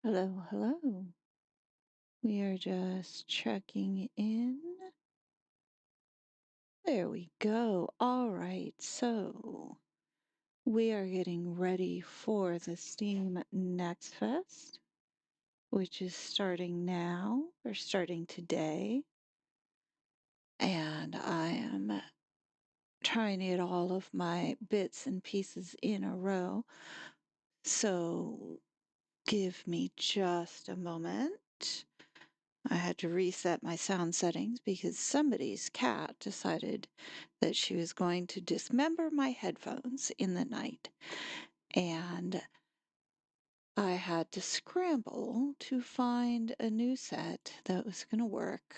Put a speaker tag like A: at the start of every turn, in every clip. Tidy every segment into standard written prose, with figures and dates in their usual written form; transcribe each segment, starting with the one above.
A: Hello, hello. We are just checking in. There we go. All right, so we are getting ready for the Steam NextFest, which is starting now or starting today. And I am trying to get all of my bits and pieces in a row. So give me just a moment. I had to reset my sound settings because somebody's cat decided that she was going to dismember my headphones in the night. And I had to scramble to find a new set that was going to work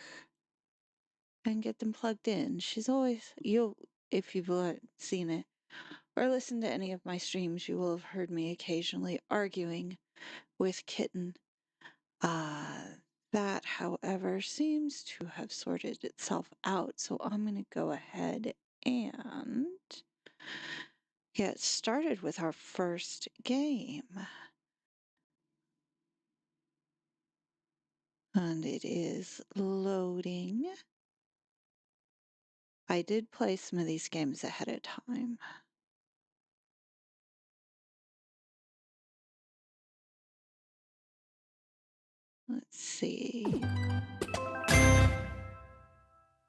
A: and get them plugged in. She's always, if you've seen it or listened to any of my streams, you will have heard me occasionally arguing with Kitten. Uh, that, however, seems to have sorted itself out. So I'm going to go ahead and get started with our first game. And it is loading. I did play some of these games ahead of time. Let's see.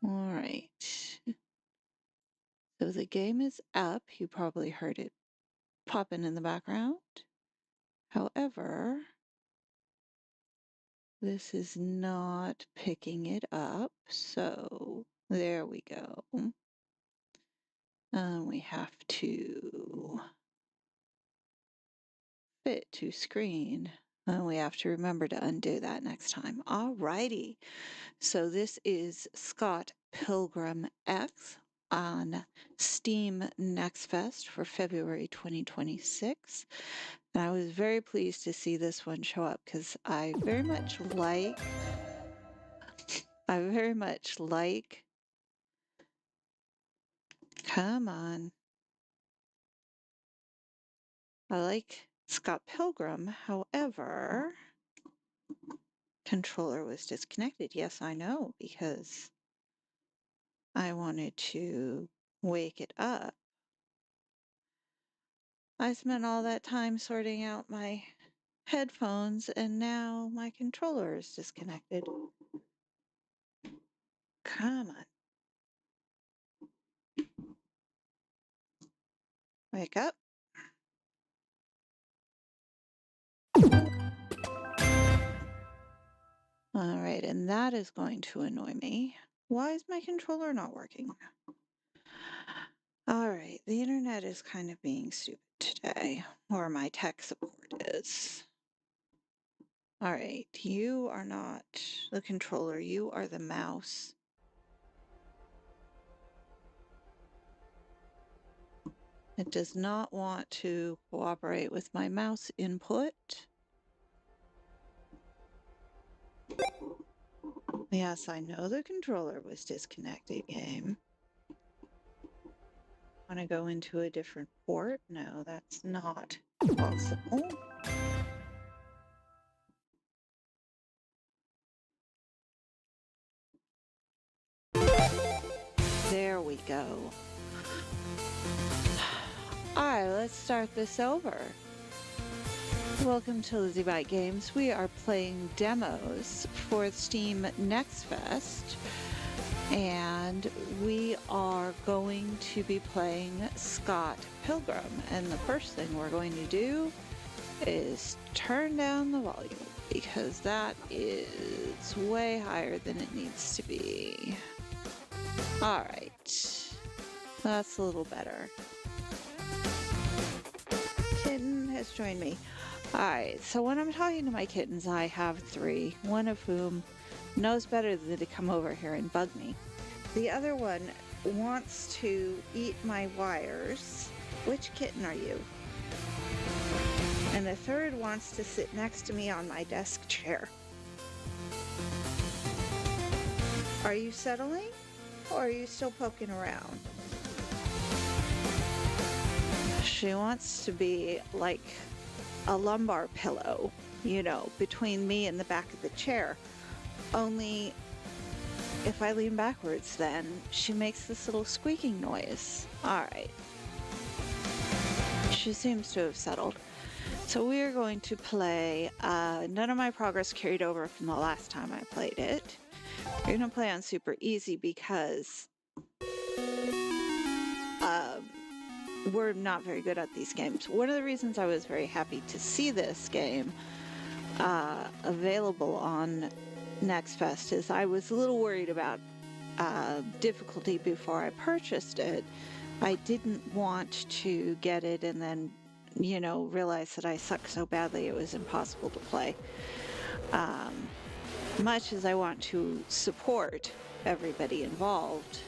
A: All right. So the game is up. You probably heard it popping in the background. However, this is not picking it up. So there we go. We have to fit to screen. We have to remember to undo that next time. Alrighty. So this is Scott Pilgrim EX on Steam NextFest for February 2026. And I was very pleased to see this one show up because I very much like, come on. I like Scott Pilgrim. However, controller was disconnected. Yes, I know, because I wanted to wake it up. I spent all that time sorting out my headphones and now my controller is disconnected. Come on. Wake up. All right, and that is going to annoy me. Why is my controller not working? All right, the internet is kind of being stupid today, or my tech support is. All right, you are not the controller, you are the mouse. It does not want to cooperate with my mouse input. Yes, I know the controller was disconnected, game. Want to go into a different port? No, that's not possible. There we go. Alright, let's start this over. Welcome to Lizzie Bite Games. We are playing demos for Steam NextFest, and we are going to be playing Scott Pilgrim. And the first thing we're going to do is turn down the volume because that is way higher than it needs to be. All right, that's a little better. Kitten has joined me. All right, so when I'm talking to my kittens, I have three, one of whom knows better than to come over here and bug me. The other one wants to eat my wires. Which kitten are you? And the third wants to sit next to me on my desk chair. Are you settling, or are you still poking around? She wants to be like a lumbar pillow you know, between me and the back of the chair. Only if I lean backwards, then she makes this little squeaking noise. All right. She seems to have settled. So we are going to play, none of my progress carried over from the last time I played it. We're going to play on super easy because we're not very good at these games. One of the reasons I was very happy to see this game available on NextFest is I was a little worried about difficulty before I purchased it. I didn't want to get it and then, you know, realize that I suck so badly it was impossible to play. Much as I want to support everybody involved,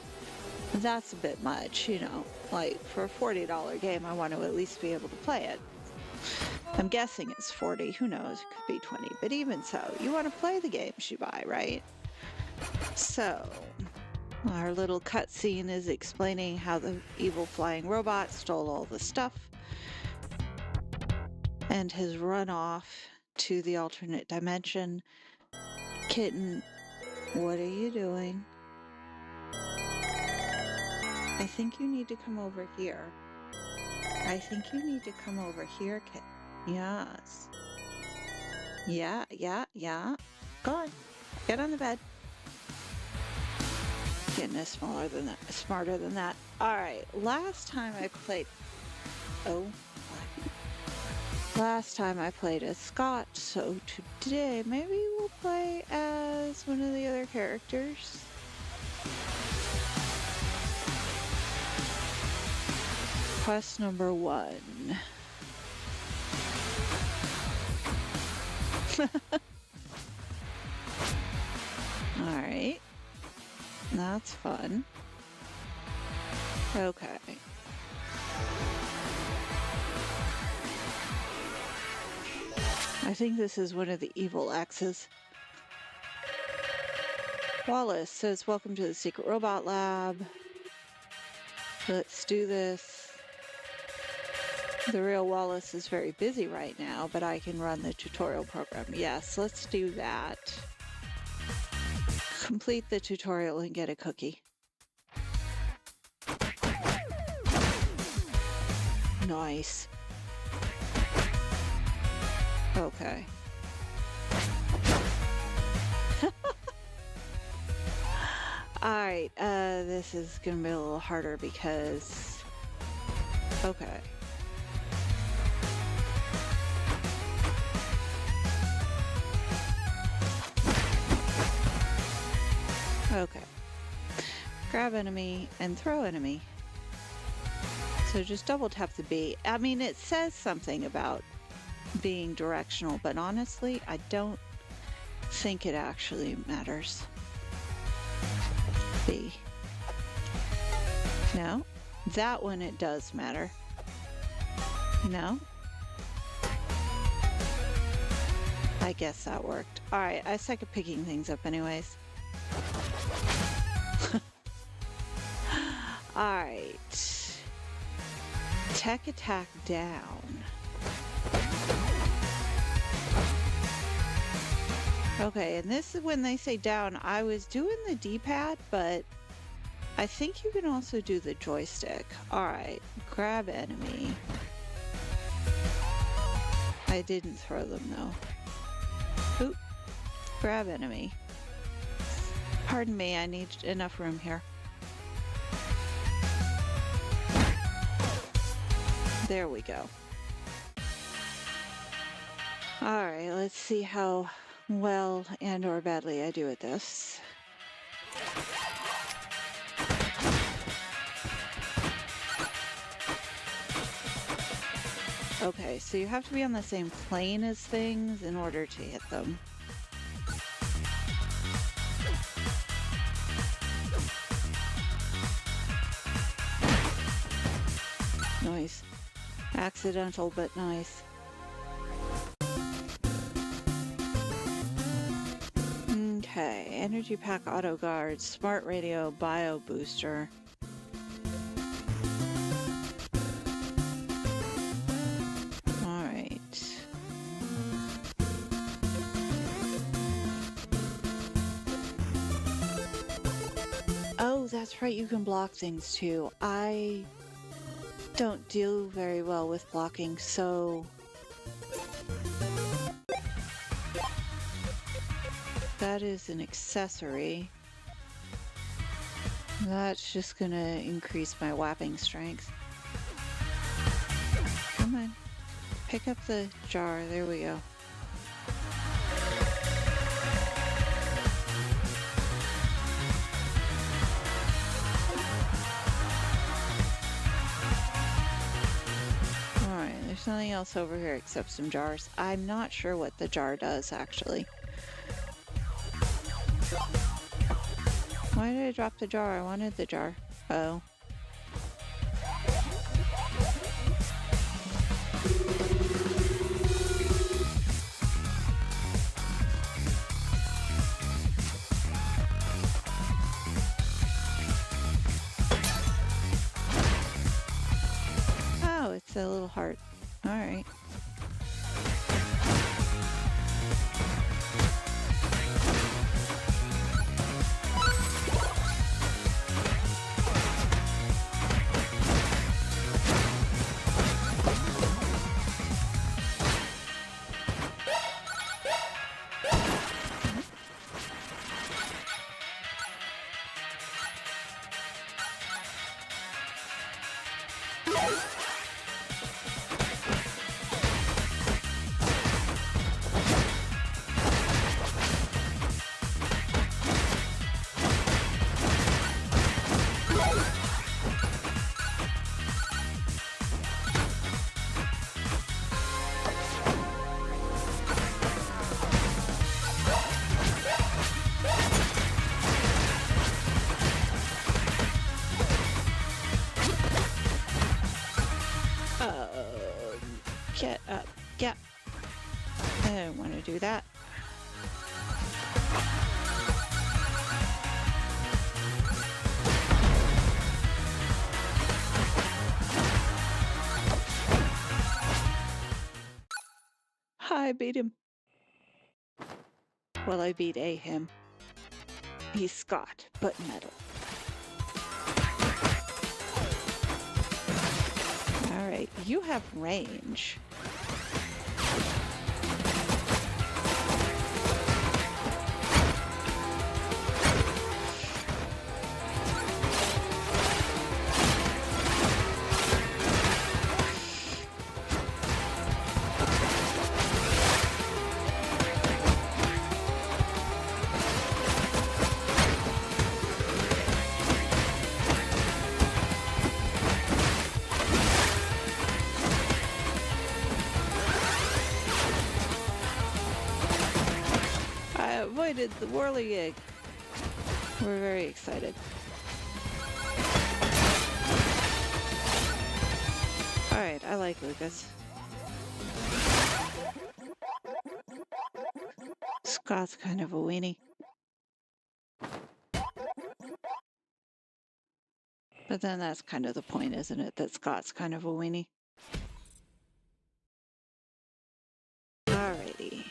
A: that's a bit much, you know. Like, for a $40 game, I want to at least be able to play it. I'm guessing it's 40, who knows, it could be 20, but even so, you want to play the games you buy, right? So, our little cutscene is explaining how the evil flying robot stole all the stuff and has run off to the alternate dimension. Kitten, what are you doing? I think you need to come over here. I think you need to come over here, kitten. Yes. Yeah. Go on. Get on the bed. Getting smarter than that. All right. Last time I played as Scott, so today maybe we'll play as one of the other characters. Quest number 1. All right. That's fun. Okay. I think this is one of the evil X's. Wallace says, welcome to the secret robot lab. Let's do this. The real Wallace is very busy right now, but I can run the tutorial program. Yes, let's do that. Complete the tutorial and get a cookie. Nice. Okay. Alright, this is gonna be a little harder because... Okay. Okay. Grab enemy and throw enemy. So just double tap the B. I mean, it says something about being directional, but honestly, I don't think it actually matters. B. No? That one it does matter. No? I guess that worked. Alright, I suck at picking things up anyways. Alright. Tech attack down. Okay, and this is when they say down. I was doing the D-pad, but I think you can also do the joystick. Alright, grab enemy. I didn't throw them though. Oop. Grab enemy. Pardon me, I need enough room here. There we go. Alright, let's see how well and or badly I do at this. Okay, so you have to be on the same plane as things in order to hit them. Nice. Accidental, but nice. Okay, energy pack, auto guard, smart radio, bio booster. Alright. that's right, you can block things too. I don't do very well with blocking, so that is an accessory. That's just gonna increase my whapping strength. Come on. Pick up the jar. There we go. Alright, there's nothing else over here except some jars. I'm not sure what the jar does, actually. Why did I drop the jar? I wanted the jar. Oh. Oh, it's a little heart. All right. Get up. Get. I don't want to do that. I beat him. Well, I beat him. He's Scott, but metal. Alright, you have range. Avoided the whirly egg. We're very excited. Alright, I like Lucas. Scott's kind of a weenie. But then that's kind of the point, isn't it? That Scott's kind of a weenie. Alrighty.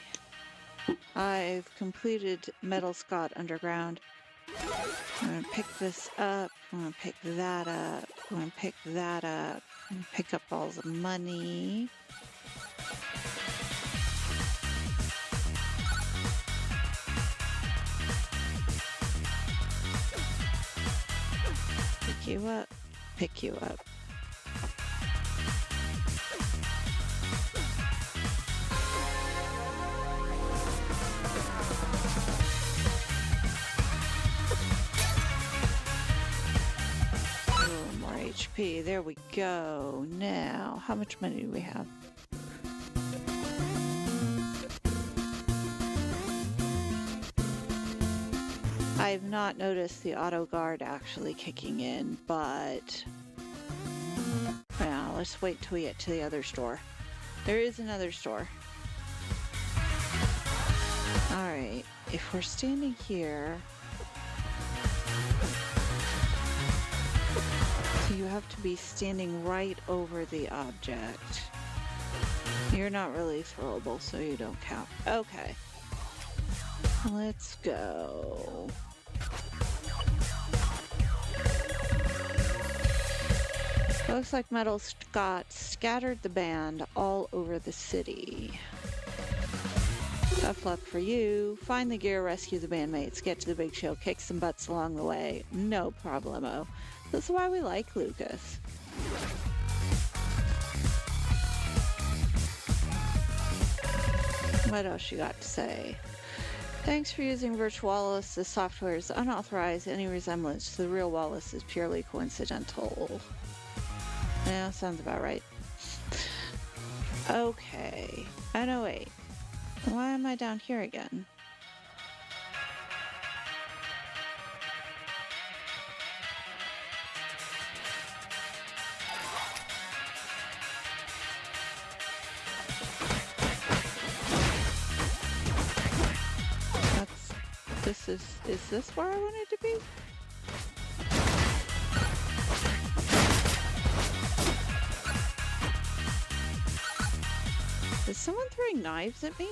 A: I've completed Metal Scott Underground. I'm gonna pick this up. I'm gonna pick that up. I'm gonna pick that up. I'm gonna pick up all the money. Pick you up. Pick you up. HP. There we go. Now, how much money do we have? I've not noticed the auto guard actually kicking in, but now let's wait till we get to the other store. There is another store. Alright, if we're standing here, so you have to be standing right over the object. You're not really throwable, so you don't count. Okay. Let's go. Looks like Metal Scott scattered the band all over the city. Tough luck for you. Find the gear, rescue the bandmates, get to the big show, kick some butts along the way. No problemo. That's why we like Lucas. What else you got to say? Thanks for using Virtual Wallace. The software is unauthorized. Any resemblance to the real Wallace is purely coincidental. Yeah, sounds about right. Okay. I know, wait. Why am I down here again? Is this where I wanted to be? Is someone throwing knives at me?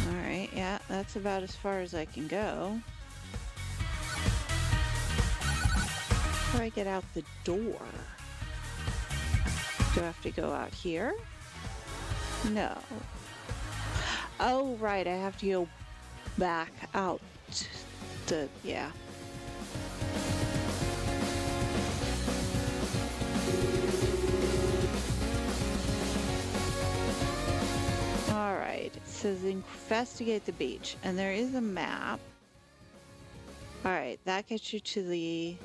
A: Alright, yeah, that's about as far as I can go. How do I get out the door? Do I have to go out here? No. Oh, right, I have to go back out yeah. Alright, it says investigate the beach, and there is a map. Alright, that gets you to the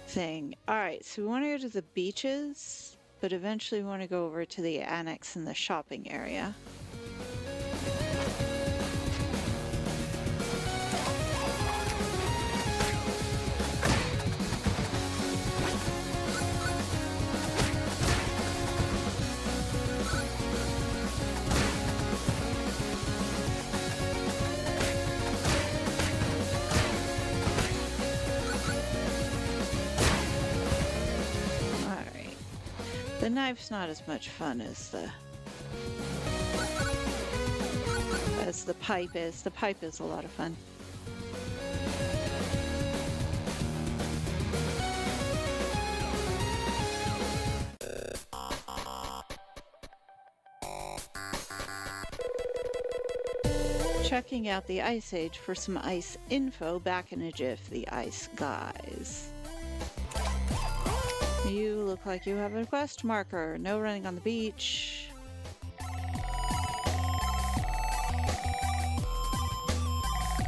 A: thing. Alright, so we want to go to the beaches, but eventually we want to go over to the annex in the shopping area. The knife's not as much fun as the pipe is. The pipe is a lot of fun. Checking out the Ice Age for some ice info. Back in a jiff, the ice guys. You look like you have a quest marker. No running on the beach.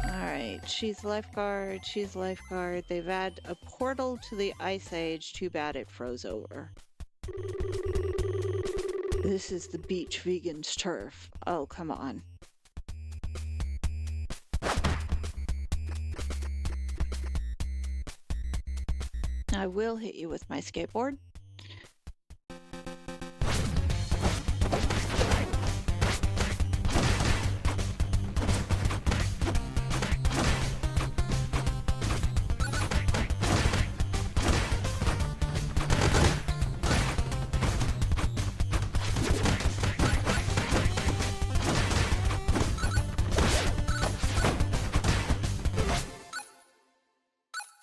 A: Alright, she's lifeguard, she's lifeguard. They've added a portal to the Ice Age. Too bad it froze over. This is the beach vegan's turf. Oh, come on. I will hit you with my skateboard.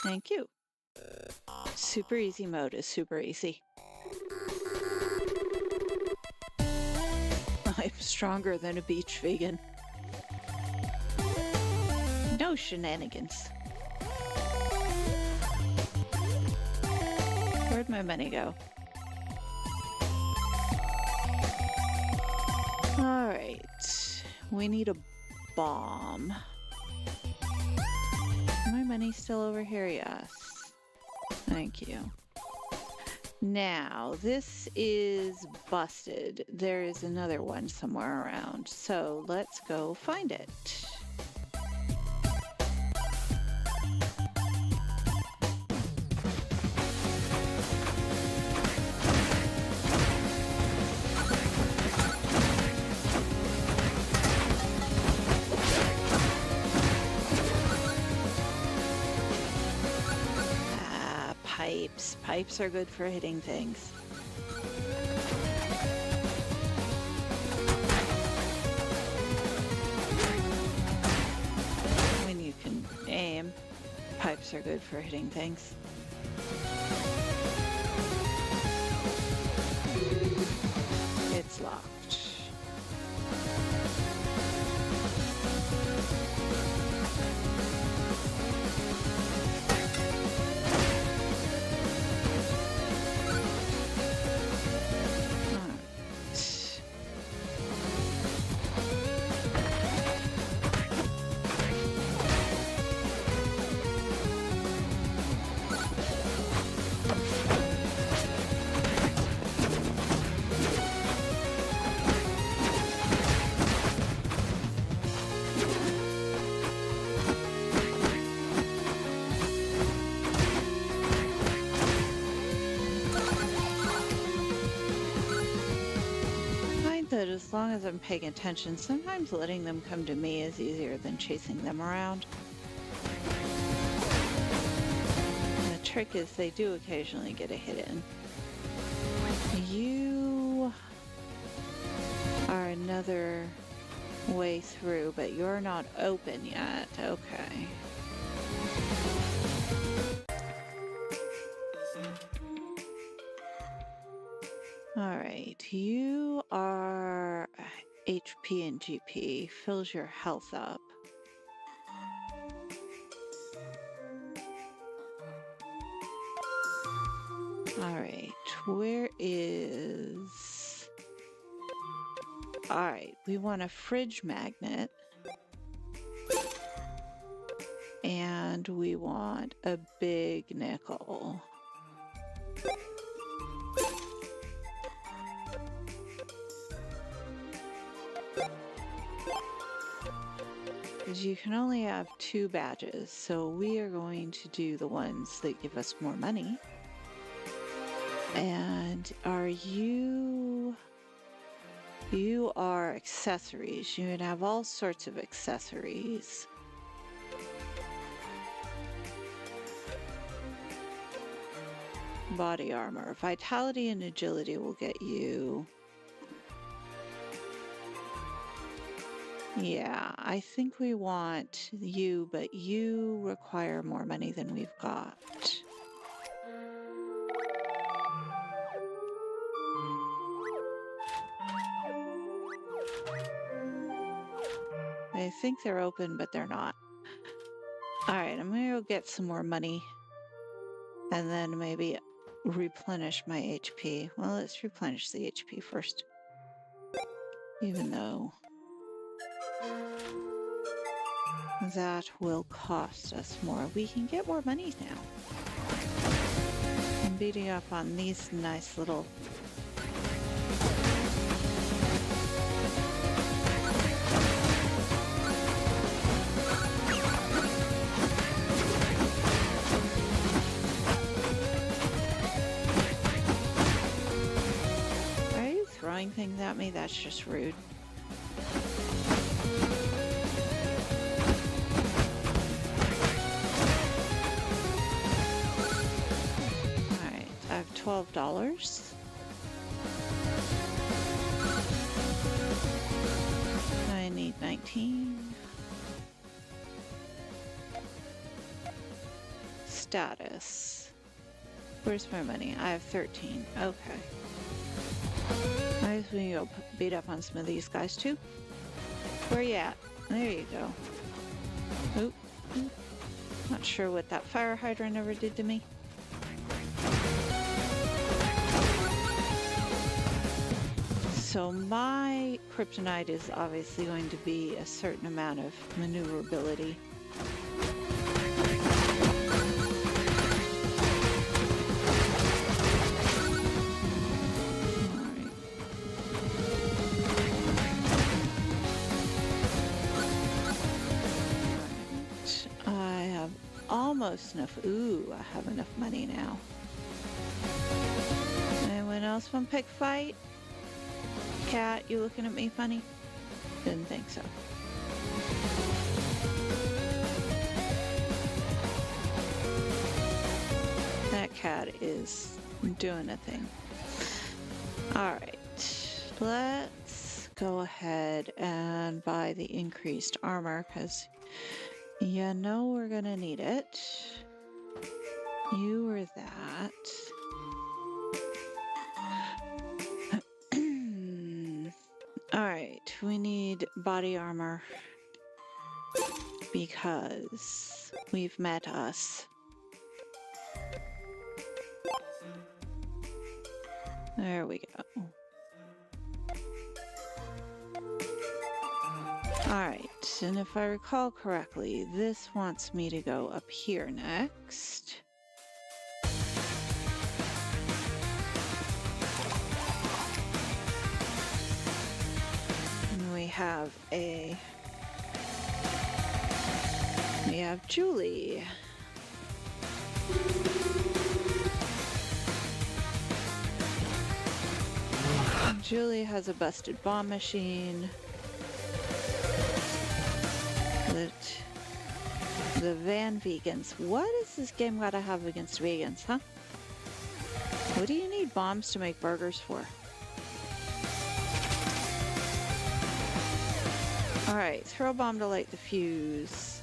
A: Thank you. Super easy mode is super easy. I'm stronger than a beach vegan. No shenanigans. Where'd my money go? Alright. We need a bomb. My money's still over here, yes. Thank you. Now, this is busted. There is another one somewhere around, so let's go find it. Pipes are good for hitting things. When you can are good for hitting things. It's locked. That as long as I'm paying attention, sometimes letting them come to me is easier than chasing them around. And the trick is they do occasionally get a hit in. You are another way through, but you're not open yet. Okay. All right, you are HP and GP, fills your health up. All right, where is... All right, we want a fridge magnet. And we want a big nickel. Because you can only have 2 badges, so we are going to do the ones that give us more money. And are you... You are accessories. You can have all sorts of accessories. Body armor. Vitality and agility will get you... Yeah, I think we want you, but you require more money than we've got. I think they're open, but they're not. Alright, I'm gonna go get some more money. And then maybe replenish my HP. Well, let's replenish the HP first. Even though... that will cost us more. We can get more money now. I'm beating up on these nice little... Are you throwing things at me? That's just rude. $12. I need 19. Status. Where's my money? I have 13. Okay. I just want to go beat up on some of these guys too. Where you at? There you go. Oop. Not sure what that fire hydrant ever did to me. So my kryptonite is obviously going to be a certain amount of maneuverability. Alright. I have almost enough. Ooh, I have enough money now. Anyone else want to pick a fight? Cat, you looking at me funny? Didn't think so. That cat is doing a thing. Alright, let's go ahead and buy the increased armor because you know we're gonna need it. You were that. Alright, we need body armor because we've met us. There we go. Alright, and if I recall correctly, this wants me to go up here next. And we have Julie. Julie has a busted bomb machine. The van vegans. What is this game gotta have against vegans, huh? What do you need bombs to make burgers for? Alright, throw a bomb to light the fuse.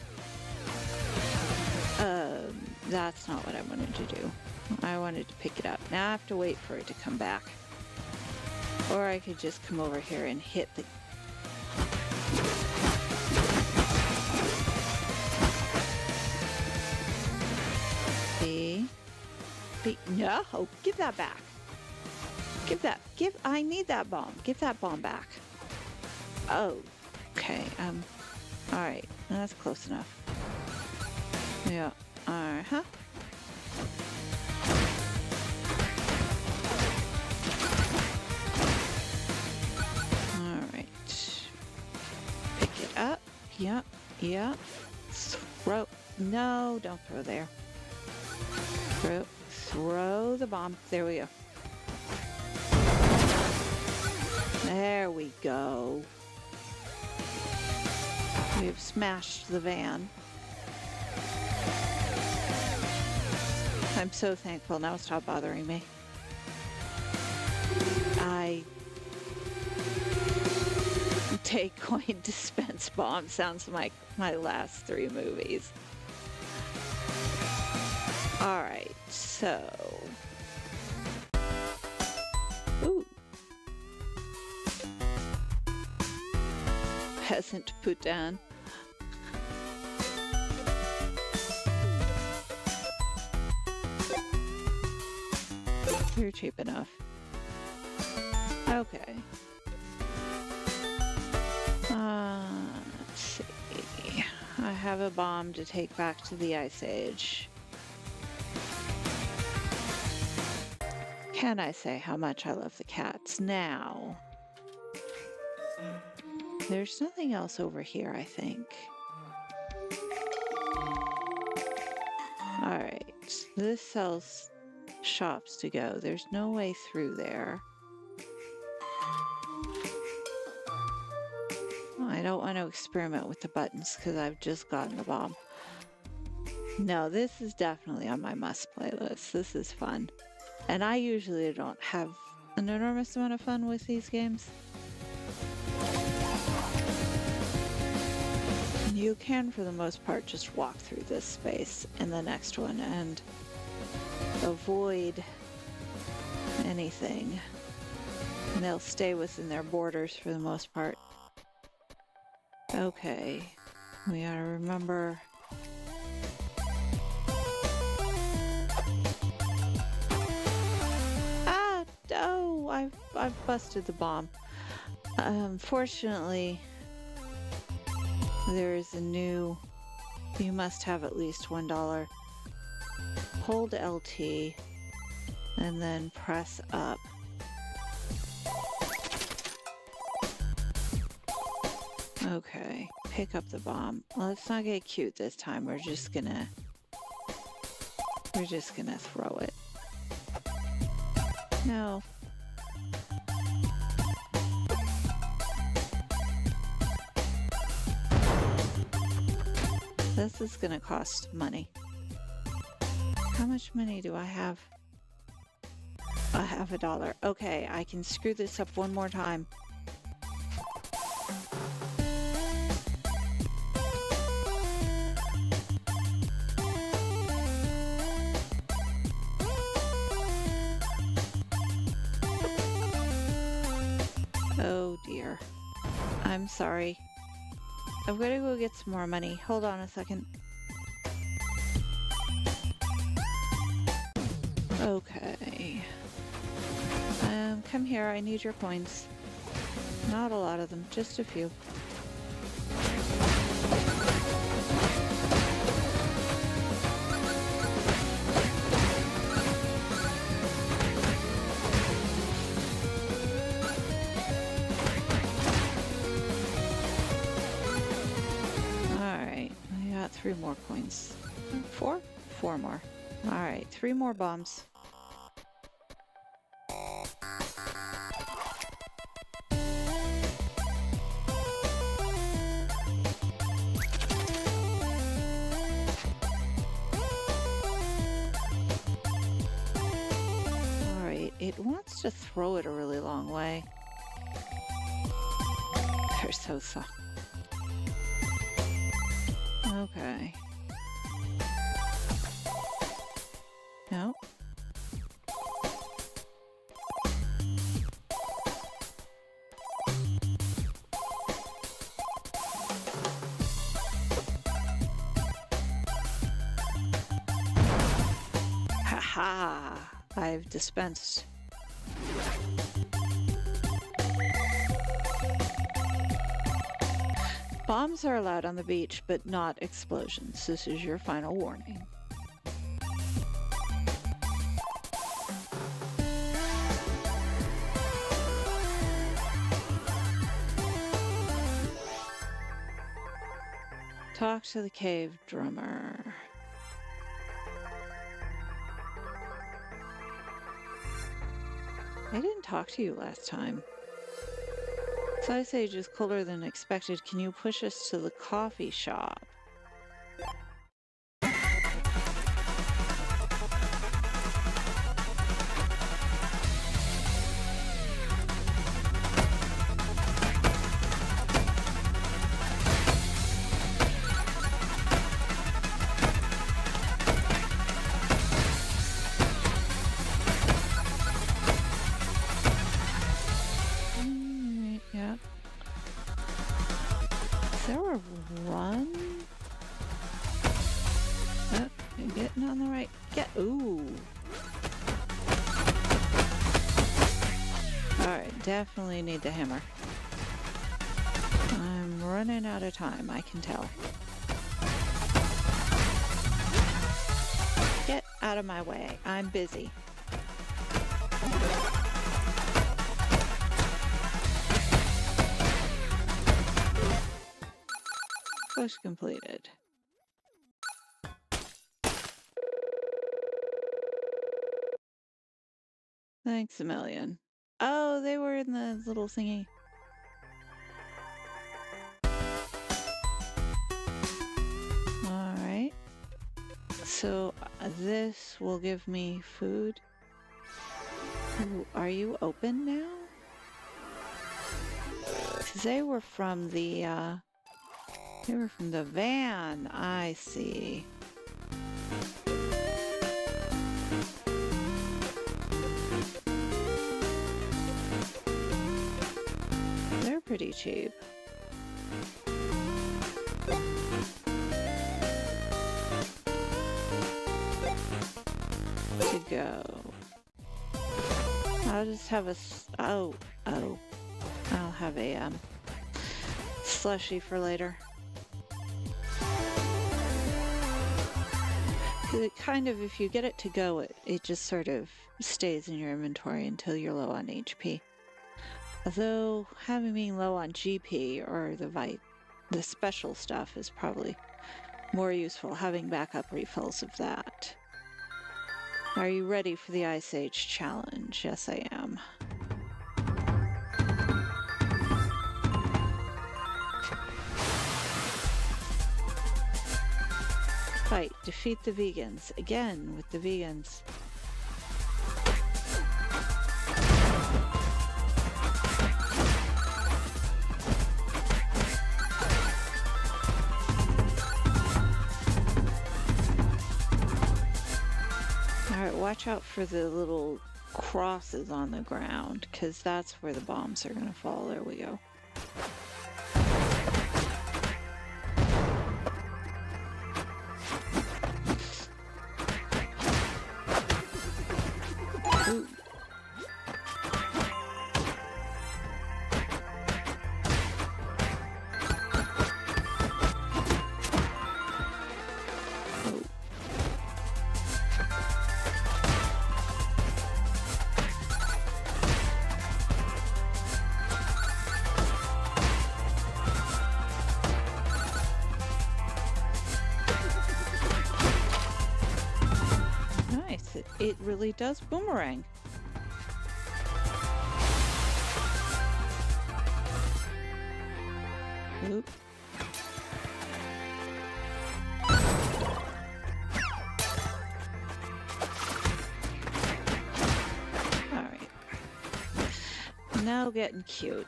A: That's not what I wanted to do. I wanted to pick it up. Now I have to wait for it to come back. Or I could just come over here and hit the... No, give that back. I need that bomb. Give that bomb back. Oh, okay, alright, that's close enough. Yeah, alright, Alright. Pick it up. Yep. Throw. No, don't throw there. Throw the bomb. There we go. There we go. We've smashed the van. I'm so thankful. Now stop bothering me. I take coin dispense bomb sounds like my last 3 movies. Alright, so... Ooh. Peasant put down. You're cheap enough. Okay. Let's see. I have a bomb to take back to the Ice Age. Can I say how much I love the cats now? There's nothing else over here, I think. Alright, this sells shops to go. There's no way through there. I don't want to experiment with the buttons because I've just gotten the bomb. No, this is definitely on my must playlist. This is fun. And I usually don't have an enormous amount of fun with these games. You can, for the most part, just walk through this space and the next one and avoid anything. And they'll stay within their borders for the most part. Okay, we gotta remember... Oh, I've busted the bomb. Unfortunately, there is a new... You must have at least $1. Hold LT and then press up. Okay, pick up the bomb. Let's not get cute this time. We're just gonna throw it. No. This is gonna cost money. How much money do I have? I have $1. Okay, I can screw this up one more time. I'm sorry. I'm gonna go get some more money. Hold on a second. Okay. Come here. I need your coins. Not a lot of them, just a few. Alright, I got 3 more coins. 4? 4 more. Alright, 3 more bombs. It wants to throw it a really long way. They're so soft. Okay. No. Ha-ha! I've dispensed. Bombs are allowed on the beach, but not explosions. This is your final warning. Talk to the cave drummer. I didn't talk to you last time. Ice Age is colder than expected. Can you push us to the coffee shop? Definitely need the hammer. I'm running out of time, I can tell. Get out of my way. I'm busy. Push completed. Thanks a million. Oh, they were in the little thingy. Alright. So this will give me food. Ooh, are you open now? 'Cause they were from the van. I see. Pretty cheap. To go. I'll just have a I'll have a slushy for later. It kind of, if you get it to go, it just sort of stays in your inventory until you're low on HP. Although having being low on GP or the special stuff is probably more useful, having backup refills of that. Are you ready for the Ice Age challenge? Yes, I am. Fight. Defeat the vegans. Again with the vegans. Watch out for the little crosses on the ground, because that's where the bombs are going to fall. There we go. it really does boomerang. Oop. Alright. Now getting cute.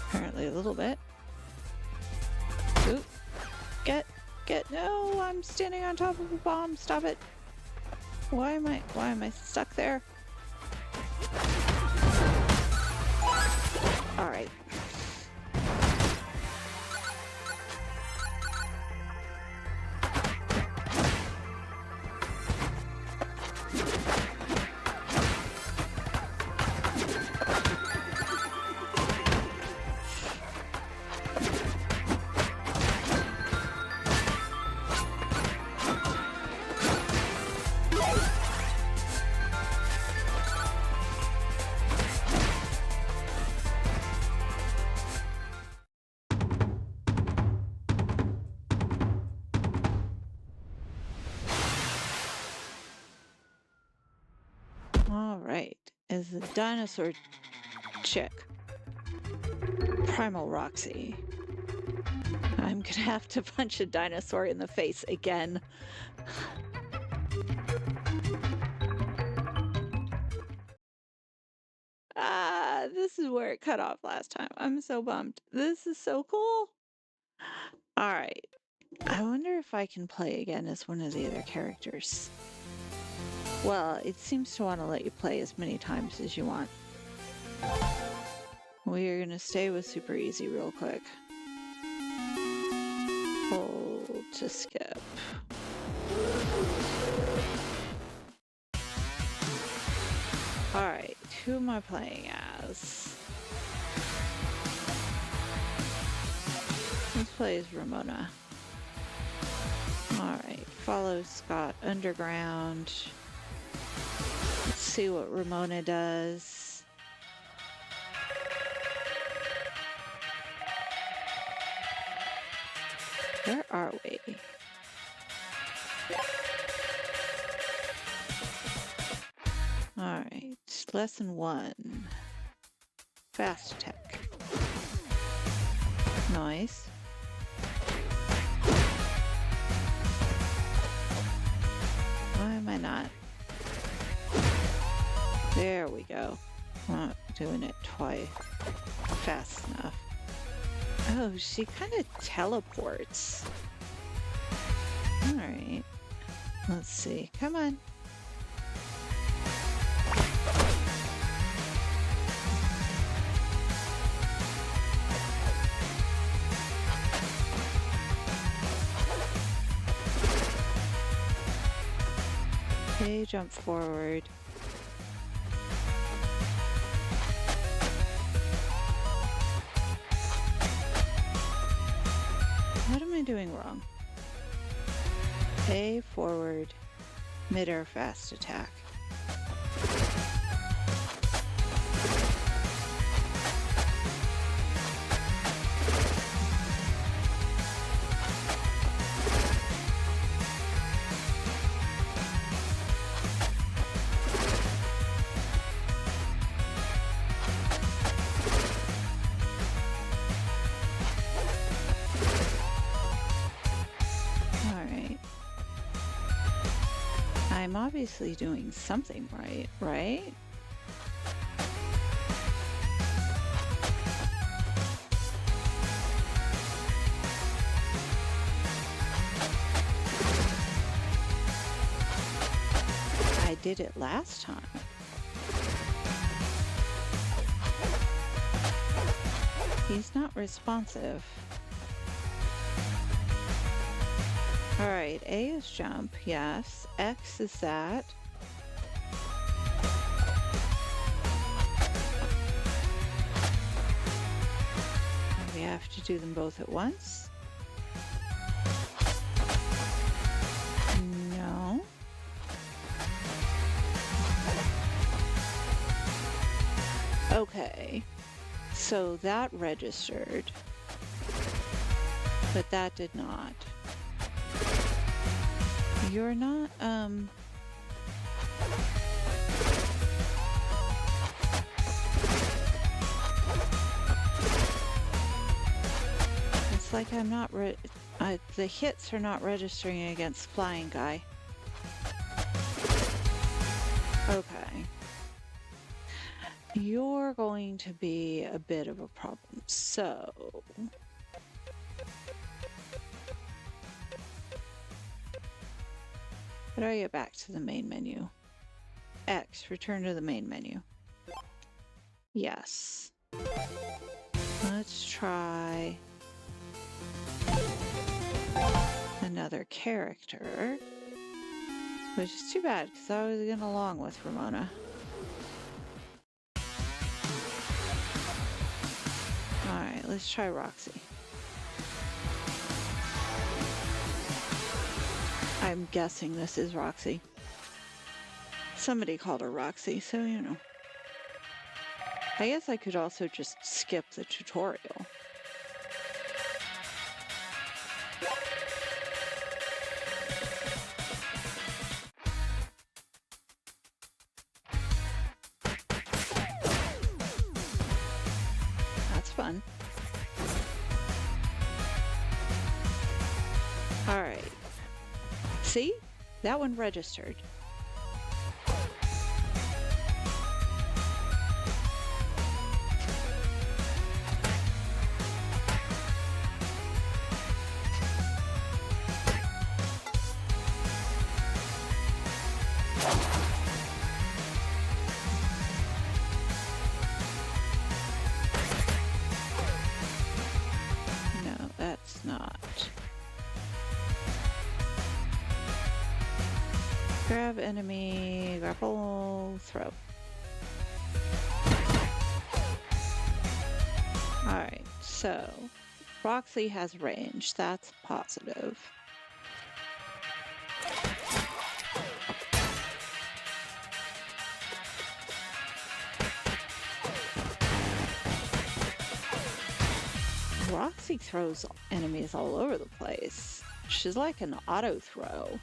A: Apparently a little bit. Oop. Get, no, I'm standing on top of a bomb, stop it. Why am I stuck there? Alright. Alright, is the dinosaur chick. Primal Roxy. I'm gonna have to punch a dinosaur in the face again. Ah, this is where it cut off last time. I'm so bummed. This is so cool. Alright. I wonder if I can play again as one of the other characters. Well, it seems to want to let you play as many times as you want. We're gonna stay with super easy real quick. Hold to skip. Alright, who am I playing as? Let's play as Ramona. Alright, follow Scott underground. Let's see what Ramona does. Where are we? Alright, lesson 1. Fast attack. Nice. Why am I not? There we go. Not doing it twice fast enough. Oh, she kind of teleports. Alright. Let's see. Come on. Okay, jump forward. What am I doing wrong? A, forward, mid-air fast attack. I'm obviously doing something right, right? I did it last time. He's not responsive. Alright, A is jump, yes. X is that. We have to do them both at once. Okay. So that registered. But that did not. You're not, it's like I'm not the hits are not registering against flying guy. Okay. You're going to be a bit of a problem. So how do I get back to the main menu? X, return to the main menu. Yes. Let's try another character, which is too bad because I was getting along with Ramona. Alright, let's try Roxy. I'm guessing this is Roxy. Somebody called her Roxy, so you know. I guess I could also just skip the tutorial. That's fun. All right. See? That one registered. No, that's not. Grab enemy, grapple, throw. Alright, so Roxy has range, that's positive. Roxy throws enemies all over the place. She's like an auto throw.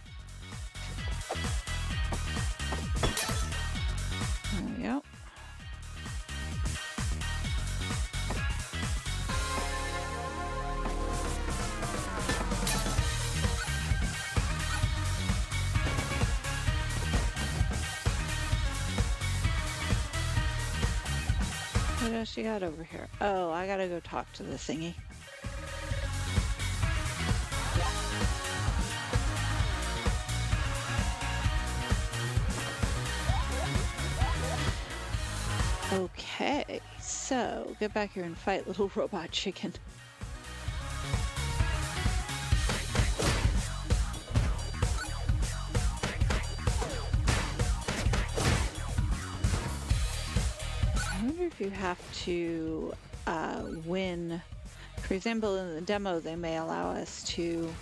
A: There we go. What else you got over here? Oh, I gotta go talk to the thingy. Okay, so get back here and fight little robot chicken. I wonder if you have to win. For example, in the demo, they may allow us to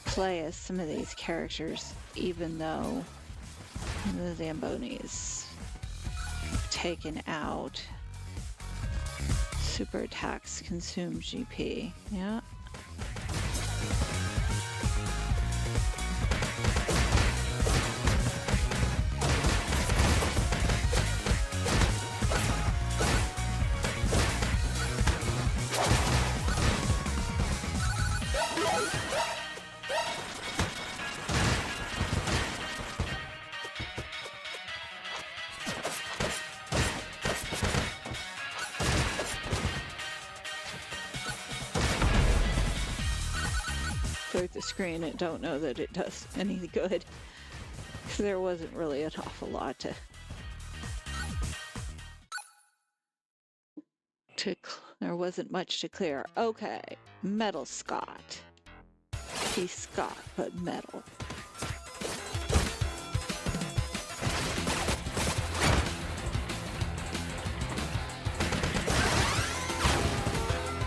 A: play as some of these characters, even though the Zambonis taken out. Super attacks consume GP. Yeah. The screen and don't know that it does any good, because there wasn't really an awful lot there wasn't much to clear. Okay, Metal Scott. He's Scott, but metal.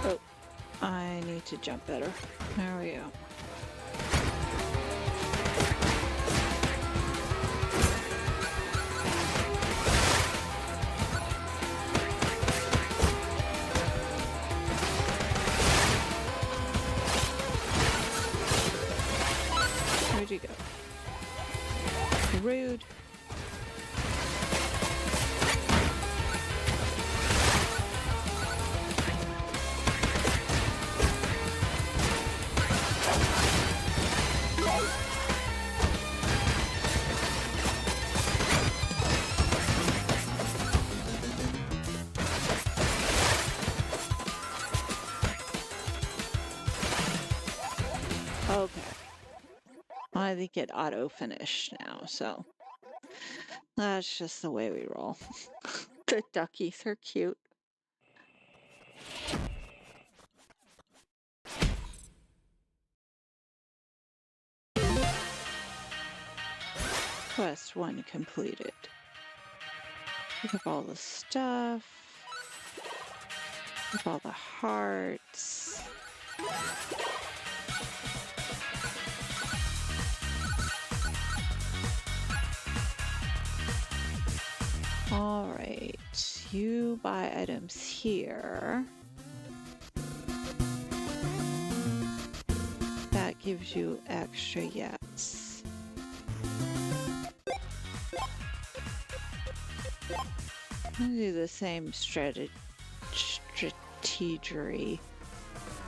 A: Oh, I need to jump better. There we go. Rude. Okay. I think it auto-finished now, so that's just the way we roll. The duckies are cute. Quest 1 completed. Look at all the stuff. Look at all the hearts. All right, you buy items here. That gives you extra yes. I'm gonna do the same strategy.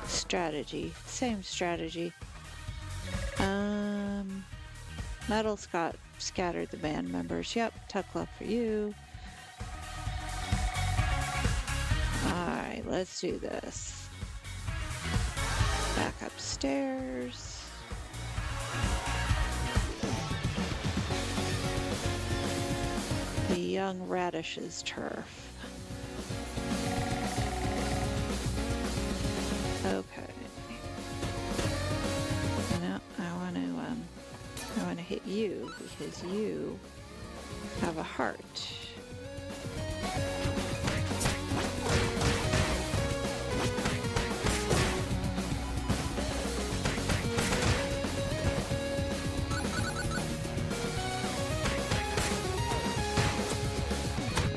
A: Same strategy. Metal Scott scattered the band members. Yep, tough luck for you. Alright, let's do this. Back upstairs. The young radish's turf. Okay. No, I want to hit you because you have a heart.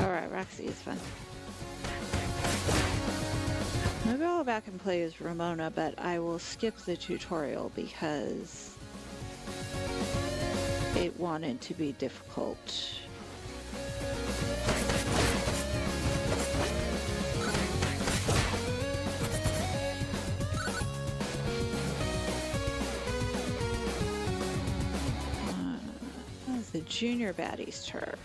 A: All right, Roxy is fun. Maybe I'll go back and play as Ramona, but I will skip the tutorial because it wanted to be difficult. That's the junior baddie's turf.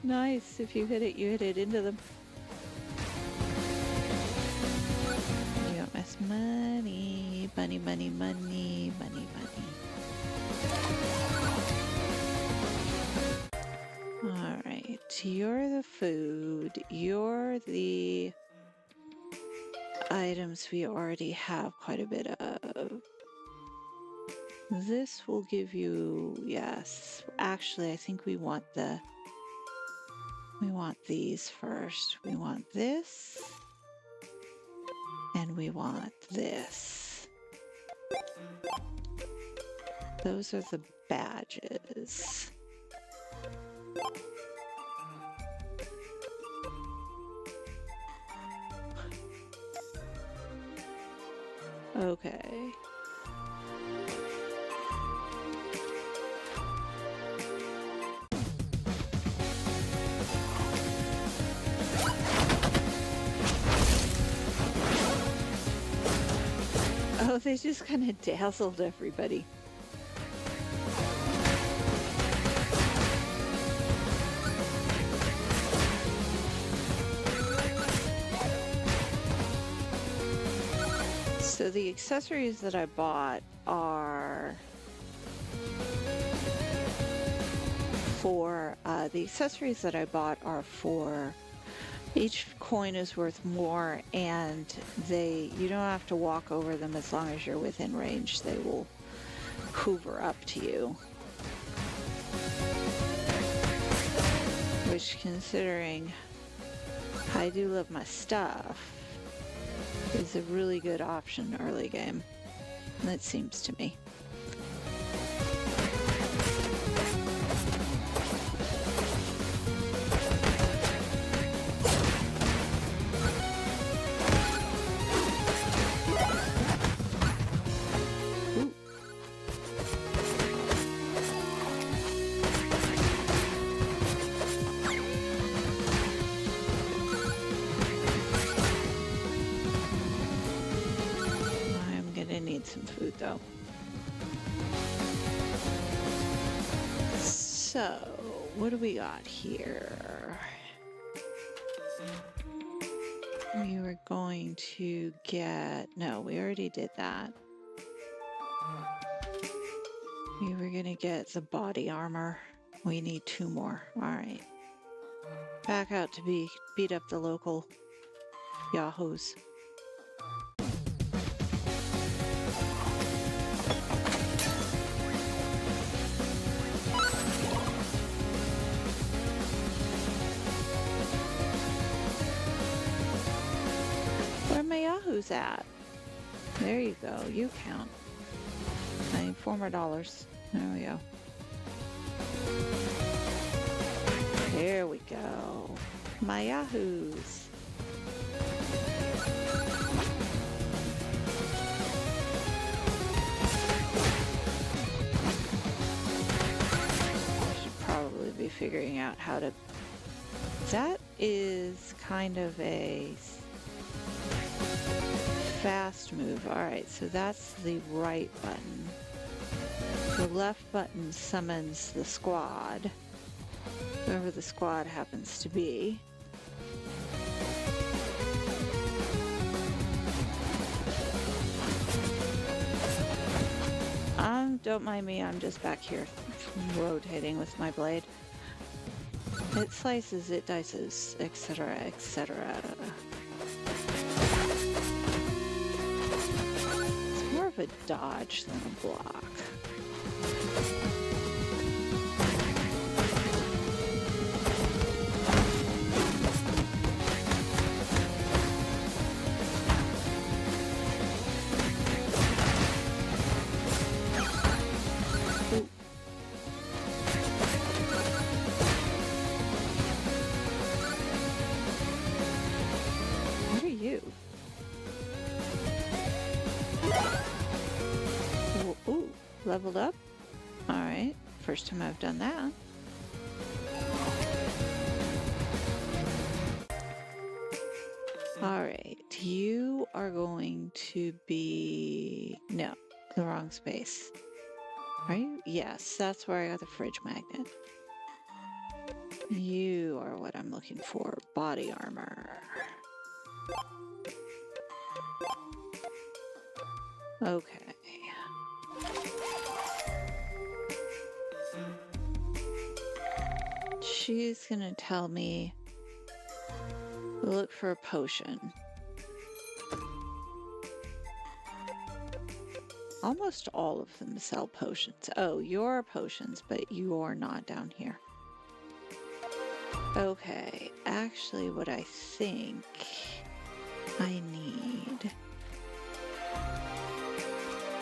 A: Nice. If you hit it, you hit it into them. You got my money. Money, money, money, money, money. Alright. You're the food. You're the items we already have quite a bit of. This will give you... Yes. Actually, I think we want these first. We want this. And we want this. Those are the badges. Okay. Oh, they just kind of dazzled everybody. So the accessories that I bought are for, each coin is worth more, and you don't have to walk over them as long as you're within range. They will hoover up to you. Which, considering I do love my stuff, is a really good option early game. That seems to me. Some food though. So, what do we got here? We were going to get, no, we already did that. We were gonna get the body armor. We need 2 more. All right. Back out to beat up the local yahoos. Yahoos at? There you go. You count. I need 4 more dollars. There we go. There we go. My yahoos. I should probably be figuring out how to... That is kind of a fast move. Alright, so that's the right button. The left button summons the squad. Whoever the squad happens to be. Don't mind me, I'm just back here rotating with my blade. It slices, it dices, etc., etc. A dodge than a block. Ooh. What are you? Ooh, leveled up. Alright, first time I've done that. Alright, you are going to be... No, the wrong space. Are you? Yes, that's where I got the fridge magnet. You are what I'm looking for. Body armor. Okay. She's gonna tell me look for a potion. Almost all of them sell potions. Oh, you're potions, but you're not down here. Okay, actually what I think I need...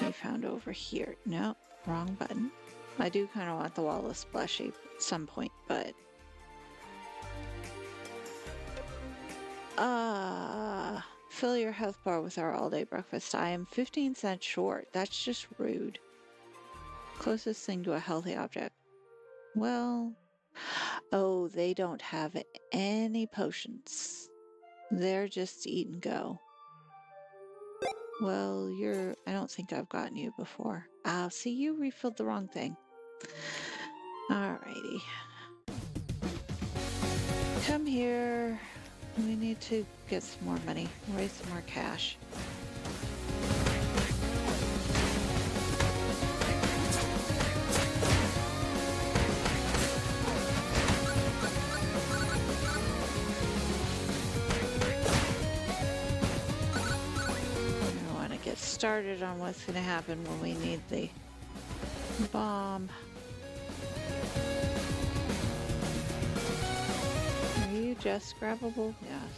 A: We found over here. No, wrong button. I do kind of want the wall of splashy at some point, but... Fill your health bar with our all-day breakfast. I am 15 cents short. That's just rude. Closest thing to a healthy object. Well... Oh, they don't have any potions. They're just eat and go. Well, I don't think I've gotten you before. Ah, see, you refilled the wrong thing. Alrighty. Come here. We need to get some more money. Raise some more cash. Started on what's going to happen when we need the bomb. Are you just grabbable? Yes.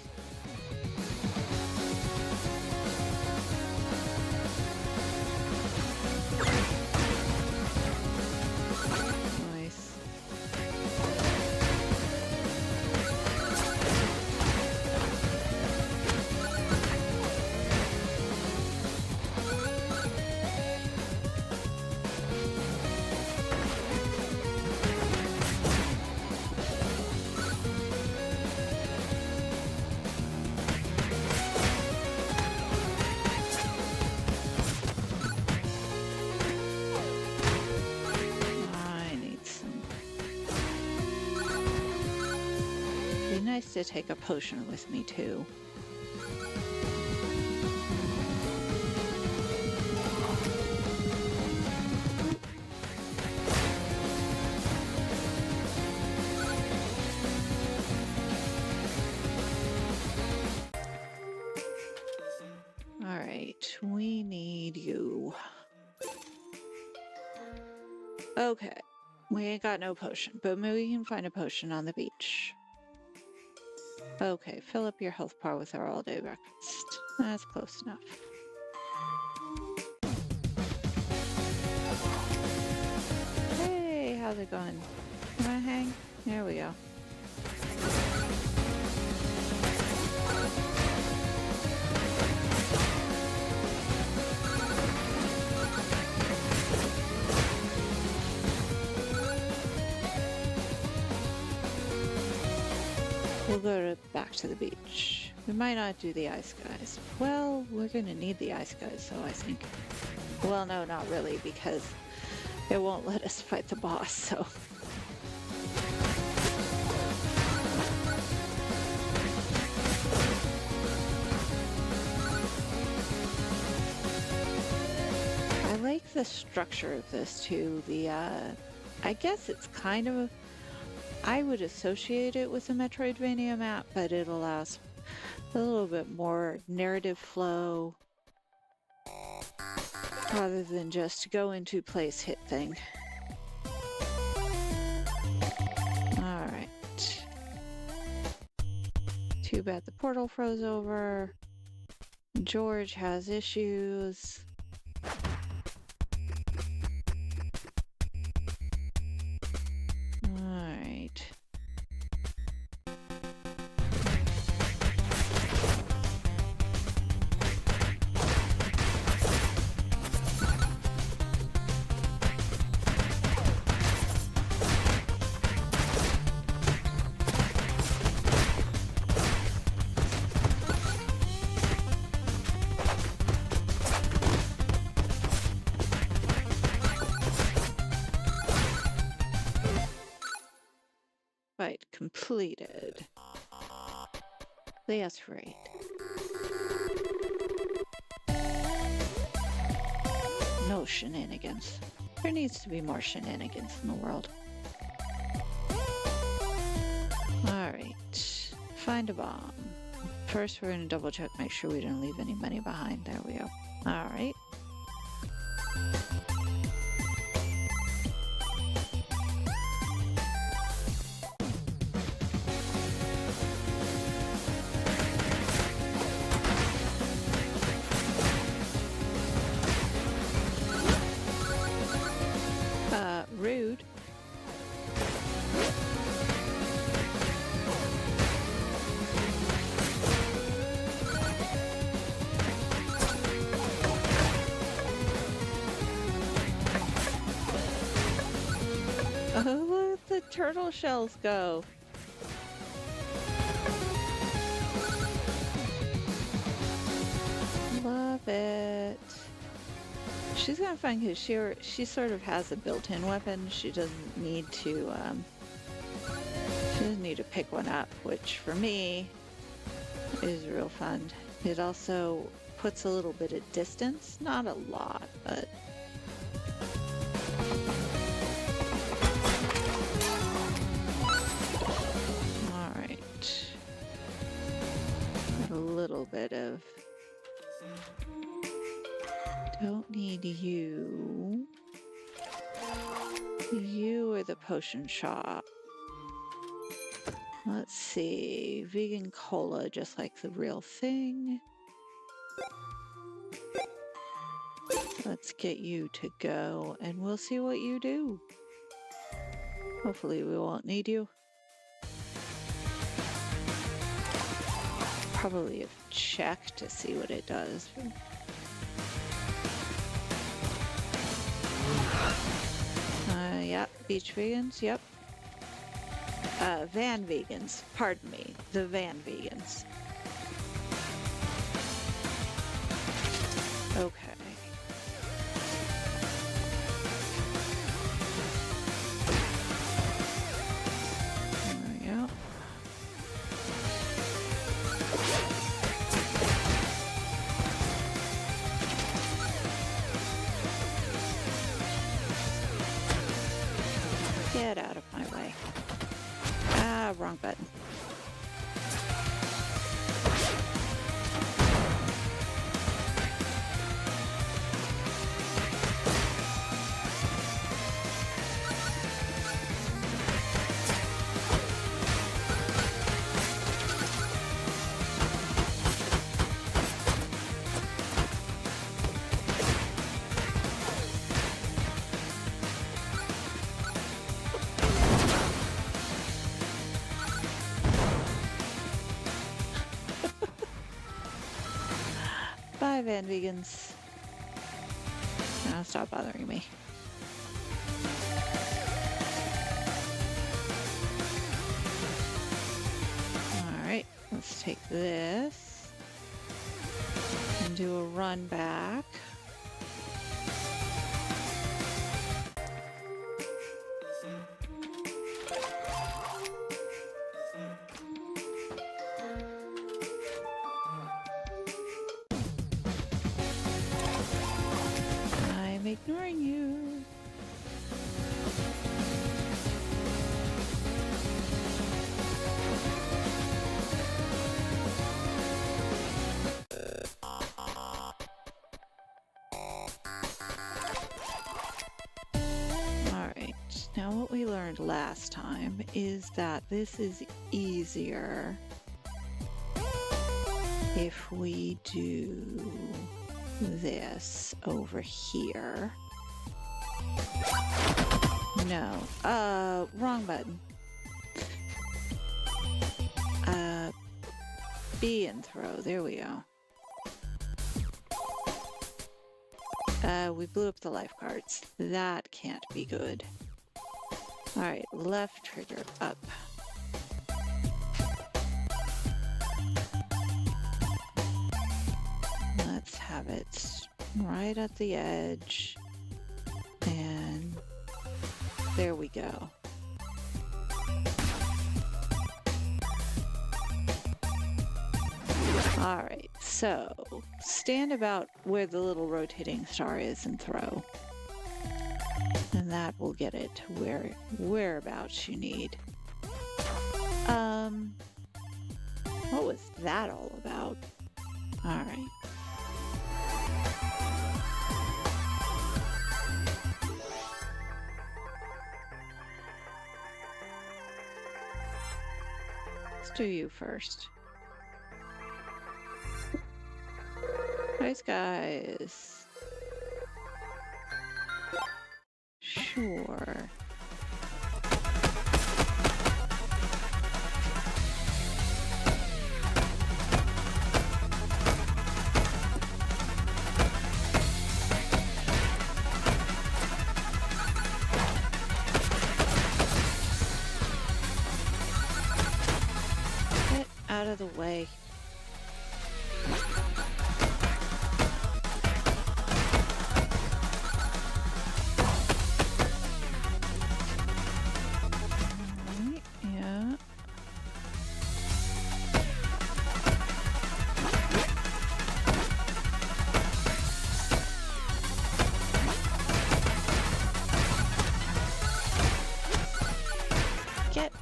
A: nice to take a potion with me too. Alright, we need you. Okay, we ain't got no potion, but maybe we can find a potion on the beach. Okay, fill up your health bar with our all-day breakfast. That's close enough. Hey, how's it going? You wanna hang? There we go. We'll go back to the beach. We might not do the ice guys. Well, we're gonna need the ice guys, so I think. Well, no, not really, because it won't let us fight the boss, so. I like the structure of this too. I guess it's kind of I would associate it with a Metroidvania map, but it allows a little bit more narrative flow rather than just go into place, hit thing. Alright. Too bad the portal froze over. George has issues. Fight completed. That's right. No shenanigans. There needs to be more shenanigans in the world. Alright. Find a bomb. First, we're gonna double check, make sure we didn't leave any money behind. There we go. Alright. Rude. Oh, look, the turtle shells go. Love it. She's gonna find because she sort of has a built-in weapon. She doesn't need to pick one up, which for me is real fun. It also puts a little bit of distance, not a lot, but all right. A little bit of. Don't need you. You are the potion shop. Let's see. Vegan cola, just like the real thing. Let's get you to go, and we'll see what you do. Hopefully we won't need you. Probably have checked to see what it does. Yep, beach vegans, yep. Van vegans, pardon me, the van vegans. Okay. There we go. wrong button. Bye, Van Vegans. Now stop bothering me. Alright, let's take this and do a run back. Ignoring you. Alright, now what we learned last time is that this is easier if we do this over here. No, wrong button. B and throw, there we go. We blew up the life cards. That can't be good. Alright, left trigger up. Let's have it right at the edge. And there we go. Alright, so stand about where the little rotating star is and throw. And that will get it to whereabouts you need. What was that all about? Alright. Let's do you first. Nice guys. Sure. Get out of the way.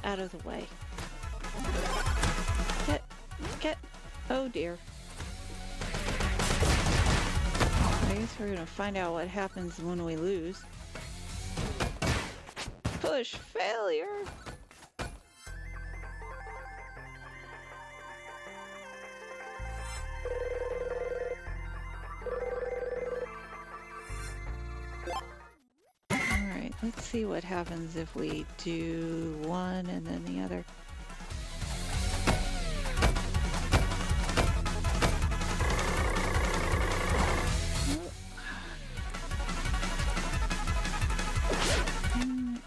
A: Out of the way. Get. Oh dear. I guess we're gonna find out what happens when we lose. Push failure. Let's see what happens if we do one and then the other.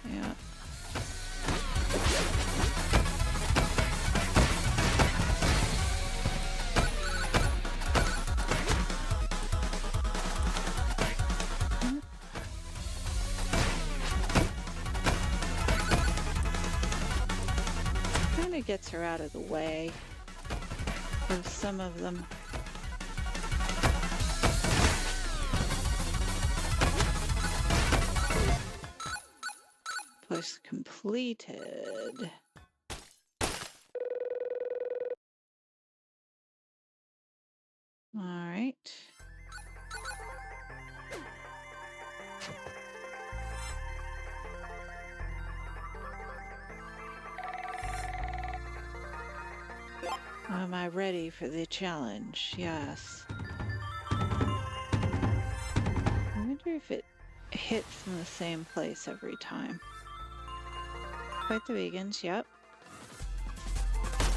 A: Yeah. Gets her out of the way of some of them. Push completed. All right. Am I ready for the challenge? Yes. I wonder if it hits from the same place every time. Fight the vegans, yep.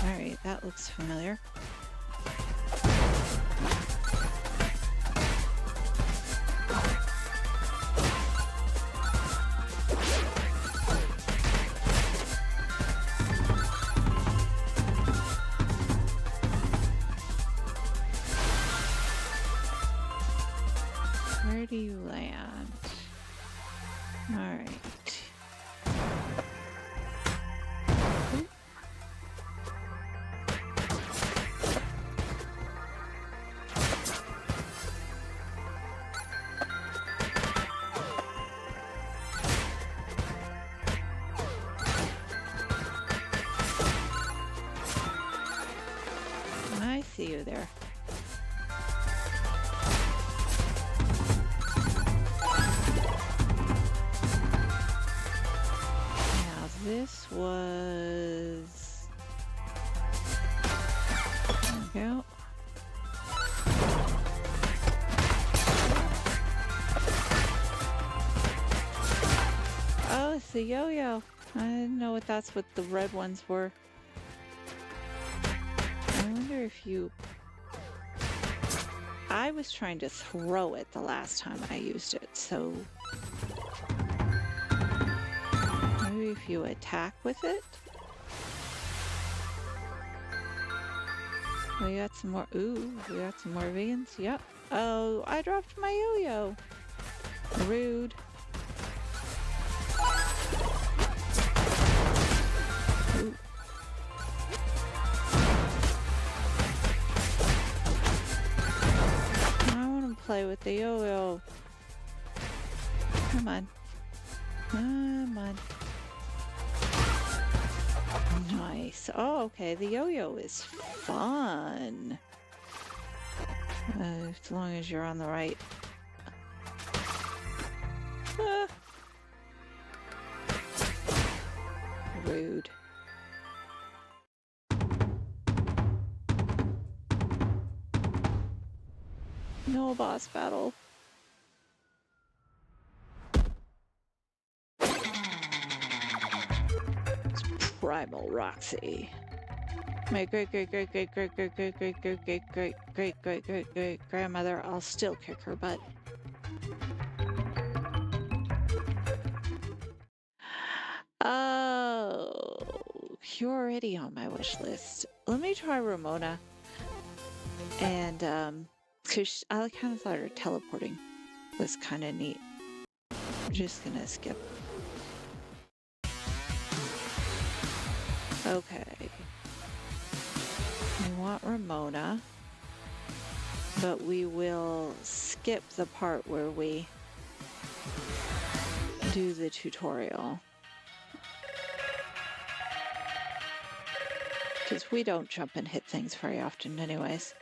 A: Alright, that looks familiar. Where do you land? Alright. I see you there. Now this was... There we go. Oh, it's the yo-yo. I didn't know what that's what the red ones were. I wonder if you... I was trying to throw it the last time I used it, so... Maybe if you attack with it? We got some more... Ooh, we got some more vegans? Yep. Oh, I dropped my yo-yo. Rude. Ooh. I want to play with the yo-yo. Come on. Come on. Nice. Oh, okay. The yo-yo is fun. As long as you're on the right. Ah. Rude. No boss battle. It's Primal Roxy. My great grandmother. I'll still kick her butt. Oh, you're already on my wish list. Let me try Ramona. And cause I kind of thought her teleporting was kind of neat. We're just gonna skip. Okay. We want Ramona, but we will skip the part where we do the tutorial. Because we don't jump and hit things very often anyways.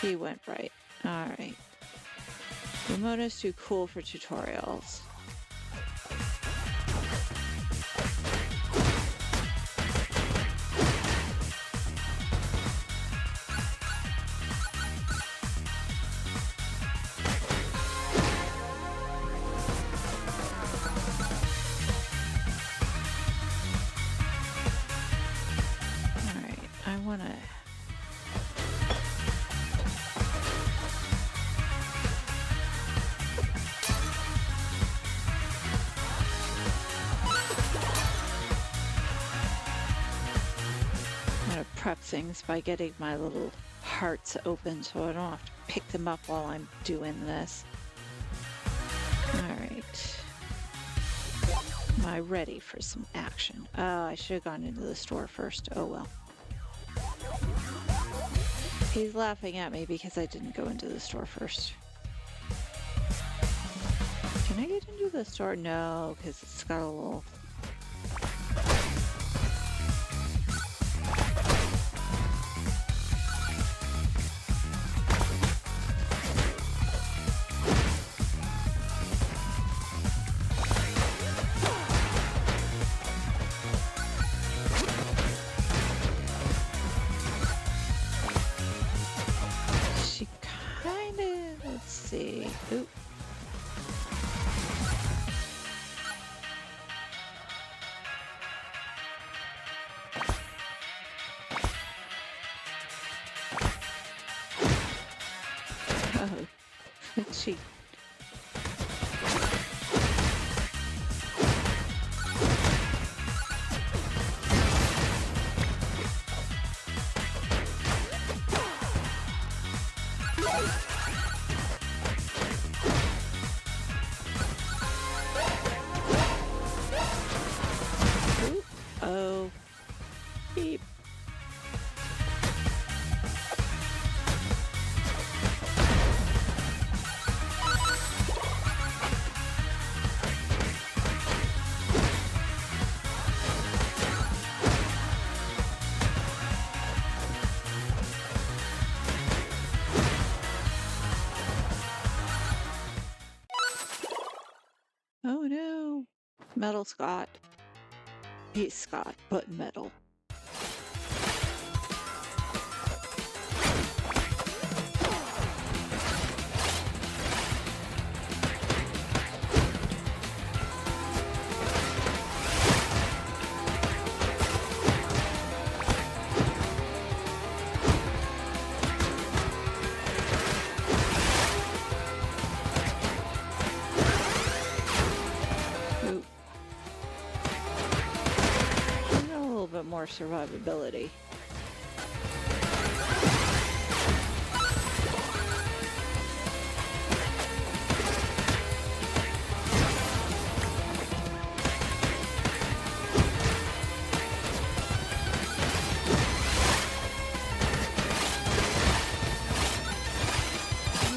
A: He went right. Alright. Ramona's too cool for tutorials. Prep things by getting my little hearts open so I don't have to pick them up while I'm doing this. Alright. Am I ready for some action? Oh, I should have gone into the store first. Oh well. He's laughing at me because I didn't go into the store first. Can I get into the store? No, because it's got a little... But she... Ooh. Oh. Beep. Oh no. Metal Scott. He's Scott, but metal. Ooh. She's got a little bit more survivability.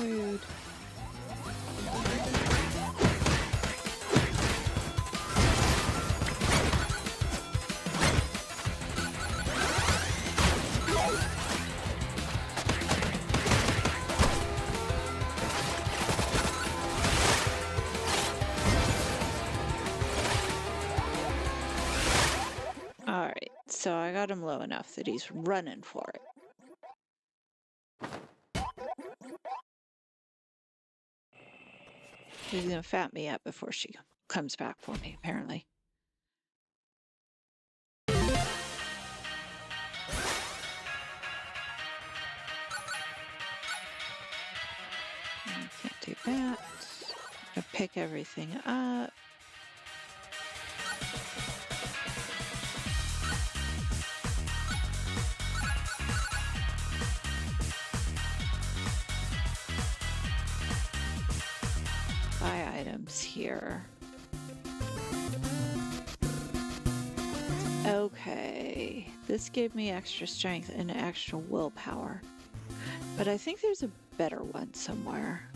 A: Rude. Alright, so I got him low enough that he's running for it. She's gonna fat me up before she comes back for me, apparently. I can't do that. I pick everything up. Buy items here. Okay, this gave me extra strength and extra willpower, but I think there's a better one somewhere.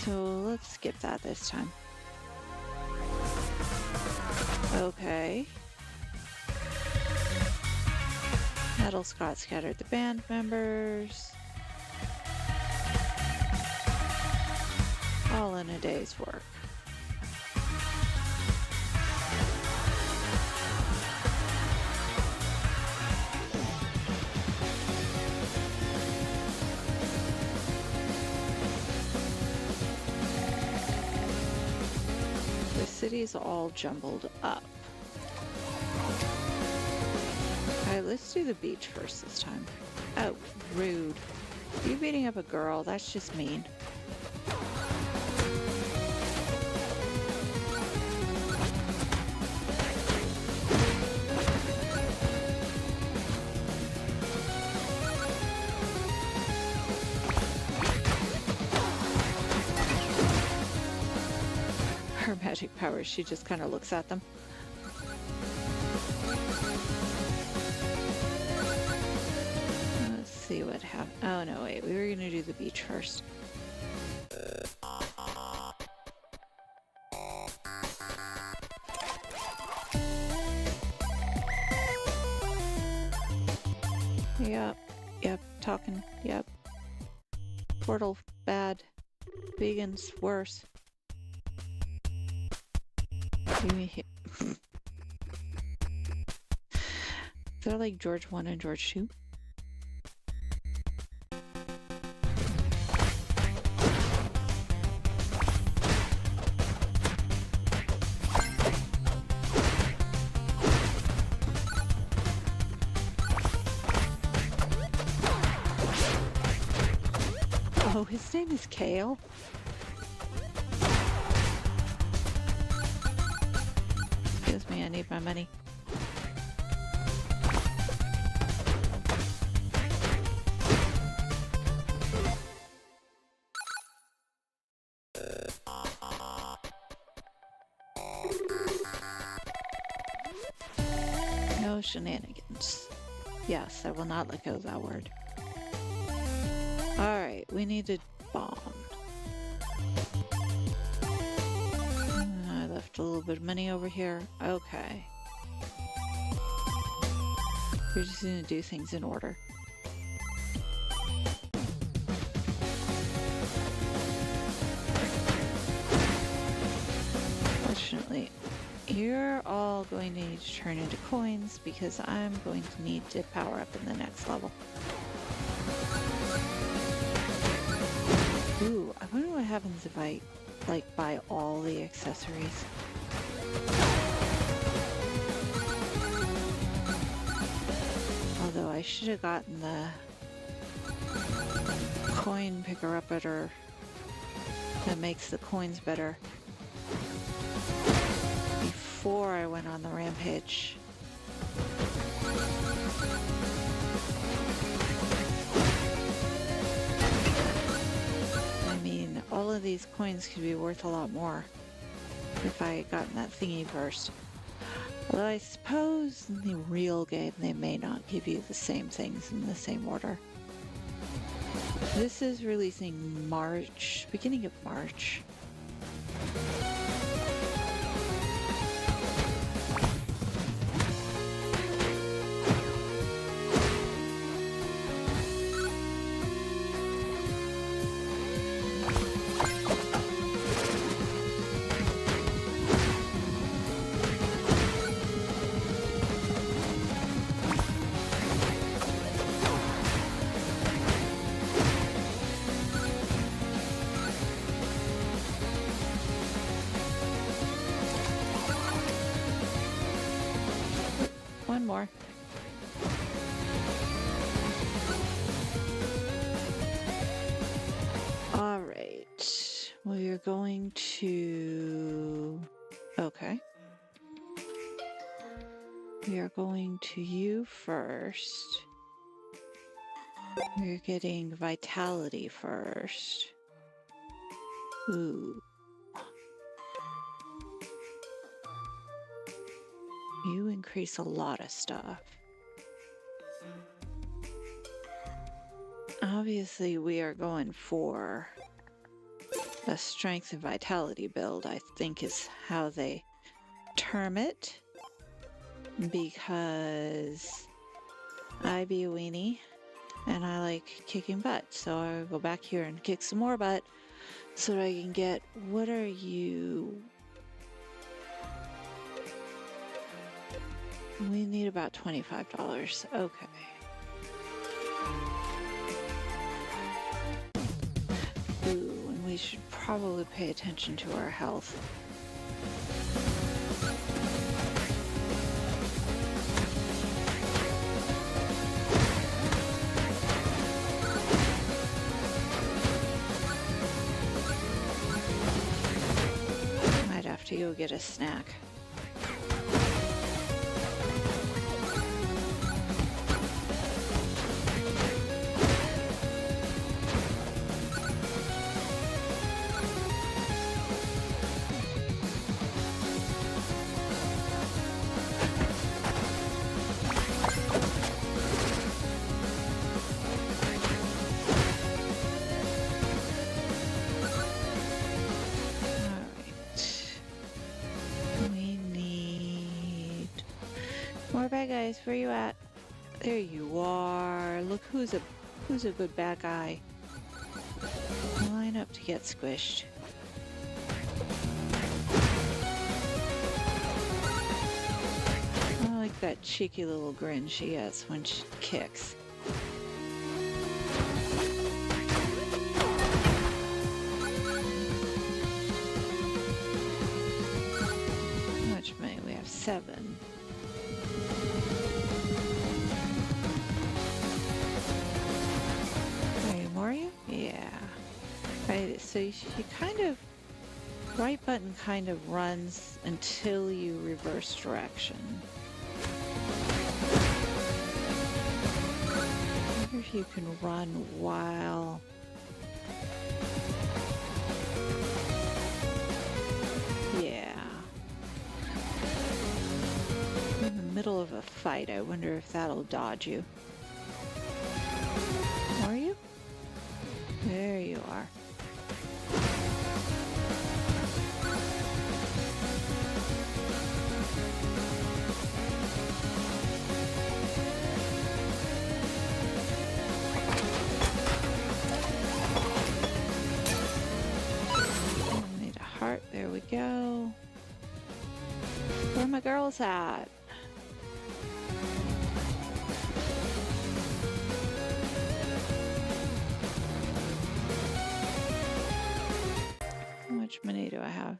A: So let's skip that this time. Okay. Metal Scott scattered the band members. All in a day's work. The city's all jumbled up. Alright, let's do the beach first this time. Oh, rude. You beating up a girl, that's just mean. Her magic powers, she just kind of looks at them. Let's see what happened. Oh no, wait, we were gonna do the beach first. Yep, talking, yep. Portal, bad. Vegans, worse. Give me here. They're like George 1 and George 2. Oh, his name is Kale. Excuse me, I need my money. No shenanigans. Yes, I will not let go of that word. Alright, we need a bomb. I left a little bit of money over here. Okay. We're just gonna do things in order. Fortunately, you're all going to need to turn into coins because I'm going to need to power up in the next level. Ooh, I wonder what happens if I, like, buy all the accessories. Although I should have gotten the coin picker-upper that makes the coins better before I went on the rampage. All of these coins could be worth a lot more if I had gotten that thingy first. Although I suppose in the real game they may not give you the same things in the same order. This is releasing March, beginning of March. One more. All right. We are going to... Okay. We are going to you first. We're getting vitality first. Ooh. You increase a lot of stuff. Obviously, we are going for a strength and vitality build, I think is how they term it. Because I be a weenie and I like kicking butt. So I'll go back here and kick some more butt so that I can get, what are you? We need about $25. Okay. Ooh, and we should probably pay attention to our health. Might have to go get a snack. More bad guys, where you at? There you are. Look who's a good bad guy. Line up to get squished. I like that cheeky little grin she has when she kicks. How much money? We have 7. Are you? Yeah. so you kind of, right button kind of runs until you reverse direction. I wonder if you can run while... Yeah. In the middle of a fight, I wonder if that'll dodge you. Are you? There you are. I need a heart. There we go. Where are my girls at? How much money do I have?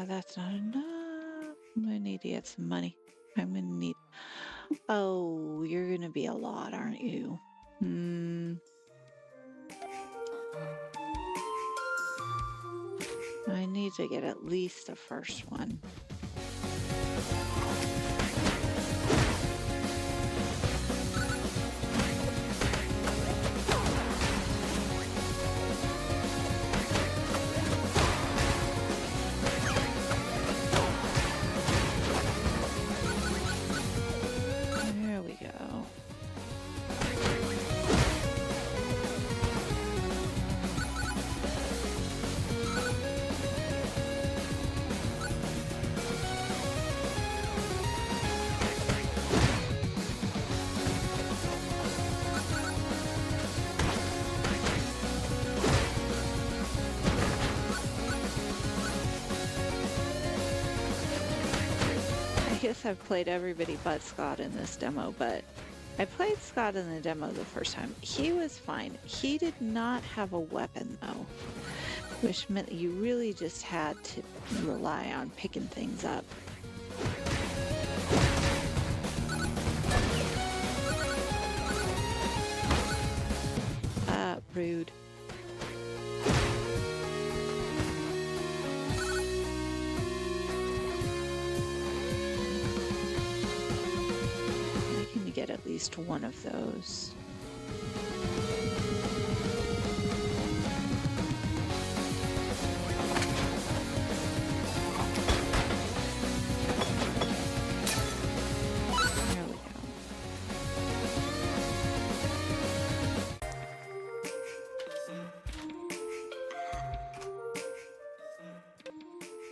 A: That's not enough. I'm gonna need to get some money. I'm gonna need... Oh, you're gonna be a lot, aren't you? I need to get at least the first one. There we go. I guess I've played everybody but Scott in this demo, but I played Scott in the demo the first time. He was fine. He did not have a weapon though, which meant you really just had to rely on picking things up. Rude. Get at least one of those. There we go.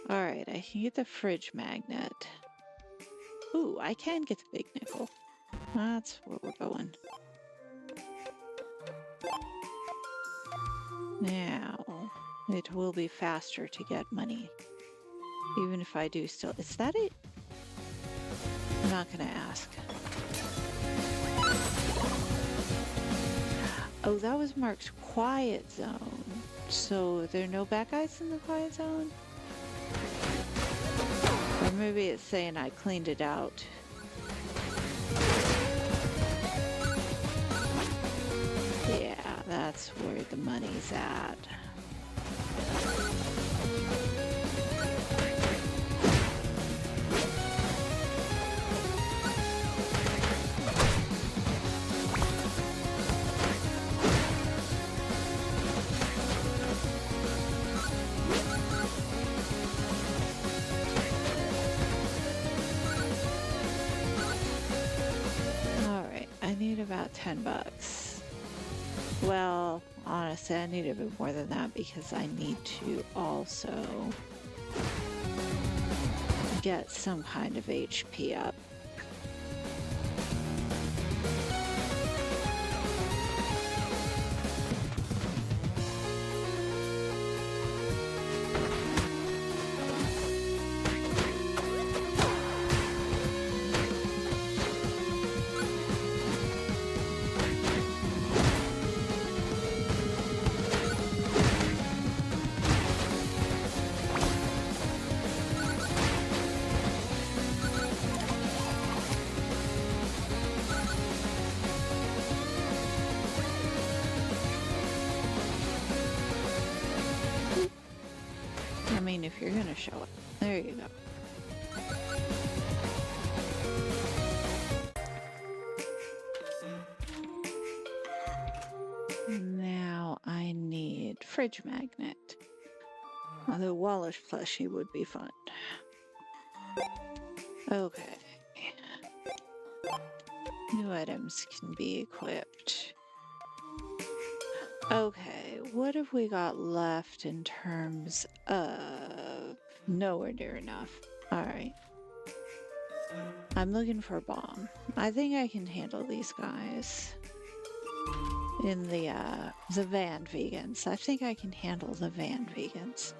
A: All right, I can get the fridge magnet. Ooh, I can get the big nickel. That's where we're going. Now, it will be faster to get money. Even if I do still... Is that it? I'm not gonna ask. Oh, that was marked quiet zone. So, there are no bad guys in the quiet zone? Or maybe it's saying I cleaned it out. Yeah, that's where the money's at. All right, I need about $10. Well, honestly, I need a bit more than that because I need to also get some kind of HP up. if you're gonna show it. There you go. Now I need fridge magnet. Although Wallace plushie would be fun. Okay. New items can be equipped. Okay, what have we got left in terms of... Nowhere near enough. Alright. I'm looking for a bomb. I think I can handle these guys. In the van vegans. I think I can handle the van vegans.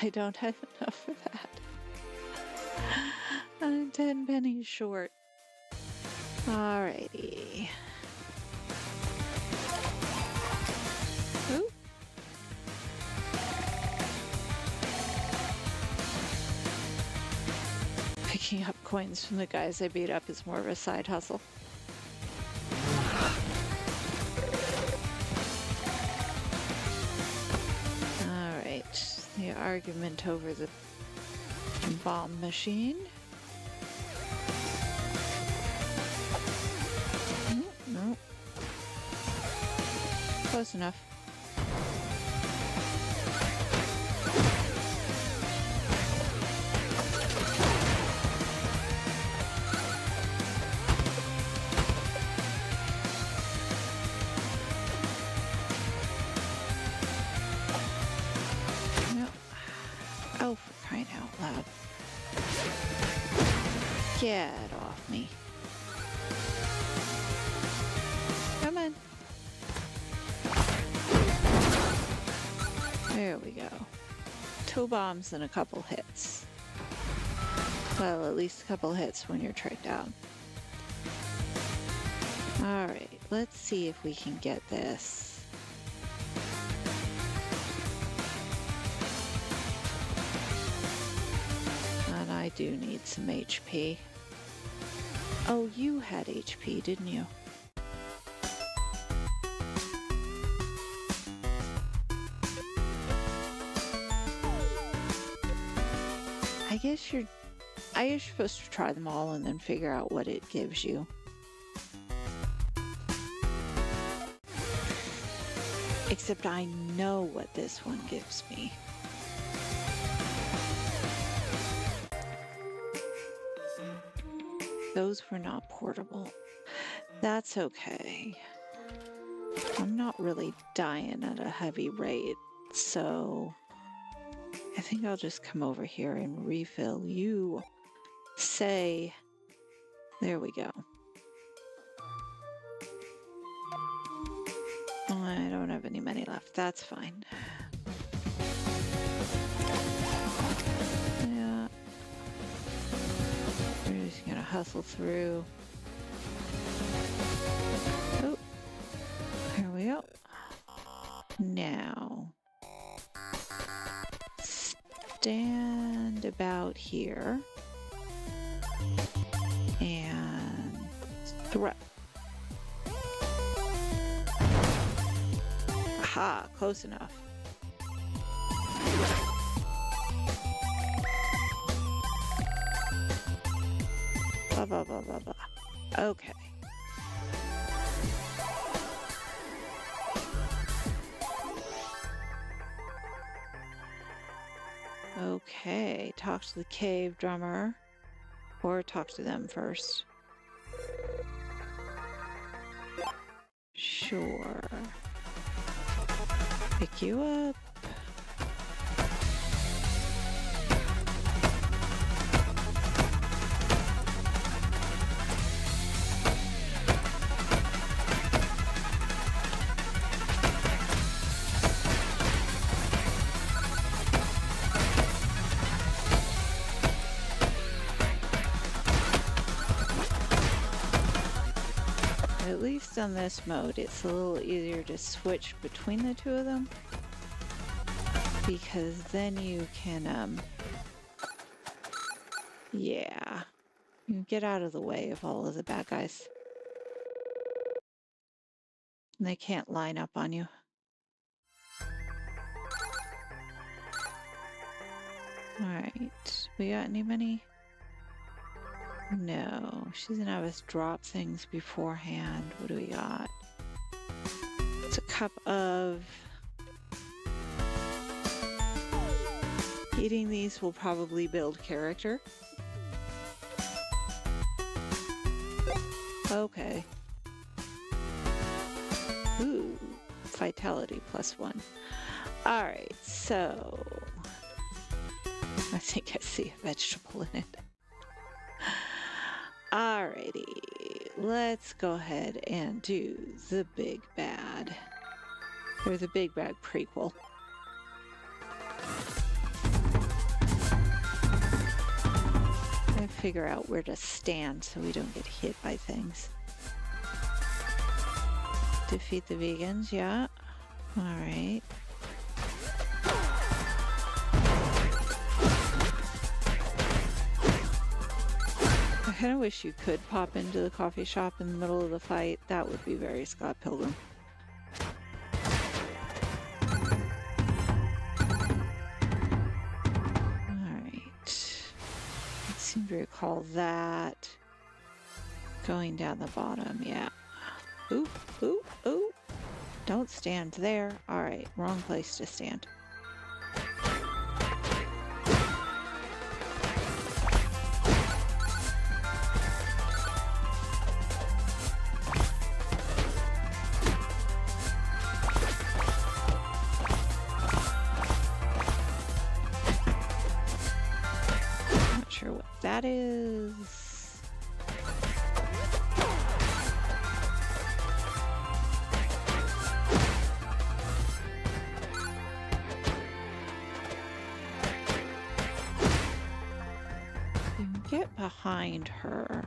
A: I don't have enough for that. I'm 10 pennies short. Alrighty. Ooh. Picking up coins from the guys I beat up is more of a side hustle. The argument over the bomb machine. No. Close enough. Oh, for crying out loud. Get off me. Come on. There we go. 2 bombs and a couple hits. Well, at least a couple hits when you're tricked out. Alright, let's see if we can get this. I do need some HP. Oh, you had HP, didn't you? I guess you're supposed to try them all and then figure out what it gives you. Except I know what this one gives me. Those were not portable. That's okay. I'm not really dying at a heavy rate, so I think I'll just come over here and refill you. Say, there we go. I don't have any money left. That's fine. Yeah. We're just gonna hustle through. Oh, here we go. Now, stand about here and throw. Aha, close enough. Blah, blah, blah, blah, blah. Okay. Okay, talk to the cave drummer. Or talk to them first. Sure. Pick you up. At least on this mode, it's a little easier to switch between the two of them, because then you can, yeah, You get out of the way of all of the bad guys. And they can't line up on you. Alright. We got any money? No. She's gonna have us drop things beforehand. What do we got? It's a cup of... Eating these will probably build character. Okay. Ooh, vitality +1. Alright, so... I think I see a vegetable in it. Alrighty, let's go ahead and do the big bad. Or the big bad prequel. I figure out where to stand so we don't get hit by things. Defeat the vegans, yeah. Alright. I kind of wish you could pop into the coffee shop in the middle of the fight. That would be very Scott Pilgrim. Alright. I seem to recall that. Going down the bottom, yeah. Ooh, ooh, ooh. Don't stand there. Alright, wrong place to stand. Not sure what that is. Get behind her.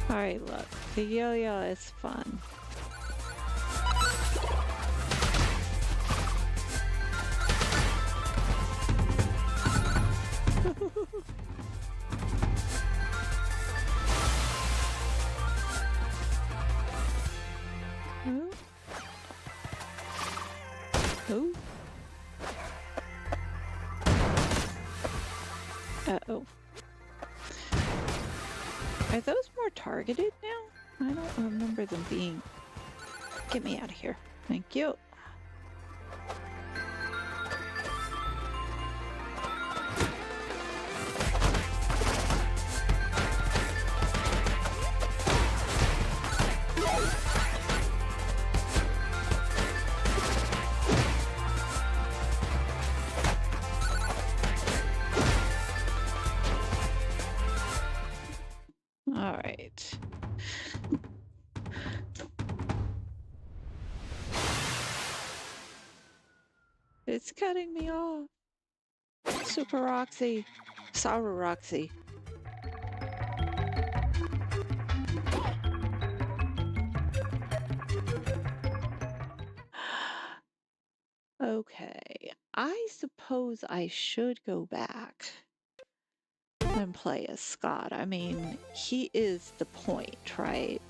A: Alright, look. The yo-yo is fun. Oh. Oh. Uh-oh. Are those more targeted now? I don't remember them being... Get me out of here. Thank you. All right. It's cutting me off. Super Roxy. Sour Roxy. Okay. I suppose I should go back and play as Scott. I mean, he is the point, right?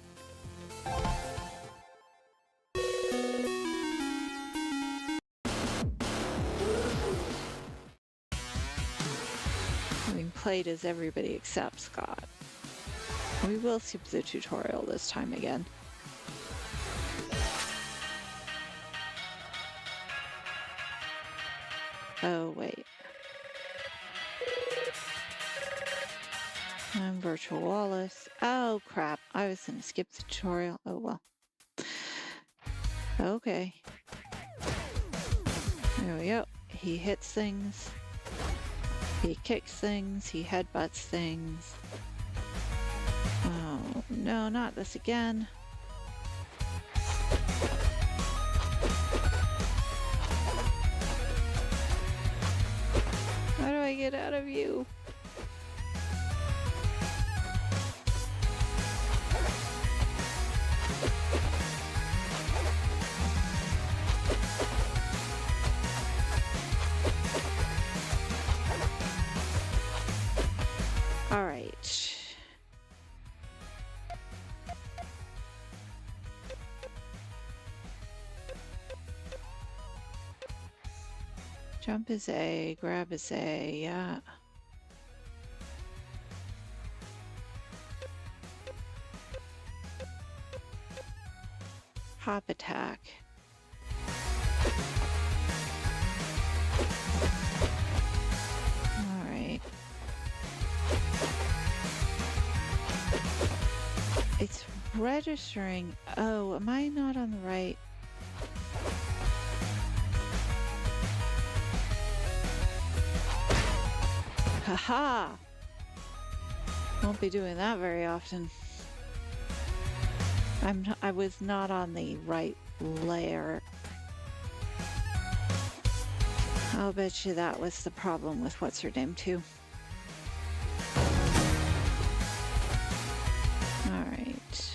A: Having played as everybody except Scott. We will skip the tutorial this time again. Oh, wait. I'm Virtual Wallace. Oh, crap. I was going to skip the tutorial. Oh, well. Okay. There we go. He hits things. He kicks things. He headbutts things. Oh, no, not this again. it out of you. All right. Jump is A, grab is A, yeah. Hop attack. All right. It's registering. Oh, am I not on the right? Haha! Won't be doing that very often. I was not on the right layer. I'll bet you that was the problem with what's her name too. All right.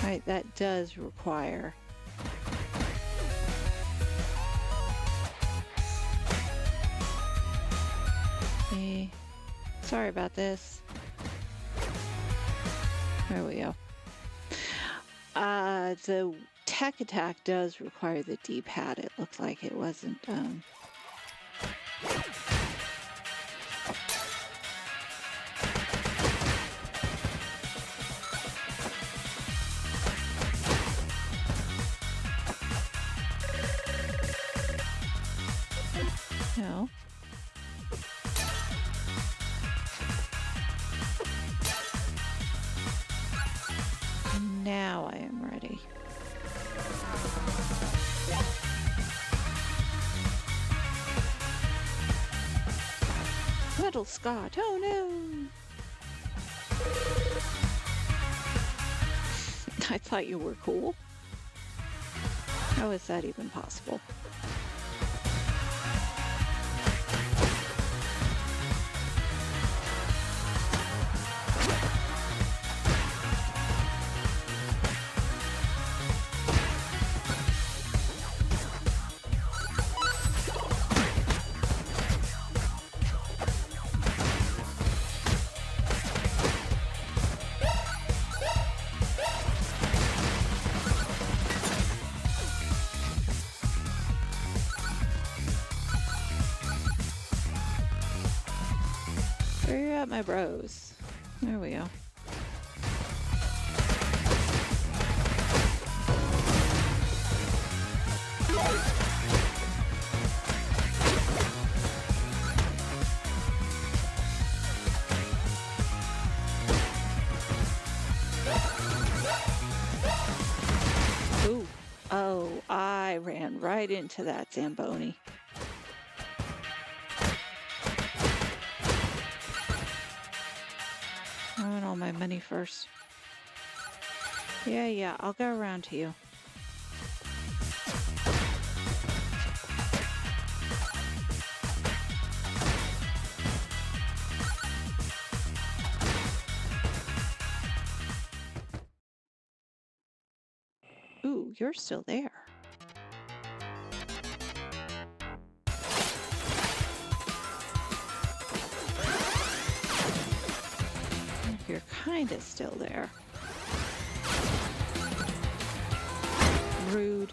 A: All right, that does require. Sorry about this. There we go. The tech attack does require the D-pad. It looked like it wasn't. No. Now I am ready. Metal Scott, oh no! I thought you were cool. How is that even possible? Where you at, my bros? There we go. Ooh. Oh, I ran right into that Zamboni. I want all my money first. Yeah, I'll go around to you. Ooh, you're still there. You're kind of still there. Rude.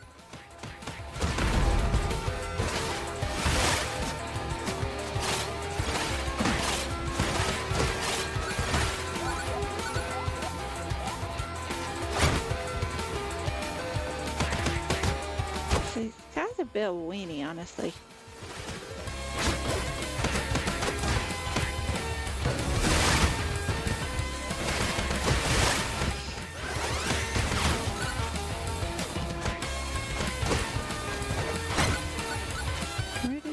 A: He's got a bit of a weenie, honestly.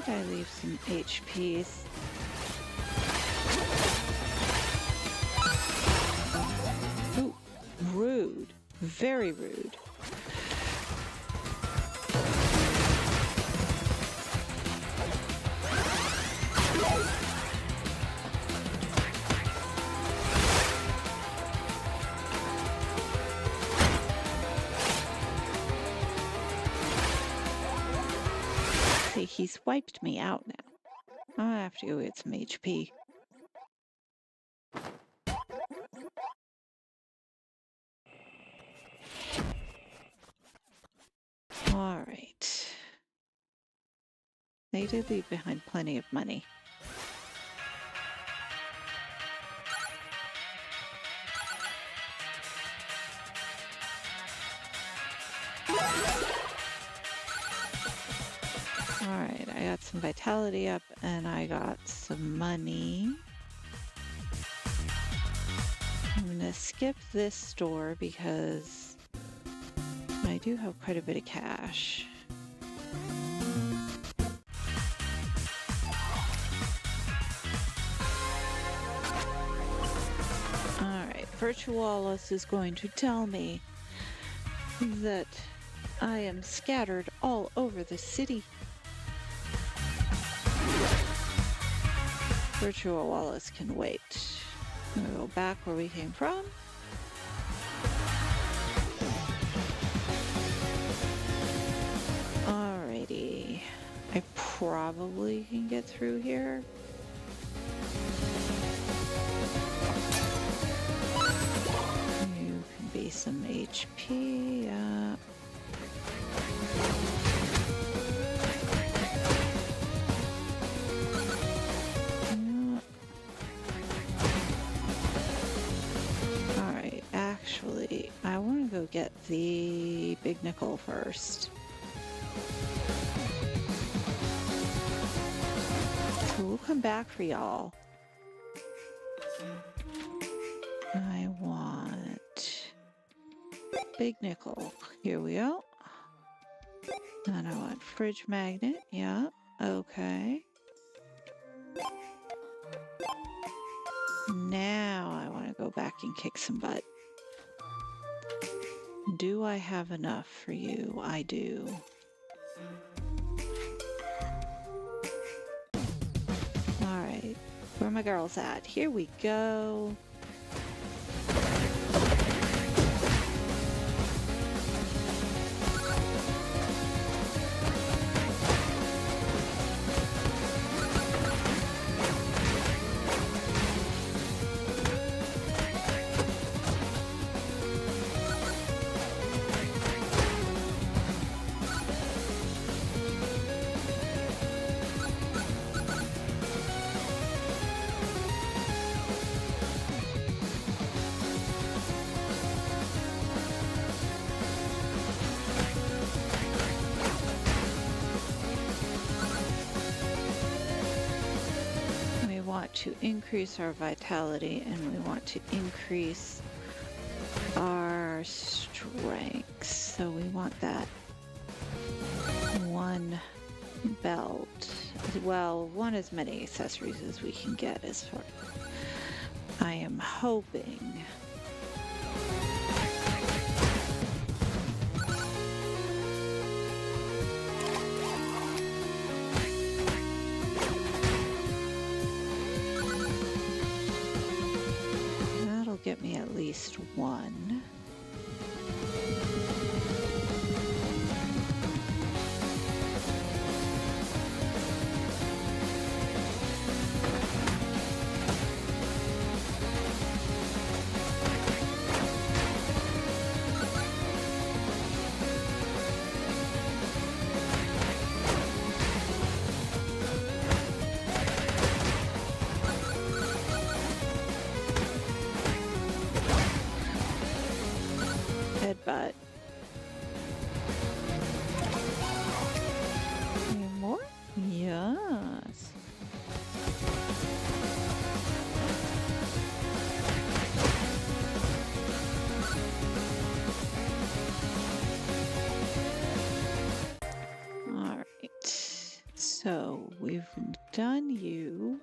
A: I leave some HPs. Ooh, rude. Very rude. See, he's wiped me out now. I have to go get some HP. All right. They did leave behind plenty of money. Alright, I got some vitality up and I got some money. I'm gonna skip this store because I do have quite a bit of cash. Alright, Virtualis is going to tell me that I am scattered all over the city. Virtual Wallace can wait. I'm gonna go back where we came from. Alrighty. I probably can get through here. You can be some HP, yeah. Actually, I want to go get the big nickel first. So we'll come back for y'all. I want big nickel. Here we go. And I want fridge magnet. Yeah, okay. Now I want to go back and kick some butt. Do I have enough for you? I do. Alright, where are my girls at? Here we go. To increase our vitality and we want to increase our strength. So we want that one belt. Well, one as many accessories as we can get as far. I am hoping. Get me at least one. But any more? Yes. All right. So we've done you,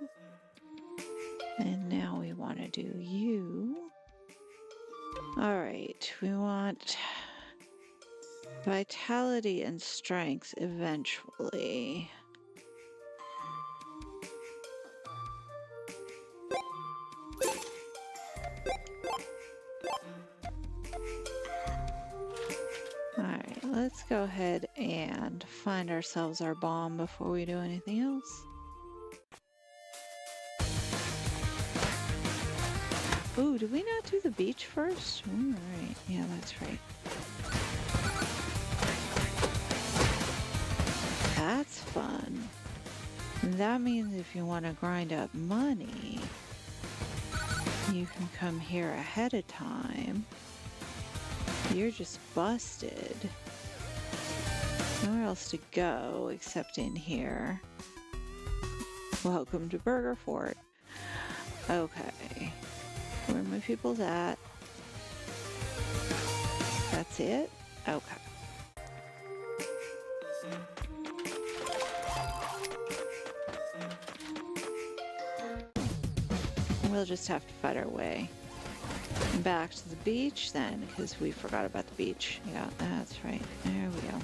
A: and now we want to do you. All right, we want Vitality and strength eventually. Alright, let's go ahead and find ourselves our bomb before we do anything else. Ooh, did we not do the beach first? Alright, yeah, that's right. That's fun. That means if you want to grind up money, you can come here ahead of time. You're just busted. Nowhere else to go except in here. Welcome to Burger Fort. Okay. Where are my people's at? That's it? Okay. We'll just have to fight our way back to the beach then, because we forgot about the beach. Yeah, that's right. There we go.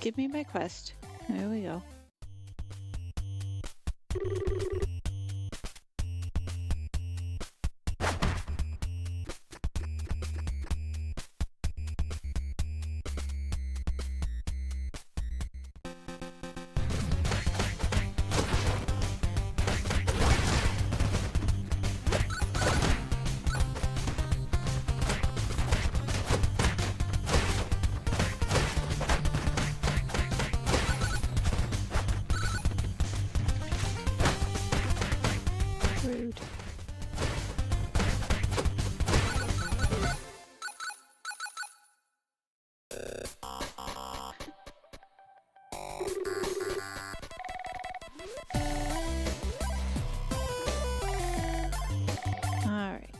A: Give me my quest. There we go. Rude. Alright.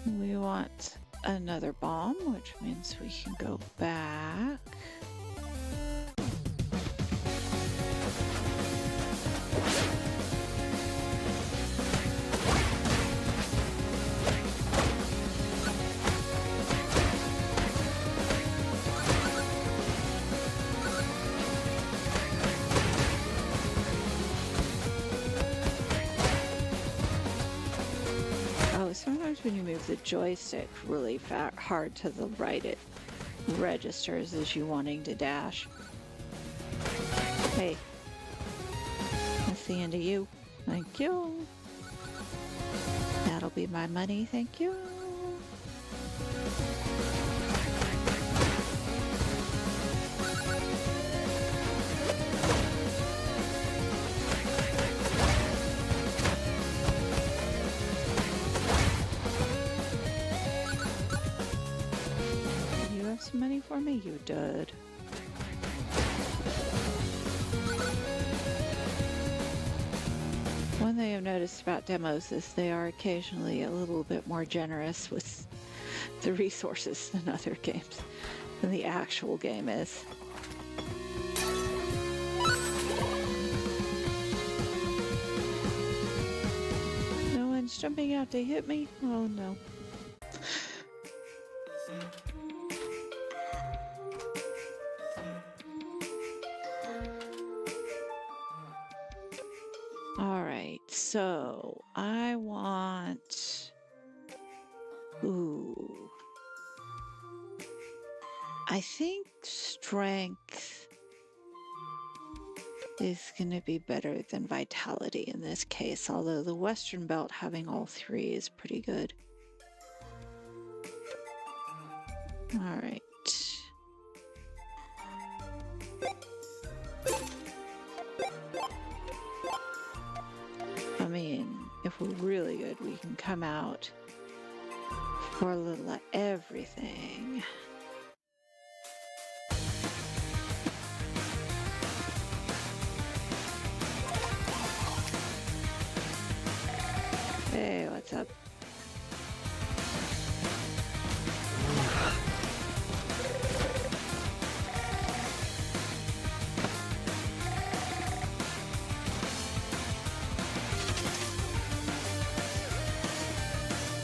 A: We want another bomb, which means we can go back. Sometimes when you move the joystick really hard to the right, it registers as you wanting to dash. Hey, that's the end of you. Thank you. That'll be my money. Thank you. Some money for me? You did. One thing I've noticed about demos is they are occasionally a little bit more generous with the resources than other games, than the actual game is. No one's jumping out to hit me? Oh no. All right. So I want. Ooh. I think strength is going to be better than vitality in this case, although the Western Belt having all three is pretty good. All right. I mean, if we're really good, we can come out for a little of everything. Hey, what's up?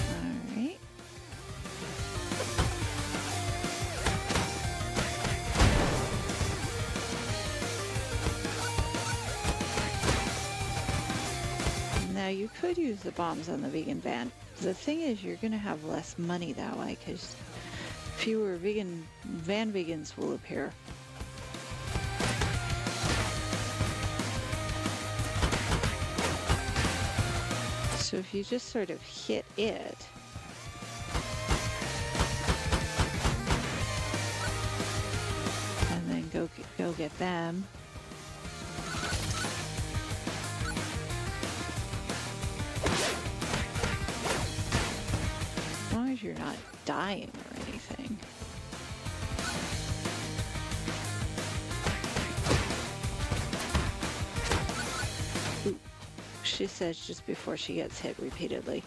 A: Alright. Now you could use the bombs on the vegan van. The thing is, you're going to have less money that way because fewer van vegans will appear. So if you just sort of hit it, and then go get them. As long as you're not dying or anything. Ooh, she says just before she gets hit repeatedly.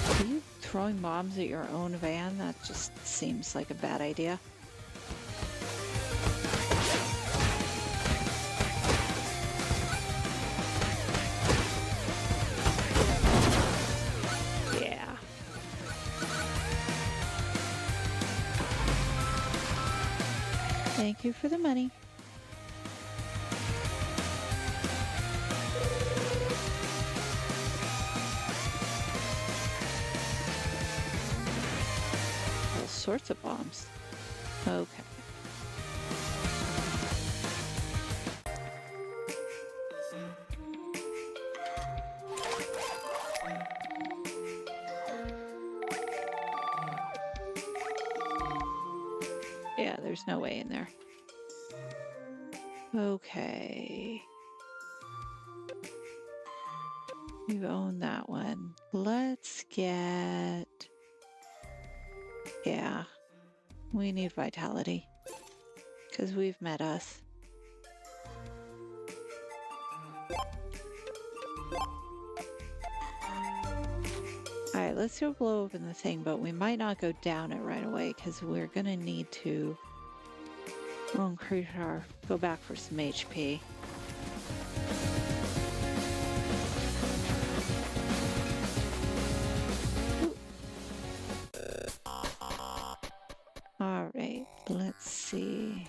A: Are you throwing bombs at your own van? That just seems like a bad idea. Thank you for the money. All sorts of bombs. Okay. Yeah, there's no way in there. Okay. You own that one. Let's get... Yeah. We need vitality. Because we've met us. Alright, let's go blow open the thing, but we might not go down it right away because we're going to need to increase our... go back for some HP. Alright, let's see.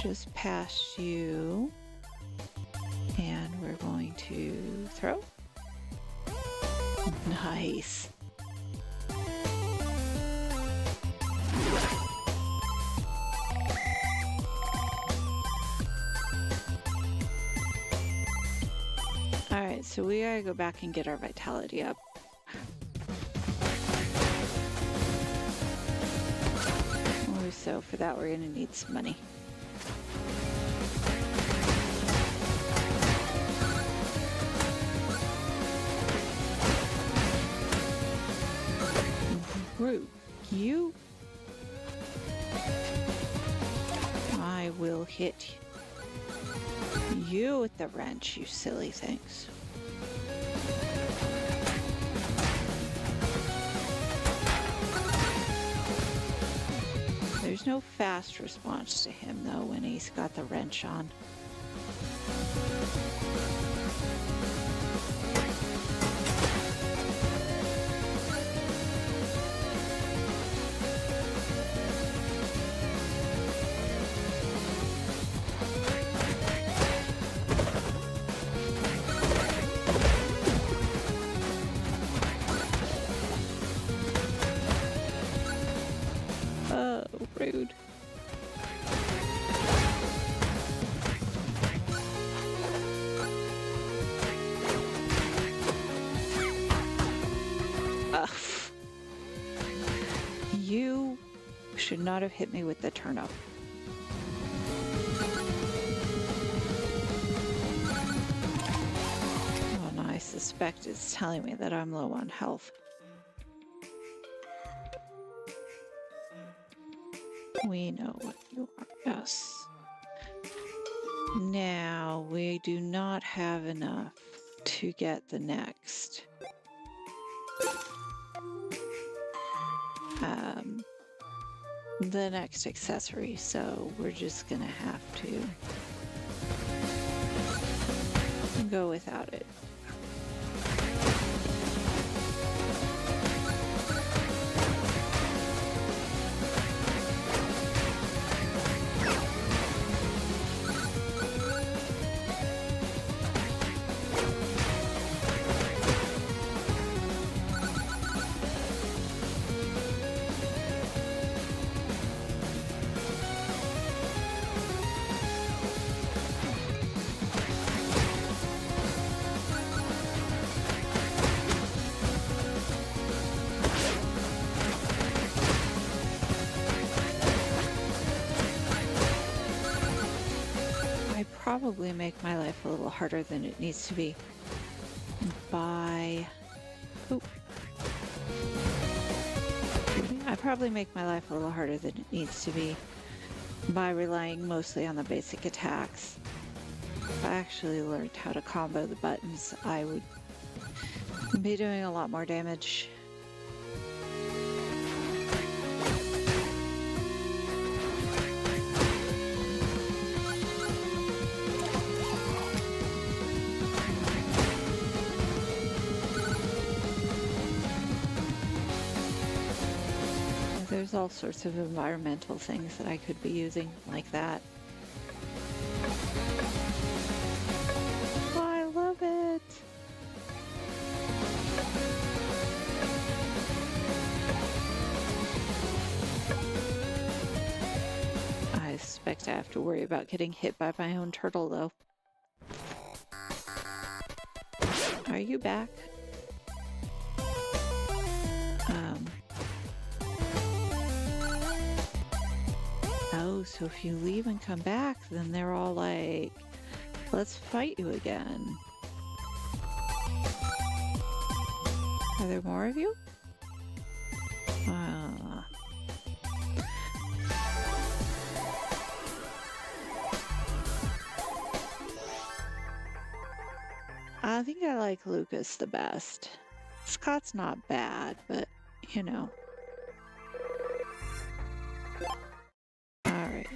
A: Just past you. And we're going to throw. Nice. Alright, so we gotta go back and get our vitality up. So for that, we're gonna need some money. Rude. You... I will hit you with the wrench, you silly things. There's no fast response to him, though, when he's got the wrench on. rude. Ugh. You should not have hit me with the turnip. Oh, no, I suspect it's telling me that I'm low on health. We know what you are, yes. Now, we do not have enough to get the next. The next accessory, so we're just gonna have to go without it. Probably make my life a little harder than it needs to be by... Oop. I probably make my life a little harder than it needs to be by relying mostly on the basic attacks. If I actually learned how to combo the buttons, I would be doing a lot more damage. There's all sorts of environmental things that I could be using like that. Oh, I love it! I suspect I have to worry about getting hit by my own turtle, though. Are you back? Oh, so if you leave and come back, then they're all like, let's fight you again. Are there more of you? I think I like Lucas the best. Scott's not bad, but, you know. Alright.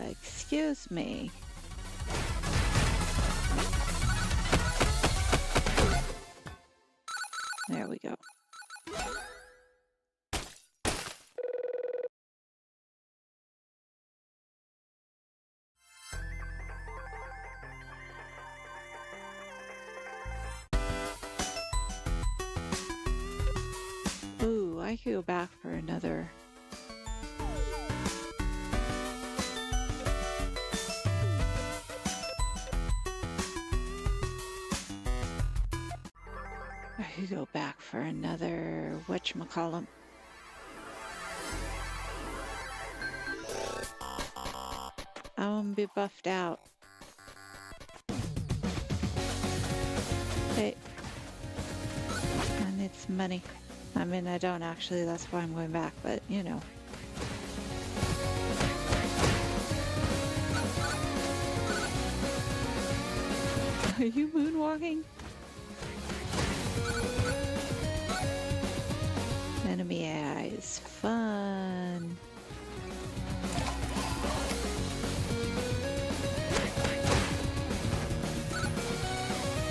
A: Excuse me. There we go. Ooh, I could go back for another. I could go back for another whatchamacallum. I won't be buffed out. Hey. I need some money. I mean, I don't actually, that's why I'm going back, but you know. Are you moonwalking? Enemy eyes. Fun.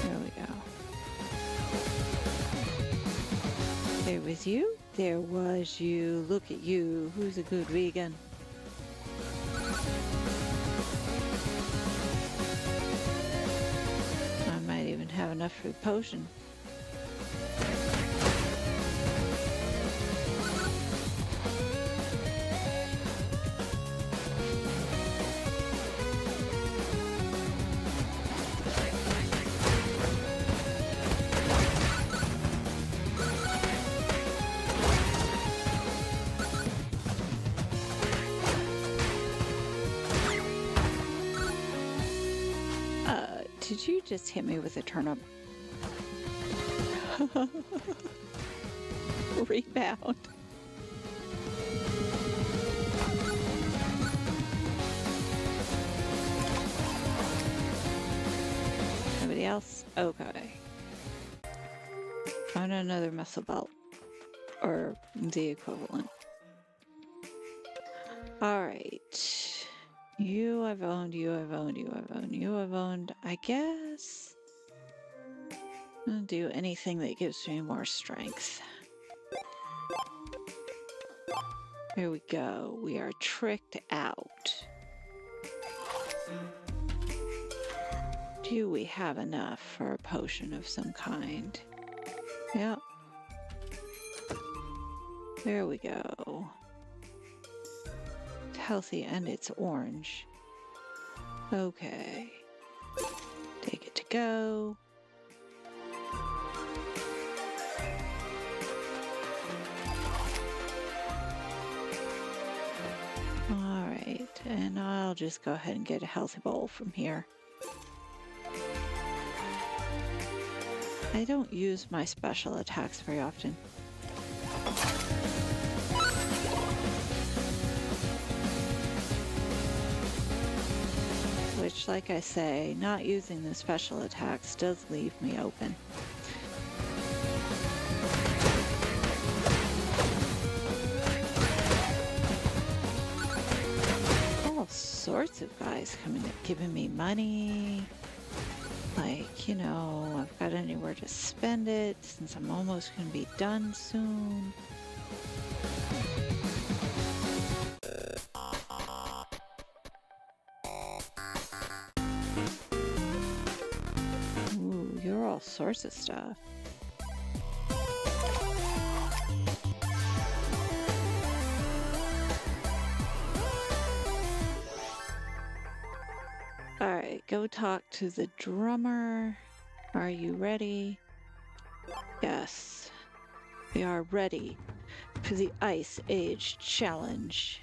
A: There we go. There was you. There was you. Look at you. Who's a good vegan? I might even have enough for the potion. Did you just hit me with a turnip? Rebound. Nobody else? Okay. Find another muscle belt. Or the equivalent. Alright. You I've owned, you I've owned, you I've owned, you I've owned. I guess I'll do anything that gives me more strength. Here we go. We are tricked out. Do we have enough for a potion of some kind? Yep. There we go. Healthy and it's orange. Okay. Take it to go. Alright, and I'll just go ahead and get a healthy bowl from here. I don't use my special attacks very often. Which, like I say, not using the special attacks does leave me open. All sorts of guys coming up giving me money. Like, you know, I've got anywhere to spend it since I'm almost going to be done soon. All sorts of stuff. All right, go talk to the drummer. Are you ready? Yes, we are ready for the Ice Age challenge.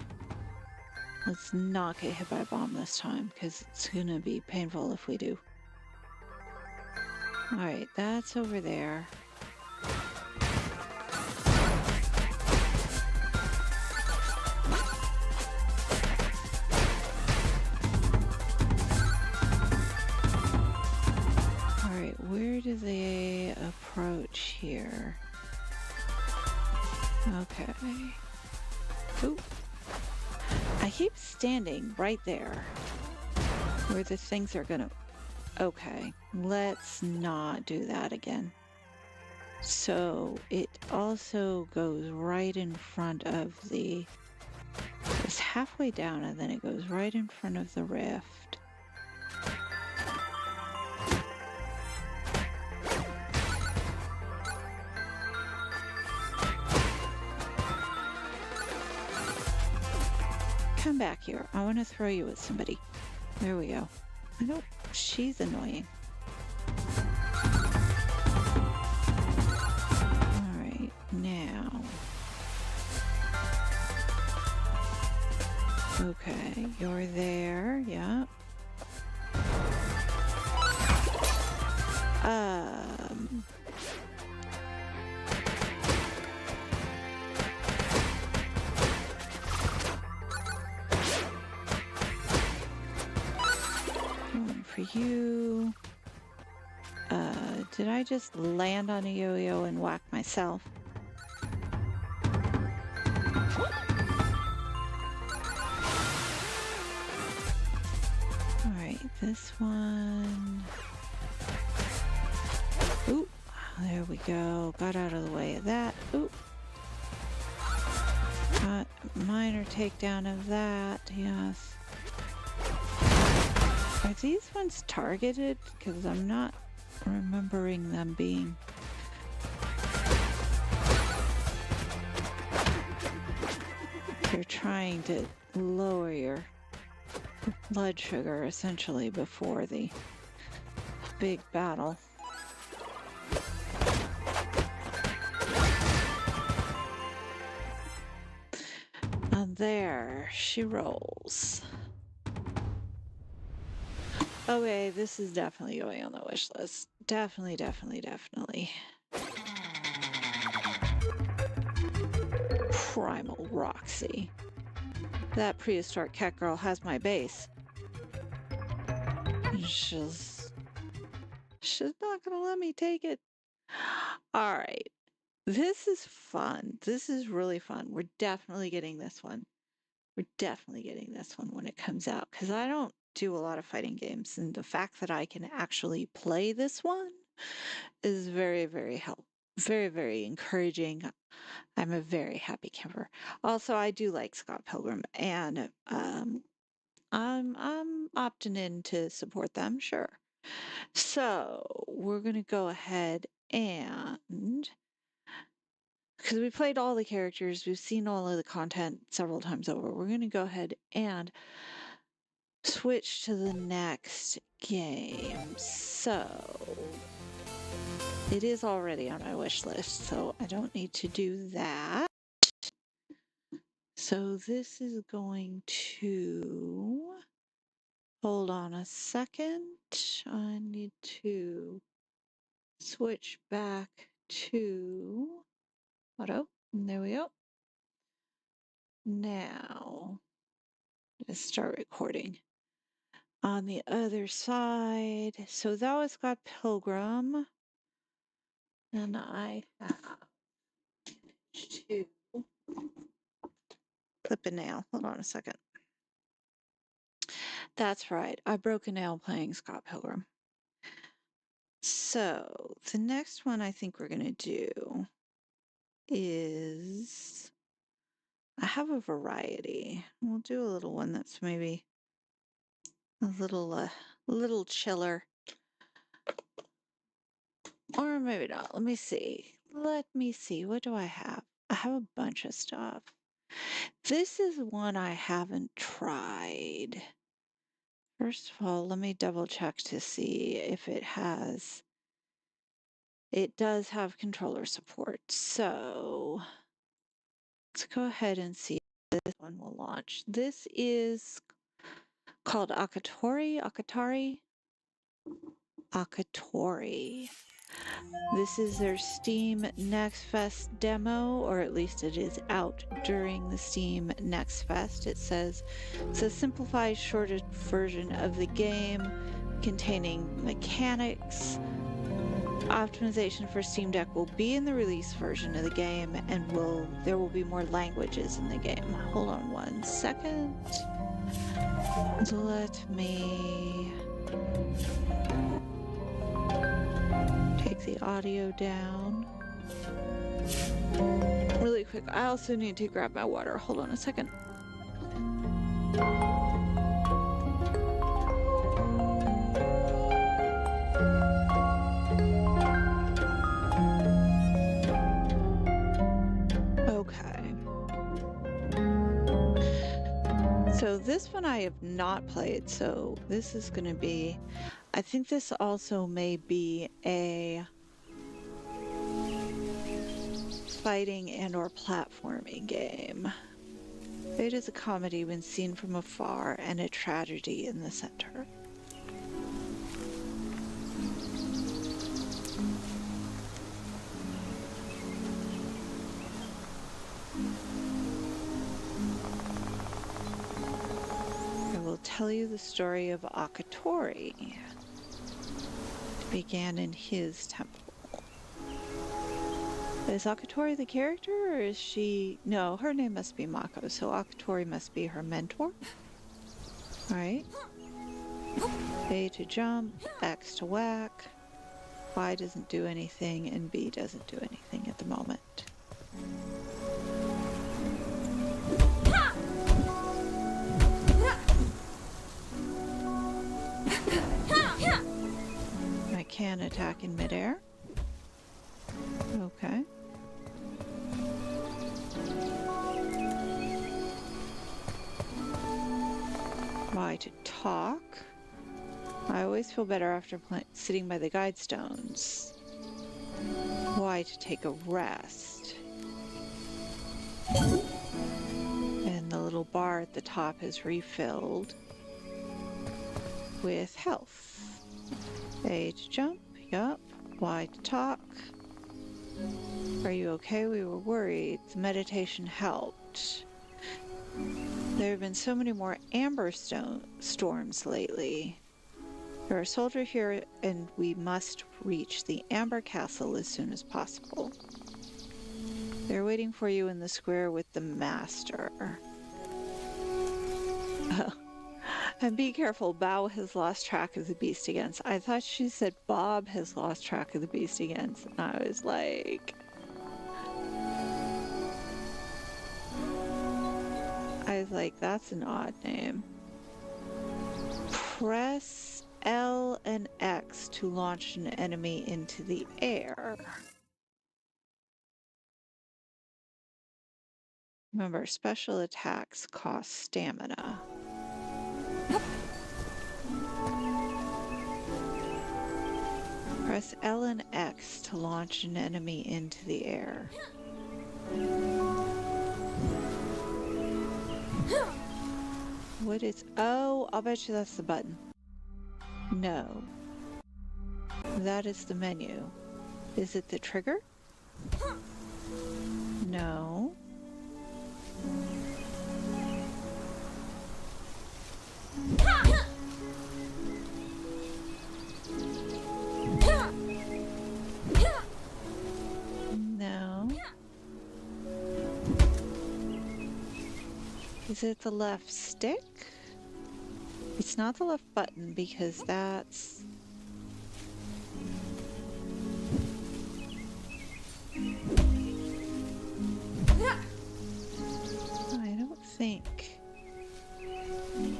A: Let's not get hit by a bomb this time because it's gonna be painful if we do. Alright, that's over there. Alright, where do they approach here? Okay. Oop. I keep standing right there where the things are gonna... Okay, let's not do that again. So it also goes right in front of the... It's halfway down and then it goes right in front of the rift. Come back here. I want to throw you at somebody. There we go. I don't... She's annoying. Alright, now. Okay, you're there, yeah. For you. Did I just land on a yo-yo and whack myself? Alright, this one. Oop, there we go. Got out of the way of that. Oop. Got minor takedown of that, yes. Are these ones targeted? Because I'm not remembering them being. You're trying to lower your blood sugar essentially before the big battle. And there she rolls. Okay, this is definitely going on the wish list. Definitely, definitely, definitely. Primal Roxy. That prehistoric cat girl has my base. She's not gonna let me take it. All right. This is fun. This is really fun. We're definitely getting this one. We're definitely getting this one when it comes out because I don't do a lot of fighting games, and the fact that I can actually play this one is very, very helpful. Very, very encouraging. I'm a very happy camper. Also, I do like Scott Pilgrim, and I'm opting in to support them, sure. So we're gonna go ahead and because we played all the characters, we've seen all of the content several times over. We're gonna go ahead and switch to the next game. So it is already on my wish list, so I don't need to do that. So this is going to, hold on a second. I need to switch back to auto. And there we go. Now, let's start recording. On the other side, so that was Scott Pilgrim. And I have to clip a nail. Hold on a second. That's right. I broke a nail playing Scott Pilgrim. So the next one I think we're going to do is, I have a variety. We'll do a little one that's maybe a little chiller. Or maybe not. Let me see. Let me see. What do I have? I have a bunch of stuff. This is one I haven't tried. First of all, let me double check to see if it has. It does have controller support. So let's go ahead and see if this one will launch. This is called Akatori. Akatori. This is their Steam NextFest demo, or at least it is out during the Steam NextFest. It says it's a simplified, shortened version of the game containing mechanics. Optimization for Steam Deck will be in the release version of the game, and there will be more languages in the game. Hold on one second. Let me take the audio down really quick. I also need to grab my water. Hold on a second. Okay. So this one I have not played, so this is going to be, I think this also may be a fighting and or platforming game. It is a comedy when seen from afar and a tragedy in the center. I will tell you the story of Akatori. began in his temple. Is Akatori the character, or is she... No, her name must be Mako, so Akatori must be her mentor. Alright. A to jump, X to whack, Y doesn't do anything, and B doesn't do anything at the moment. I can attack in midair. Okay. Y to talk. I always feel better after sitting by the guide stones. Y to take a rest. And the little bar at the top is refilled with health. A to jump, yup. Y to talk. Are you okay? We were worried. The meditation helped. There have been so many more amber storms lately. There are a soldier here, and we must reach the Amber Castle as soon as possible. They're waiting for you in the square with the master. And be careful, Bao has lost track of the beast again. I thought she said Bob has lost track of the beast again. And I was like... that's an odd name. Press L and X to launch an enemy into the air. Remember, special attacks cost stamina. Press L and X to launch an enemy into the air. What is... Oh, I'll bet you that's the button. No. That is the menu. Is it the trigger? No. No. Is it the left stick? It's not the left button because that's... I don't think.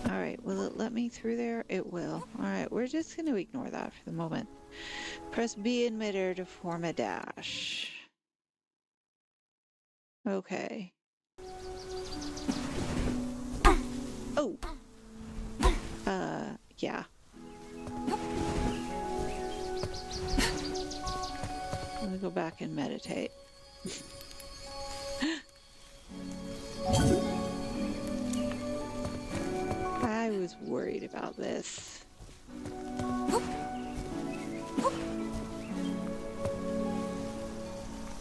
A: Alright, will it let me through there? It will. Alright, we're just going to ignore that for the moment. Press B in midair to form a dash. Okay. Oh! Yeah. Let me go back and meditate. I was worried about this.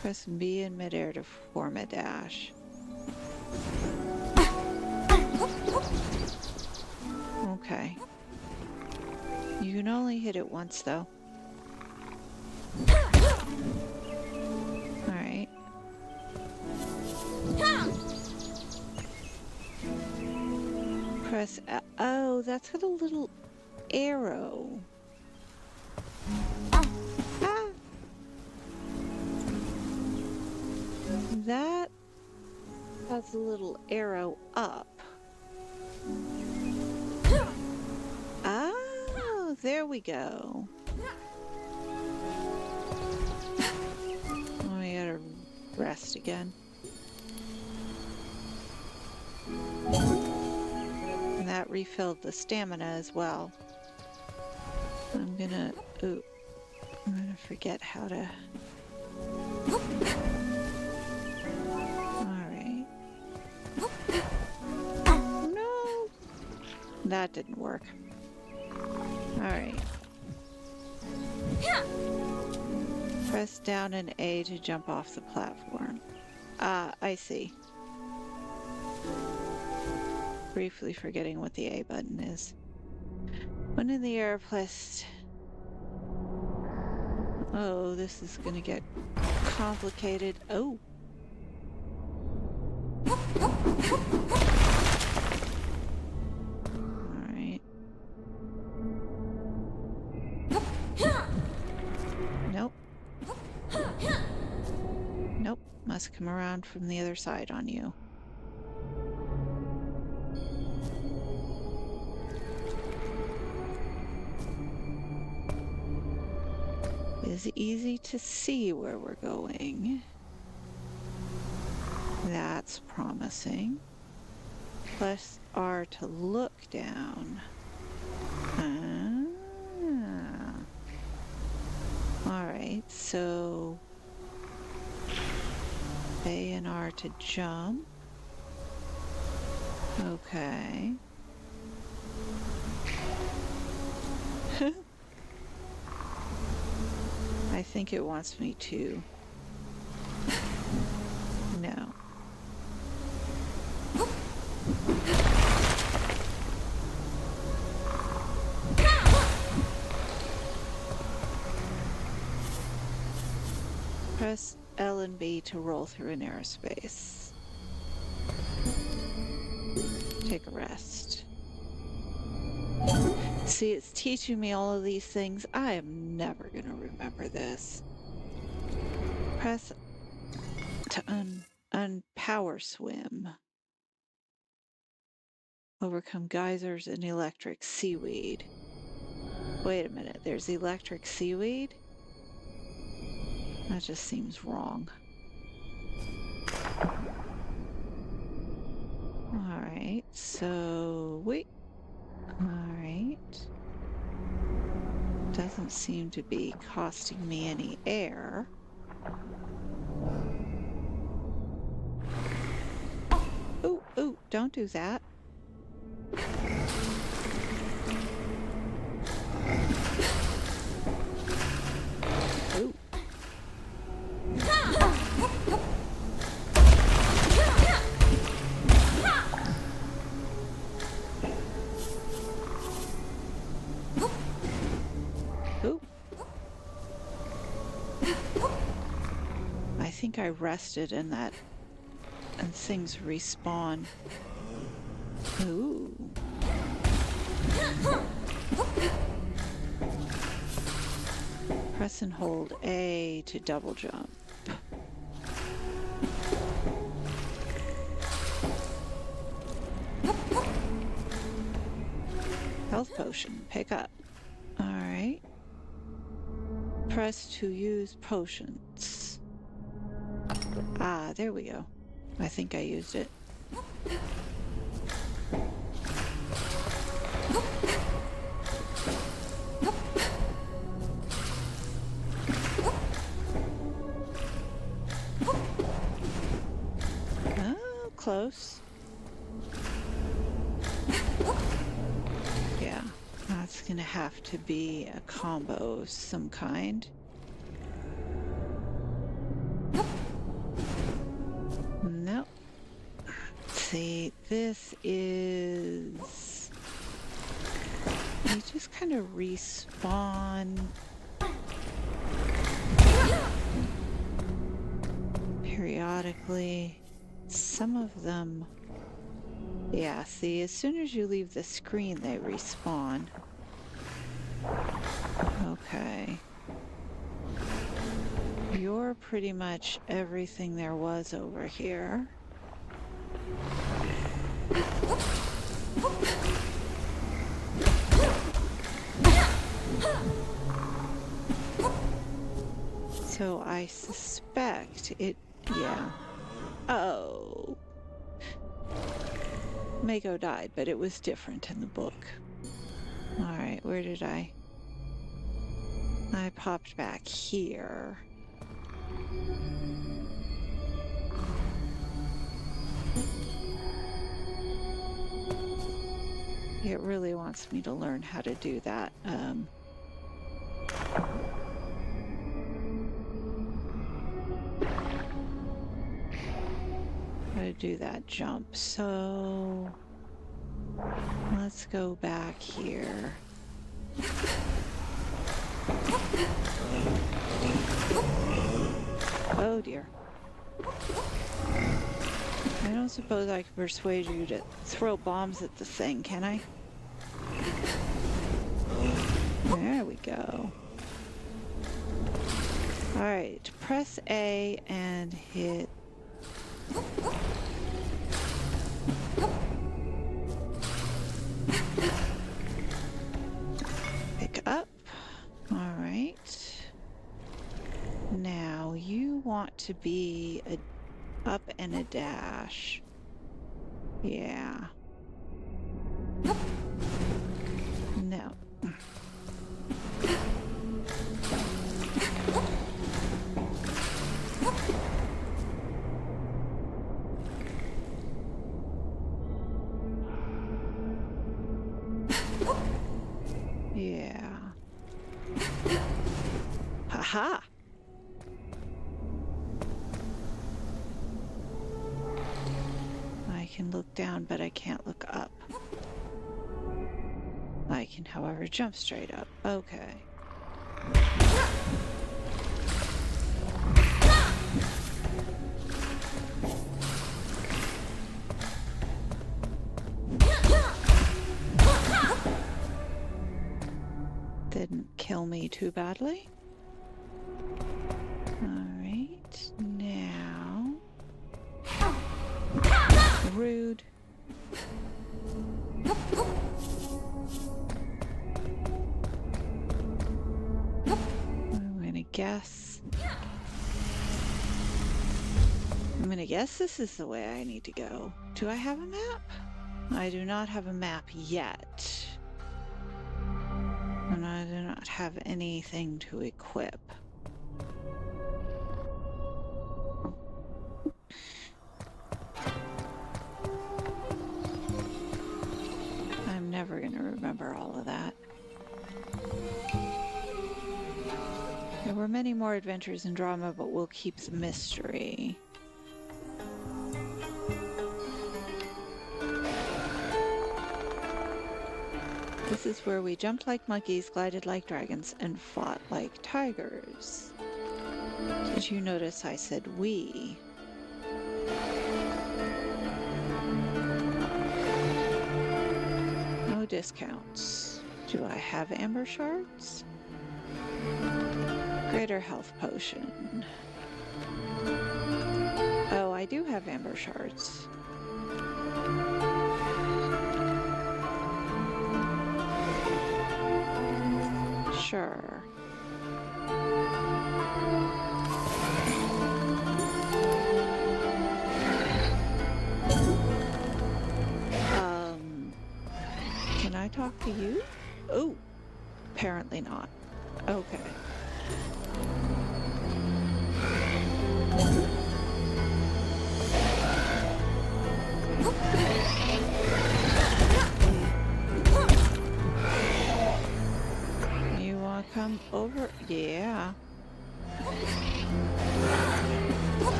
A: Press B in midair to form a dash. Okay. You can only hit it once, though. Alright. Press... Oh, that's got a little arrow. Ah! That has a little arrow up. Oh, there we go. Oh, we gotta rest again. And that refilled the stamina as well. I'm gonna forget how to... Alright. No! That didn't work. Alright. Press down and A to jump off the platform. Ah, I see. Briefly forgetting what the A button is. When in the air, press Oh, this is gonna get complicated. Oh. Alright. Nope. Nope. Must come around from the other side on you. It's easy to see where we're going. That's promising. Plus R to look down. Alright, so A and R to jump. Okay. I think it wants me to. No. Press L and B to roll through an airspace. Take a rest. See, it's teaching me all of these things. I am never going to remember this. Press to unpower swim. Overcome geysers and electric seaweed. Wait a minute, there's electric seaweed? That just seems wrong. Alright, so wait. Alright. Doesn't seem to be costing me any air. Ooh, ooh, don't do that. Ooh. Ooh. I think I rested in that, and things respawn. Ooh. Press and hold A to double jump. Health potion, pick up. Alright. Press to use potions. Ah, there we go. I think I used it. Oh, close. Yeah, that's gonna have to be a combo of some kind. Nope. See, this is... You just kind of respawn periodically. Some of them... Yeah, see, as soon as you leave the screen, they respawn. Okay. You're pretty much everything there was over here. So I suspect it, yeah. Oh. Mako died, but it was different in the book. Alright, where did I popped back here. It really wants me to learn how to do that. How to do that jump. So let's go back here. Oh dear. I don't suppose I can persuade you to throw bombs at the thing, can I? There we go. Alright, press A and hit... Pick up. Alright. Now, you want to be a up and a dash. Yeah. No. Yeah. Haha! I can look down, but I can't look up. I can, however, jump straight up. Okay. Didn't kill me too badly. Alright, now... Rude. I'm gonna guess this is the way I need to go. Do I have a map? I do not have a map yet. And I do not have anything to equip. I'm never going to remember all of that. There were many more adventures and drama, but we'll keep the mystery. This is where we jumped like monkeys, glided like dragons, and fought like tigers. Did you notice I said we? No discounts. Do I have amber shards? Greater health potion. Oh, I do have amber shards. Sure. Can I talk to you? Oh, apparently not. Okay. Come over, yeah.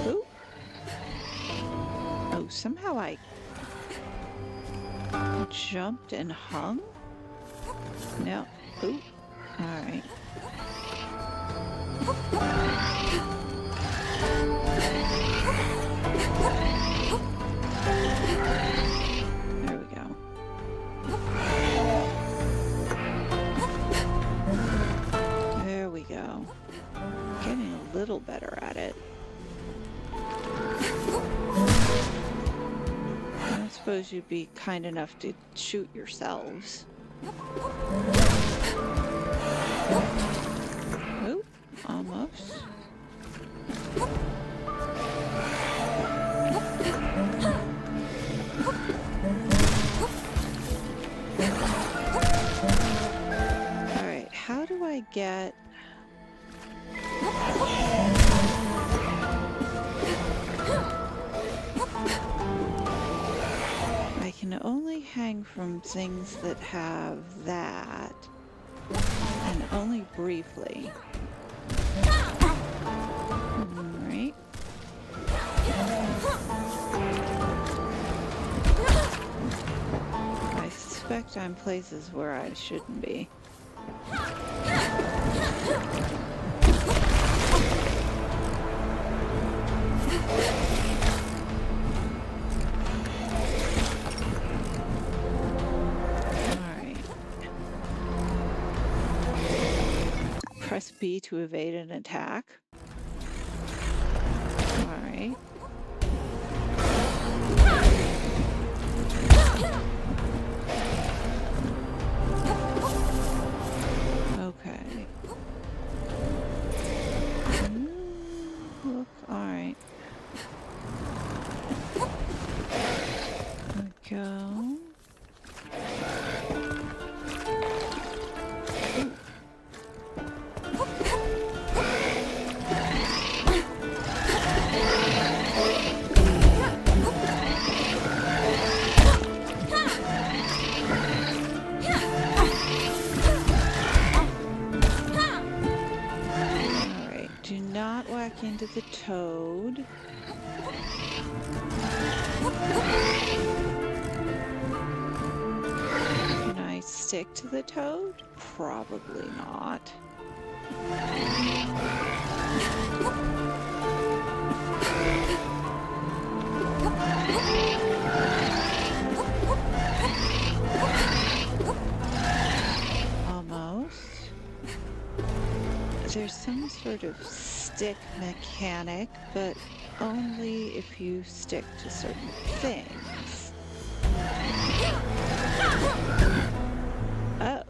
A: Ooh. Oh, somehow I jumped and hung? No. Ooh. Alright. There we go. There we go. Getting a little better at it. I don't suppose you'd be kind enough to shoot yourselves. Oop, almost. Alright, how do I get... I can only hang from things that have that, and only briefly. Alright. I suspect I'm places where I shouldn't be. Press B to evade an attack. Alright. Okay. Look, alright. There we go. Into the toad. Can I stick to the toad? Probably not. Almost. There's some sort of stick mechanic, but only if you stick to certain things. Oh.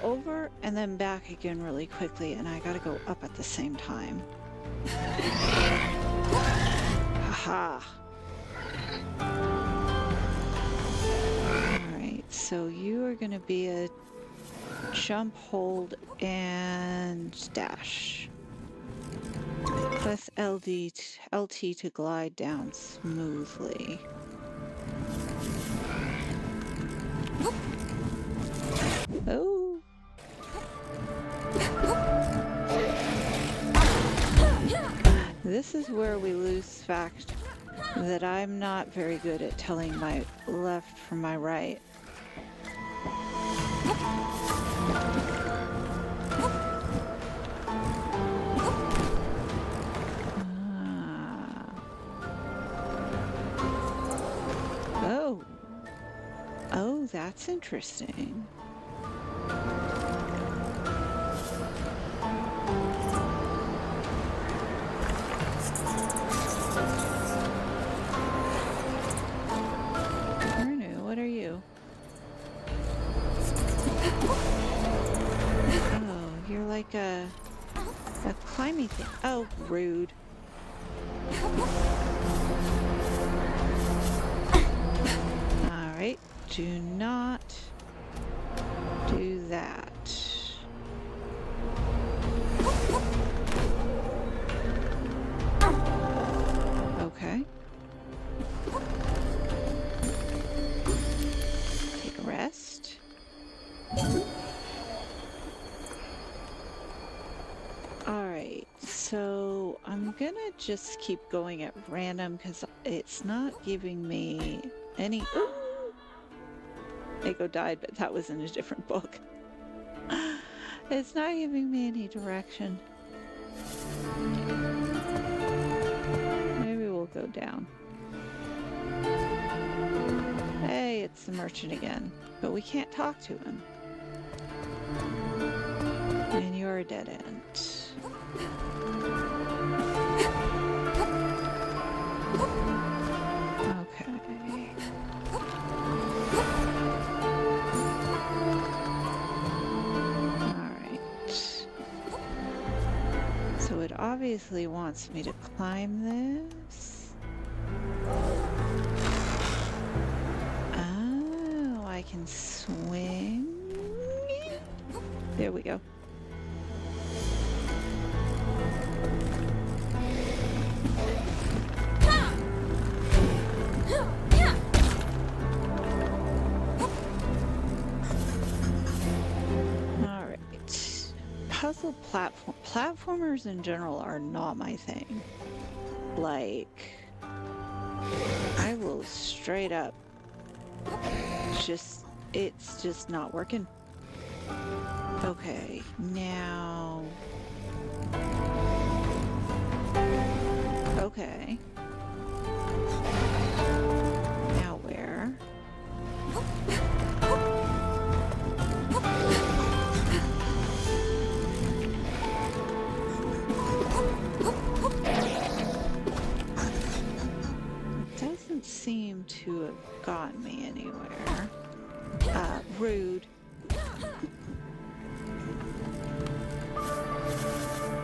A: Over and then back again really quickly, and I gotta go up at the same time. Haha. Alright, so you are gonna be a jump, hold, and dash. Press LT to glide down smoothly. Oh. This is where we lose fact that I'm not very good at telling my left from my right. Oh. Oh, that's interesting. What are you? Oh, you're like a climbing thing. Oh, rude. Alright, do not do that. Okay. Take a rest. Alright, so I'm gonna just keep going at random because it's not giving me any... Ooh! Mako died, but that was in a different book. It's not giving me any direction. Maybe we'll go down. Hey, it's the merchant again, but we can't talk to him. And you're a dead end. Okay. So it obviously wants me to climb this. Oh, I can swing. There we go. Puzzle difficult platformers in general are not my thing. Like, I will straight up it's just not working. Okay, now... Okay. Now where? Doesn't seem to have gotten me anywhere. Rude.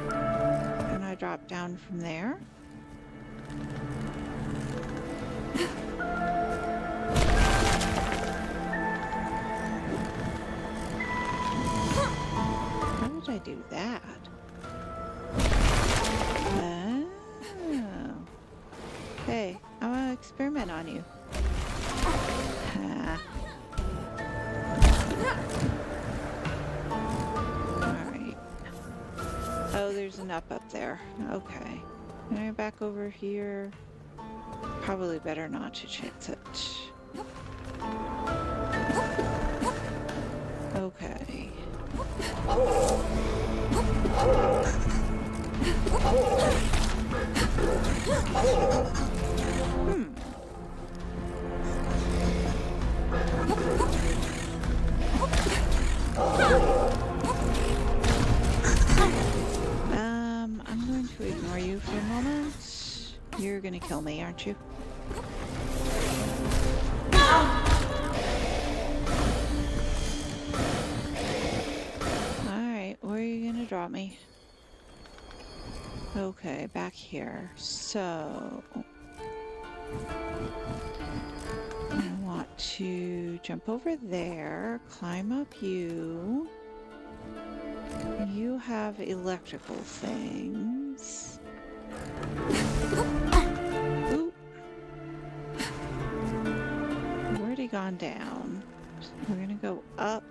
A: Can I drop down from there? How did I do that? Oh. Hey, I want to experiment on you. Alright. Oh, there's an up there. Okay. Can I back over here? Probably better not to chance it. Okay. I'm going to ignore you for a moment. You're gonna kill me, aren't you? Alright, where are you gonna drop me? Okay, back here. So... I want to jump over there, climb up you. You have electrical things. Ooh. Already gone down. We're gonna go up.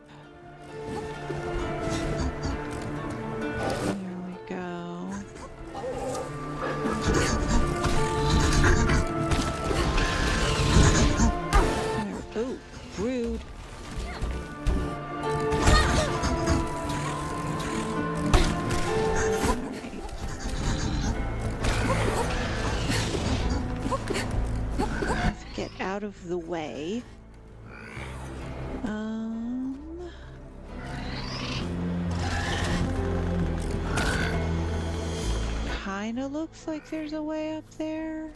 A: There we go. Ooh, rude. Let's get out of the way. Kinda looks like there's a way up there.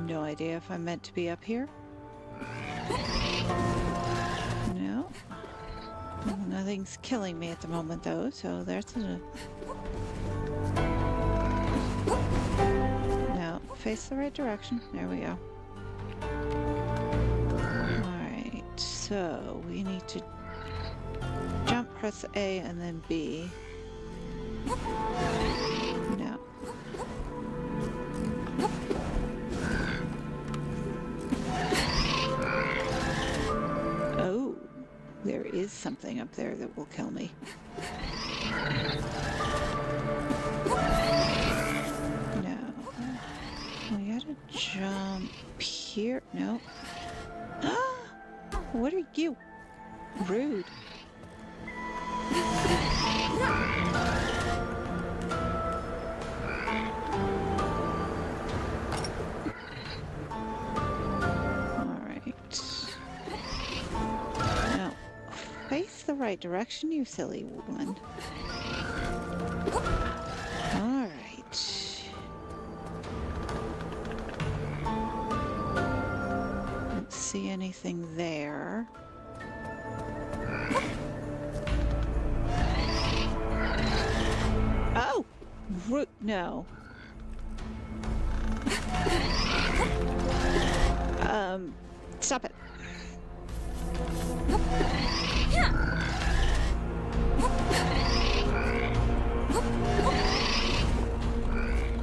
A: No idea if I'm meant to be up here. No. Nothing's killing me at the moment though, so there's a... No, face the right direction. There we go. Alright, so we need to jump, press A, and then B. No. Oh, there is something up there that will kill me. No. We gotta jump here. No. Ah! What are you? Rude. Face the right direction, you silly woman. Alright. Don't see anything there. Oh! No. Stop it.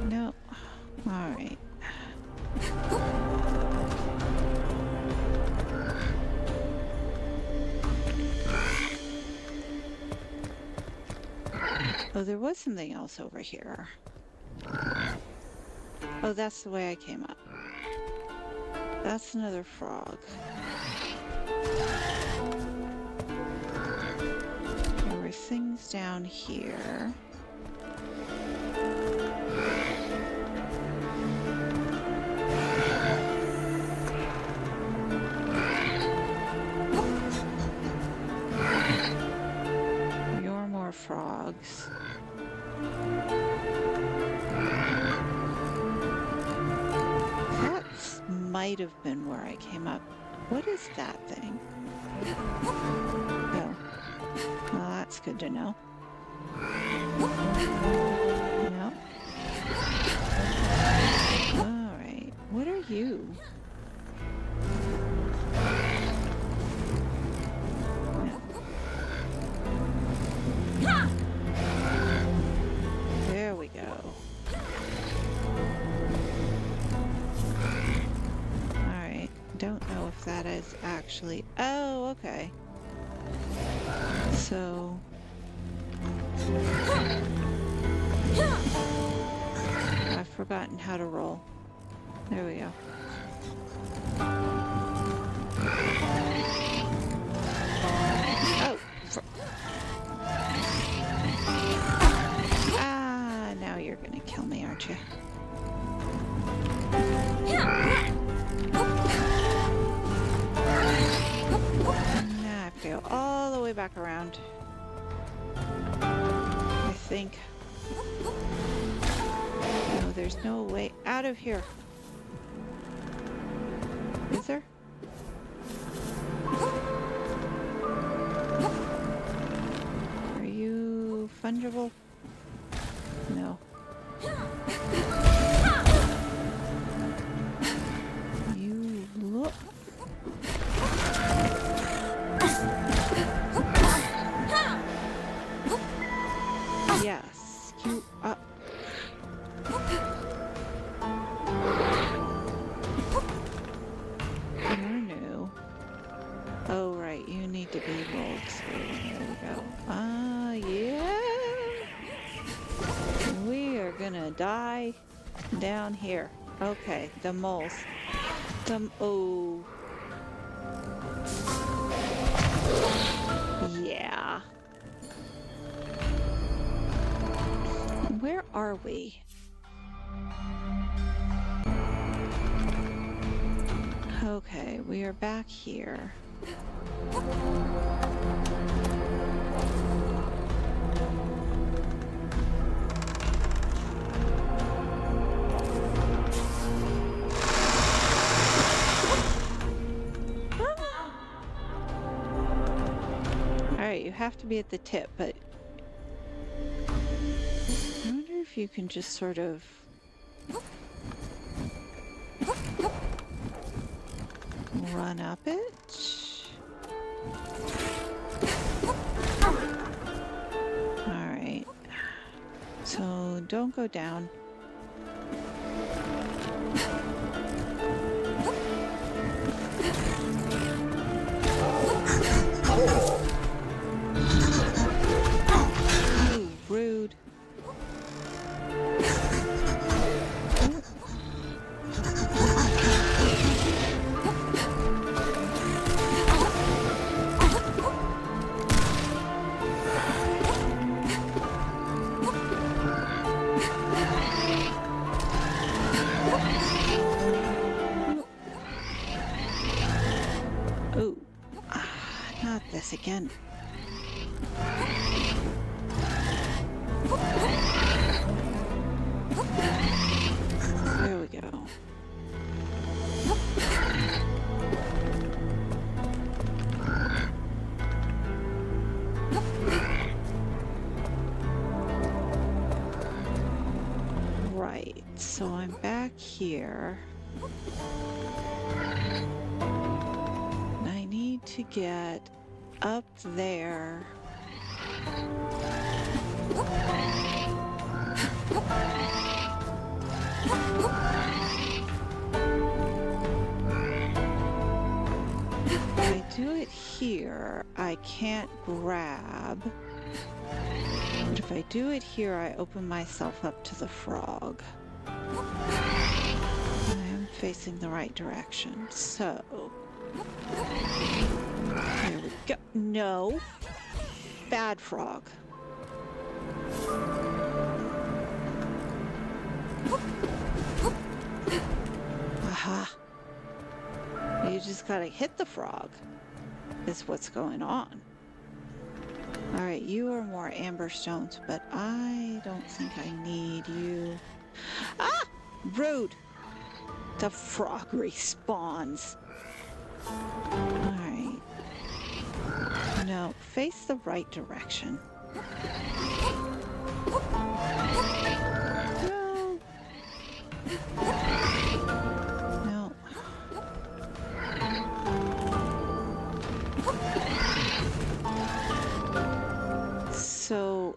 A: No. All right. Oh, there was something else over here. Oh, that's the way I came up. That's another frog. There were things down here. You're more frogs. Might have been where I came up. What is that thing? Oh. Well, that's good to know. No. Alright. What are you? No. There we go. Don't know if that is actually... Oh, okay. So... I've forgotten how to roll. There we go. Oh! Ah, now you're gonna kill me, aren't you? Go all the way back around. I think. No, there's no way out of here. Is there? Are you fungible? No. You look. Yes, you up. You're new. Oh, right, you need to be rolled through. There we go. Yeah. We are gonna die down here. Okay, the moles. Oh. Yeah. Where are we? Okay, we are back here. Alright, you have to be at the tip, but I wonder if you can just sort of run up it. Alright. So don't go down. Ooh, rude. Not this again. There we go. Right, so I'm back here. And I need to get up there. here, I can't grab. But if I do it here, I open myself up to the frog. I am facing the right direction, so... There we go. No. Bad frog. Aha. You just gotta hit the frog, is what's going on. Alright, you are more amber stones, but I don't think I need you. Ah! Rude! The frog respawns. Alright. No, face the right direction. No. No. So,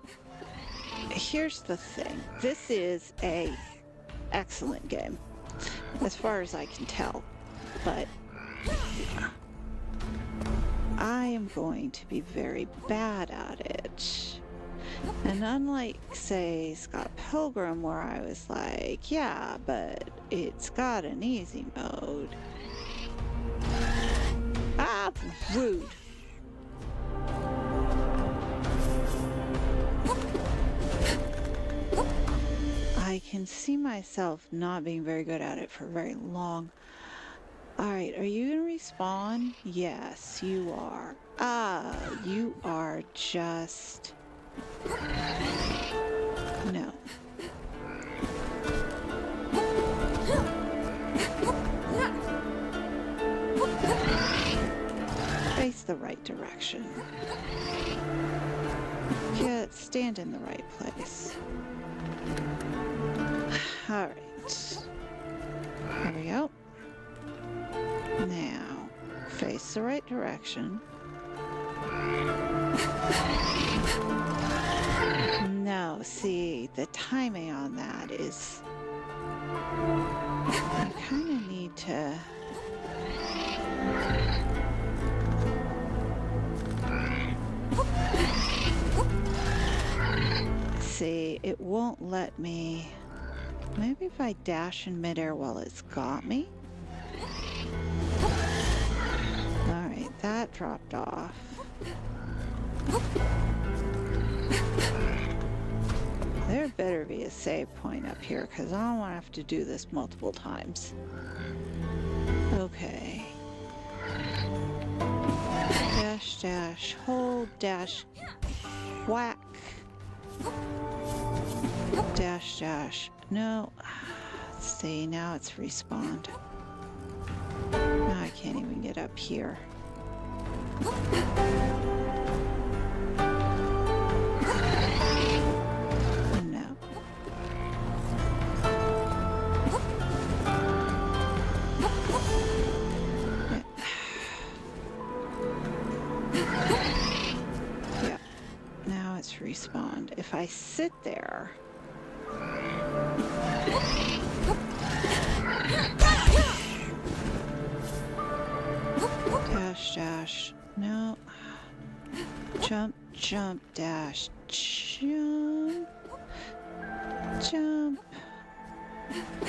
A: here's the thing. This is a excellent game, as far as I can tell, but I am going to be very bad at it. And unlike, say, Scott Pilgrim, where I was like, yeah, but it's got an easy mode. Ah, rude. I can see myself not being very good at it for very long. Alright, are you gonna respawn? Yes, you are. Ah, you are just... No. Face the right direction. Yeah, stand in the right place. Alright. There we go. Now, face the right direction. No, see, the timing on that is... You kind of need to... See, it won't let me... Maybe if I dash in midair while it's got me? Alright, that dropped off. There better be a save point up here, because I don't want to have to do this multiple times. Okay. Dash, dash, hold, dash, whack. Dash, dash. No. Let's see, now it's respawned. Now I can't even get up here. No. Yeah. Now it's respawned. If I sit there... Dash, dash. No. Jump, jump, dash. Jump. Jump.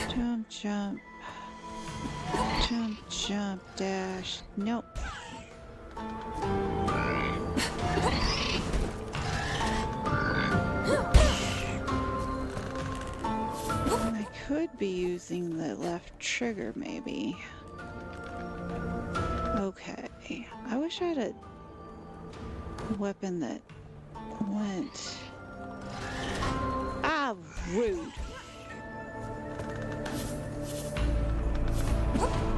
A: Jump, jump. Jump, jump, dash. Nope. I could be using the left trigger, maybe. Okay. I wish I had a weapon that went... Ah, rude.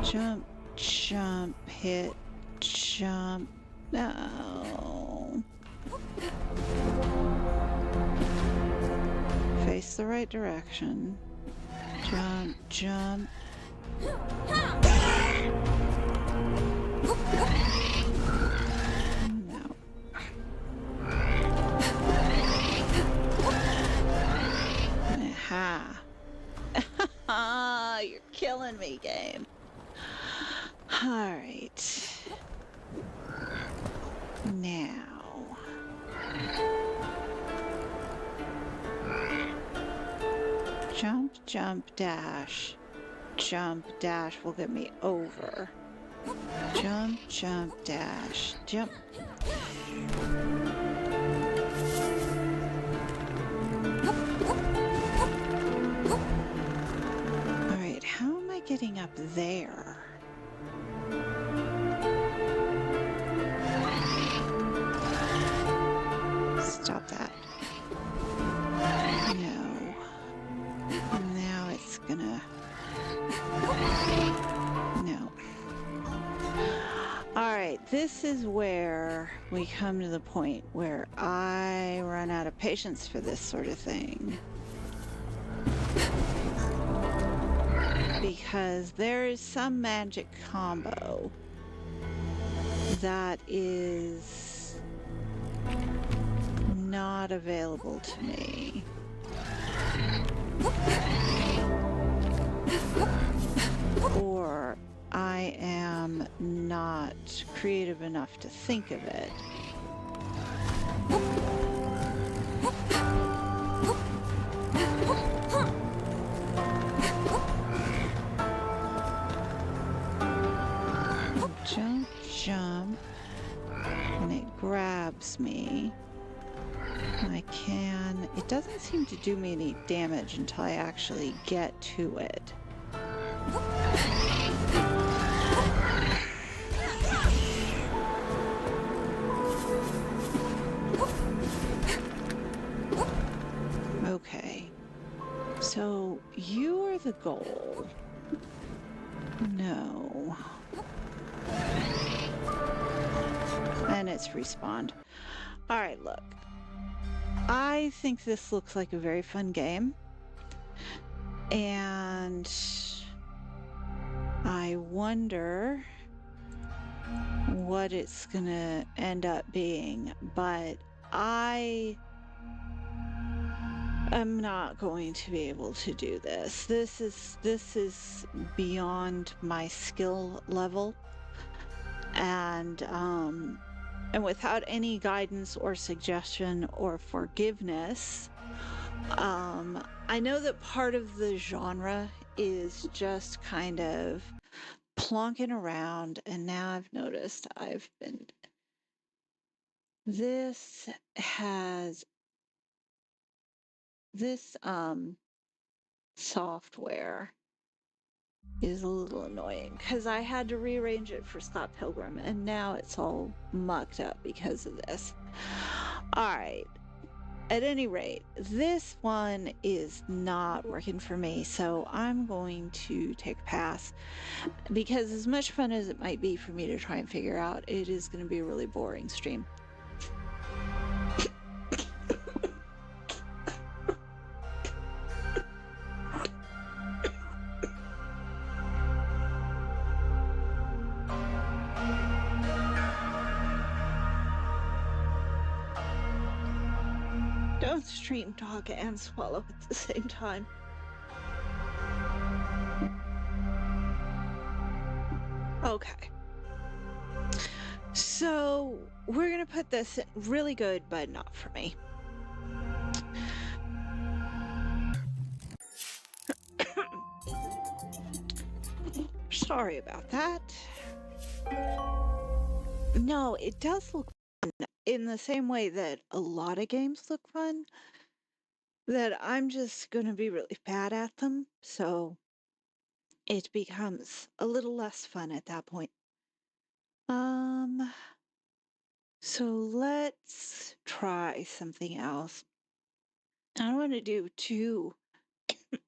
A: Jump, jump, hit, jump. No. Face the right direction. Jump, jump. No. Aha. You're killing me, game. Alright. Now. Jump, jump, dash. Jump, dash will get me over. Jump, jump, dash. Jump. Alright, how am I getting up there? Stop that. No. Now it's gonna... No. Alright, this is where we come to the point where I run out of patience for this sort of thing. Because there is some magic combo that is not available to me. Or I am not creative enough to think of it. Jump, jump, and it grabs me. It doesn't seem to do me any damage until I actually get to it. Okay, so you are the goal. No. And it's respawned. Alright, look. I think this looks like a very fun game. And I wonder what it's gonna end up being, but I am not going to be able to do this. This is beyond my skill level, and without any guidance or suggestion or forgiveness, I know that part of the genre is just kind of plonking around, and now I've noticed this software is a little annoying because I had to rearrange it for Scott Pilgrim, and now it's all mucked up because of this. Alright, at any rate, this one is not working for me, so I'm going to take a pass, because as much fun as it might be for me to try and figure out, it is going to be a really boring stream. Don't stream, talk, and swallow at the same time. Okay. So, we're gonna put this really good, but not for me. Sorry about that. No, it does look fun in the same way that a lot of games look fun, that I'm just gonna be really bad at them, so it becomes a little less fun at that point. So let's try something else. I don't want to do two. I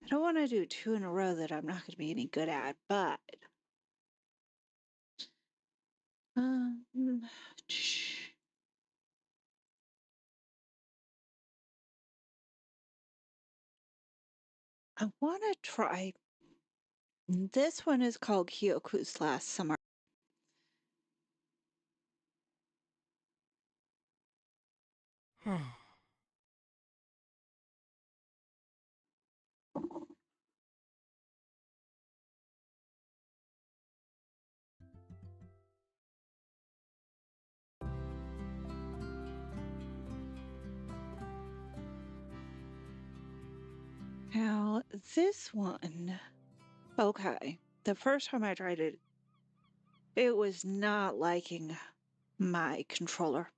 A: don't want to do two in a row that I'm not going to be any good at, but I want to try. This one is called Kioku Last Summer. Now, this one, okay. The first time I tried it, it was not liking my controller,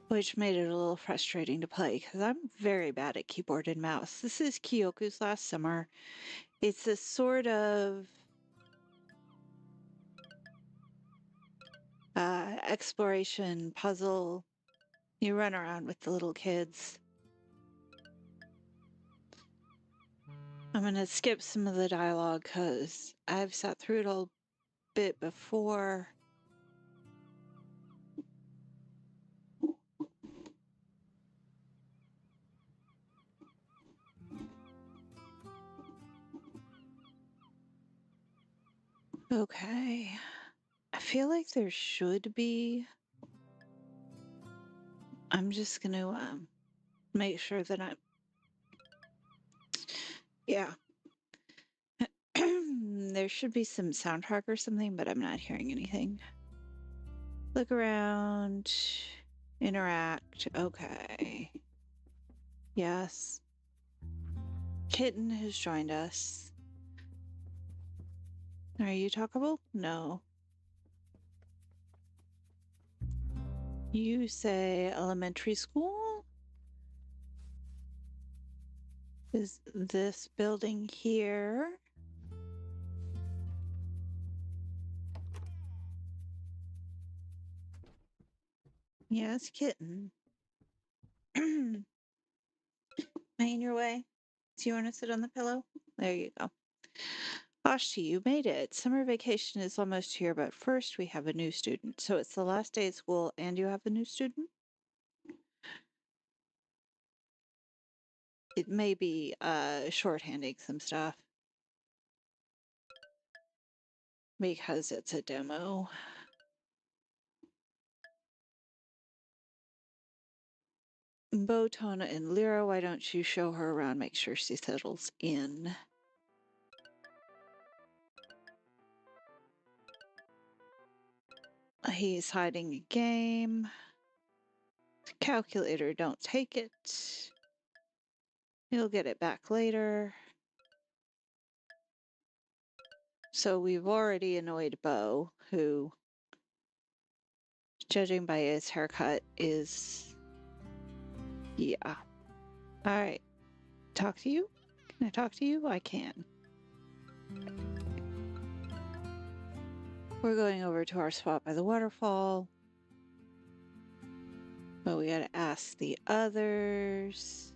A: which made it a little frustrating to play because I'm very bad at keyboard and mouse. This is Kyoku's Last Summer. It's a sort of exploration puzzle. You run around with the little kids. I'm going to skip some of the dialogue because I've sat through it a bit before. Okay. I feel like there should be. I'm just going to make sure that I'm. Yeah. There should be some soundtrack or something, but I'm not hearing anything. Look around. Interact. Okay. Yes. Kitten has joined us. Are you talkable? No. You say elementary school? Is this building here? Yes, kitten. Am I in your way? Do you want to sit on the pillow? There you go. Vashti, you made it. Summer vacation is almost here, but first we have a new student. So it's the last day of school and you have a new student? It may be shorthanding some stuff because it's a demo. Botona and Lyra, why don't you show her around, make sure she settles in. He's hiding a game. Calculator, don't take it. He'll get it back later. So we've already annoyed Bo, who, judging by his haircut, is... Yeah. Alright. Talk to you? Can I talk to you? I can. We're going over to our spot by the waterfall. But we gotta ask the others.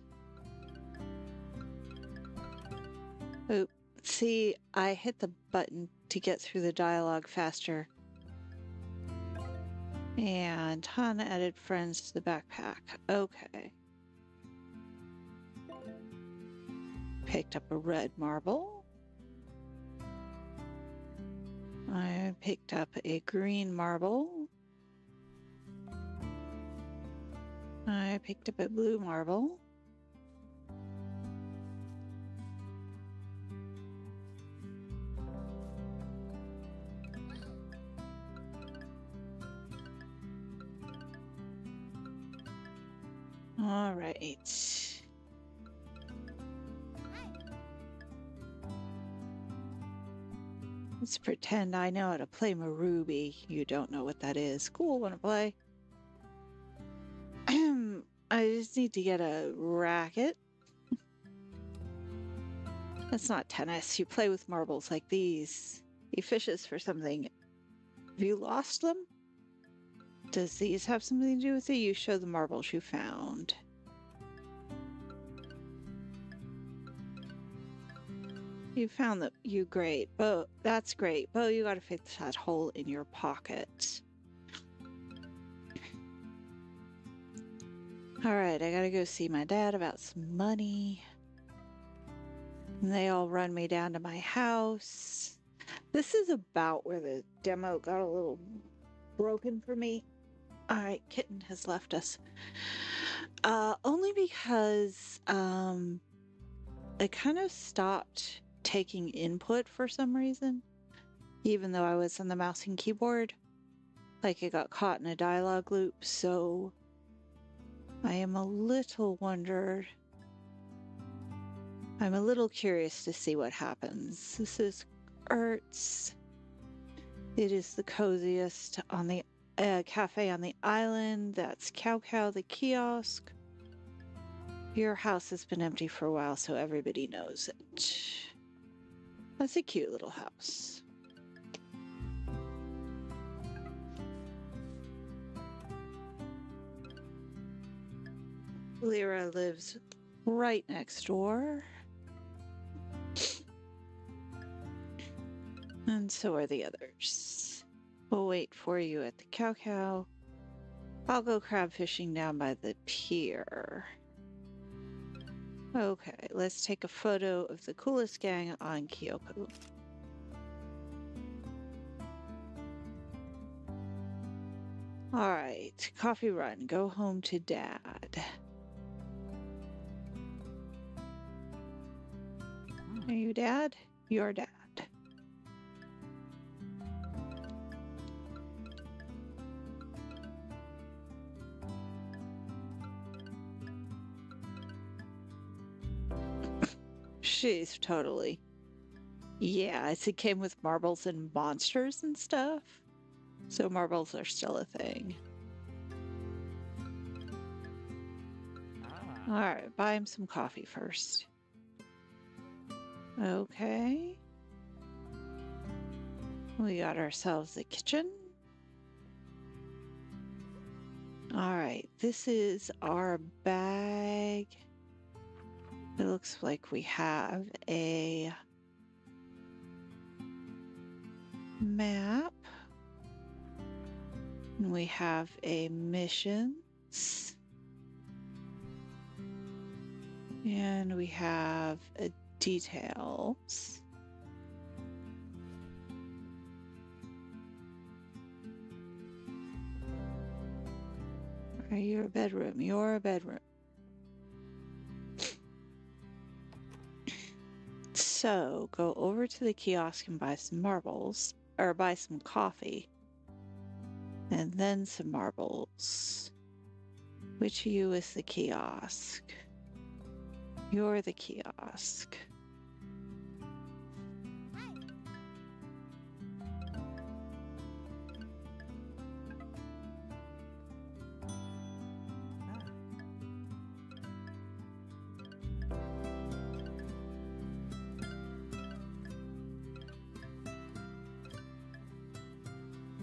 A: Oop. See, I hit the button to get through the dialogue faster. And Hana added friends to the backpack. Okay. Picked up a red marble. I picked up a green marble. I picked up a blue marble. All right. Let's pretend I know how to play Marubi. You don't know what that is. Cool, wanna play? I just need to get a racket. That's not tennis. You play with marbles like these. He fishes for something. Have you lost them? Does these have something to do with it? You show the marbles you found. You found them. You great. Bo, that's great. Bo, you gotta fix that hole in your pocket. Alright, I gotta go see my dad about some money. And they all run me down to my house. This is about where the demo got a little broken for me. Alright, Kitten has left us. Only because I kind of stopped taking input for some reason. Even though I was on the mouse and keyboard. Like it got caught in a dialogue loop, so I am a little wondered I'm a little curious to see what happens. This is Ertz. It is the coziest on the cafe on the island. That's Cow Cow, the kiosk. Your house has been empty for a while, so everybody knows it. That's a cute little house. Lyra lives right next door. And so are the others. We'll wait for you at the Cow Cow. I'll go crab fishing down by the pier. Okay, let's take a photo of the coolest gang on Kyoku. Alright, coffee run. Go home to Dad. Are you Dad? You're Dad. She's totally. Yeah, it came with marbles and monsters and stuff. So marbles are still a thing. Alright, buy him some coffee first. Okay. We got ourselves a kitchen. Alright, this is our bag. It looks like we have a map. And we have a missions. And we have a details. Are you a bedroom? You're a bedroom. So go over to the kiosk and buy some marbles, or buy some coffee, and then some marbles. Which of you is the kiosk? You're the kiosk.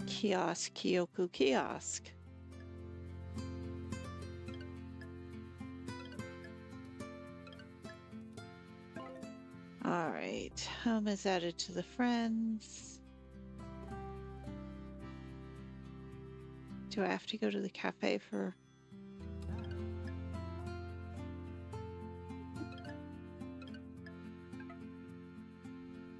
A: Kiosk, Kyoku kiosk. All right, home is added to the friends. Do I have to go to the cafe for?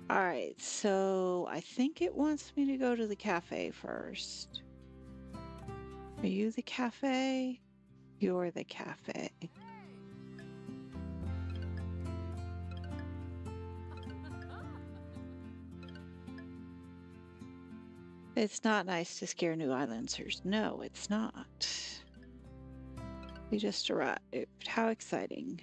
A: All right, so I think it wants me to go to the cafe first. Are you the cafe? You're the cafe. It's not nice to scare new islanders. No, it's not. We just arrived. How exciting.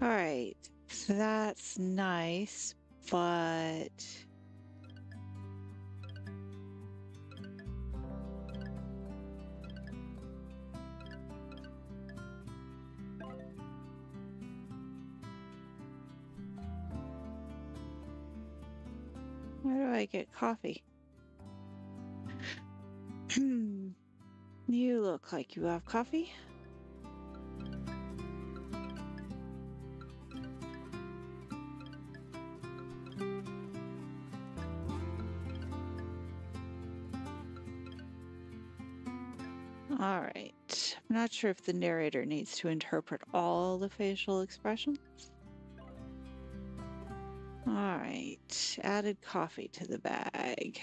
A: All right, so that's nice, but where do I get coffee? You look like you have coffee. All right. I'm not sure if the narrator needs to interpret all the facial expressions. All right. Added coffee to the bag.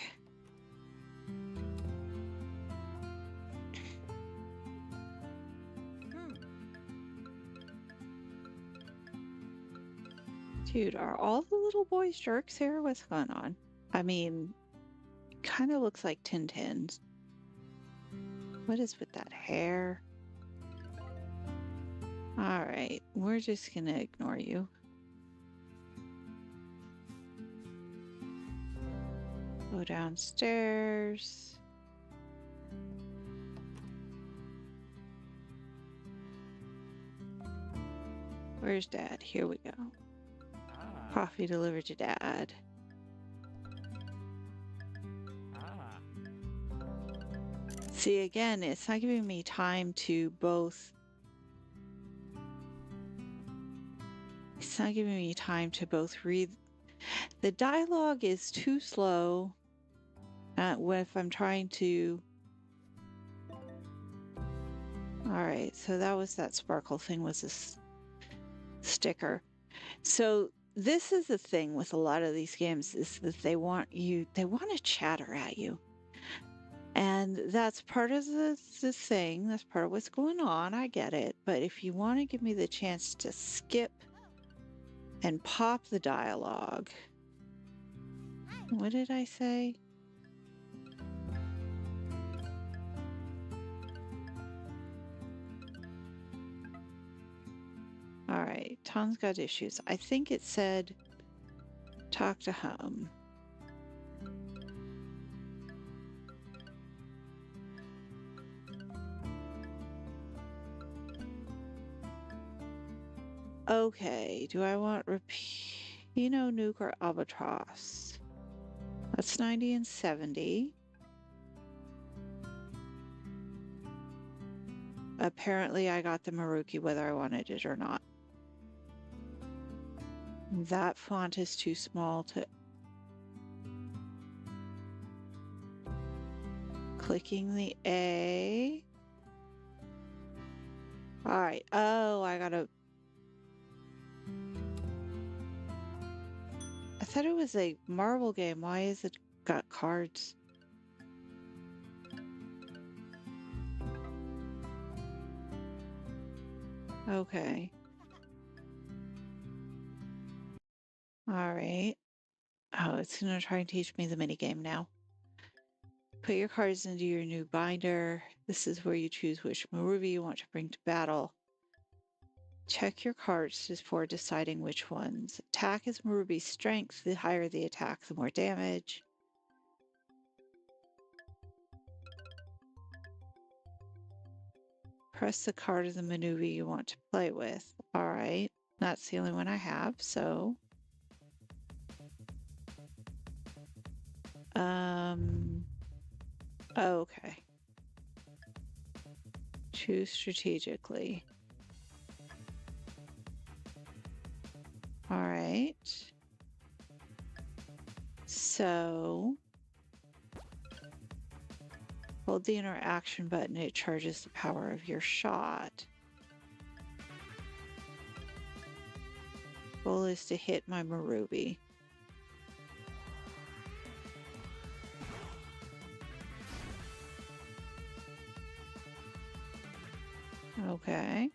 A: Dude, are all the little boys jerks here? What's going on? I mean, kind of looks like Tintin. What is with that hair? All right, we're just gonna ignore you. Go downstairs. Where's Dad? Here we go. Coffee delivered to Dad. See, again, it's not giving me time to both. It's not giving me time to both read. The dialogue is too slow if I'm trying to. All right, so that was that sparkle thing was a sticker. So this is the thing with a lot of these games is that they want to chatter at you. And that's part of the thing. That's part of what's going on. I get it. But if you want to give me the chance to skip and pop the dialogue. What did I say? All right, Tom's got issues. I think it said talk to home. Okay, do I want Rapino, Nuke, or Albatross? That's 90 and 70. Apparently I got the Maruki whether I wanted it or not. That font is too small to... Clicking the A. Alright, oh, I gotta... I thought it was a marble game. Why is it got cards? Okay. All right. Oh, it's going to try and teach me the minigame now. Put your cards into your new binder. This is where you choose which Marubi you want to bring to battle. Check your cards before deciding which ones. Attack is Marubi's strength. The higher the attack, the more damage. Press the card of the maneuver you want to play with. All right. That's the only one I have, so... Okay. Choose strategically. All right. So... Hold the interaction button, it charges the power of your shot. Goal is to hit my Marubi. Okay.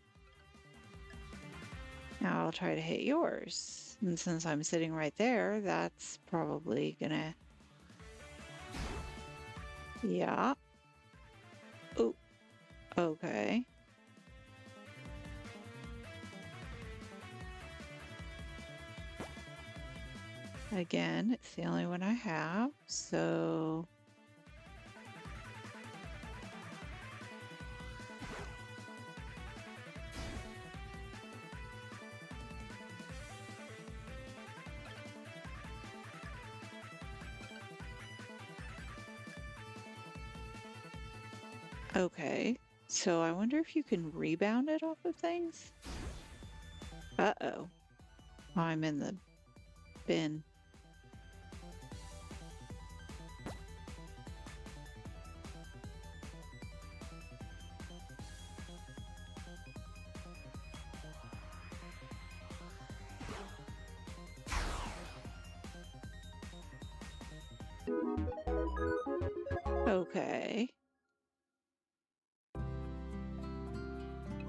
A: Now I'll try to hit yours. And since I'm sitting right there, that's probably gonna... Yeah. Oh, okay. Again, it's the only one I have, so... Okay, so I wonder if you can rebound it off of things? Uh-oh. I'm in the bin. Okay.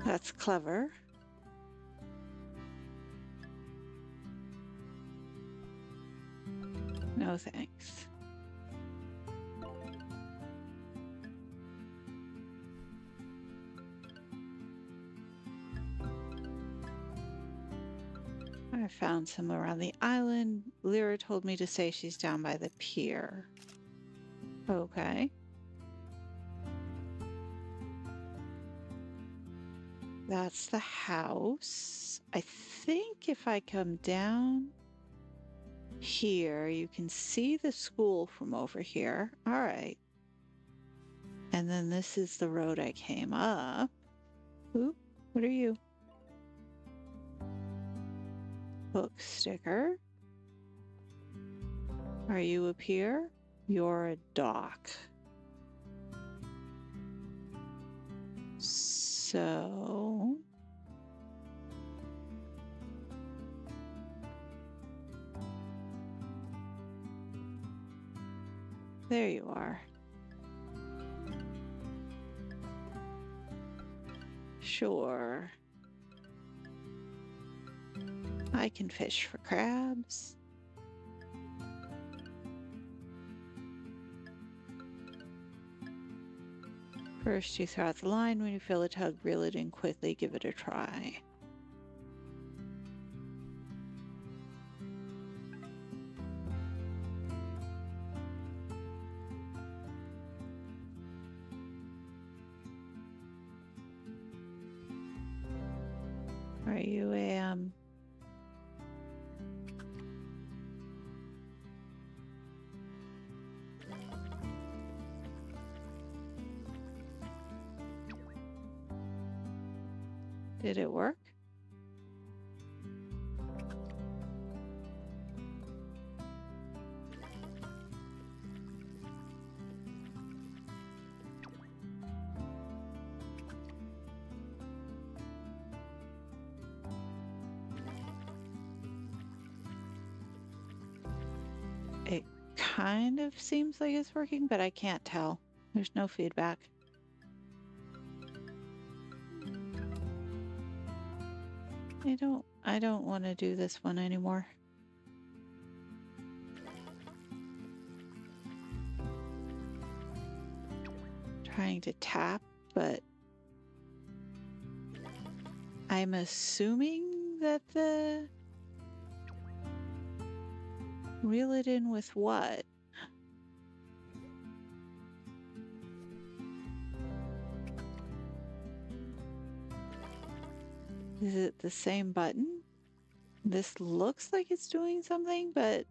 A: That's clever. No thanks. I found some around the island. Lyra told me to say she's down by the pier. Okay. That's the house. I think if I come down here, you can see the school from over here. All right. And then this is the road I came up. Oop, what are you? Book sticker. Are you a pier? You're a dock. So there you are. Sure. I can fish for crabs. First, you throw out the line. When you feel the tug, reel it in quickly. Give it a try. Are you a Did it work? It kind of seems like it's working, but I can't tell. There's no feedback. I don't want to do this one anymore. Trying to tap, but I'm assuming that the reel it in with what? Is it the same button? This looks like it's doing something, but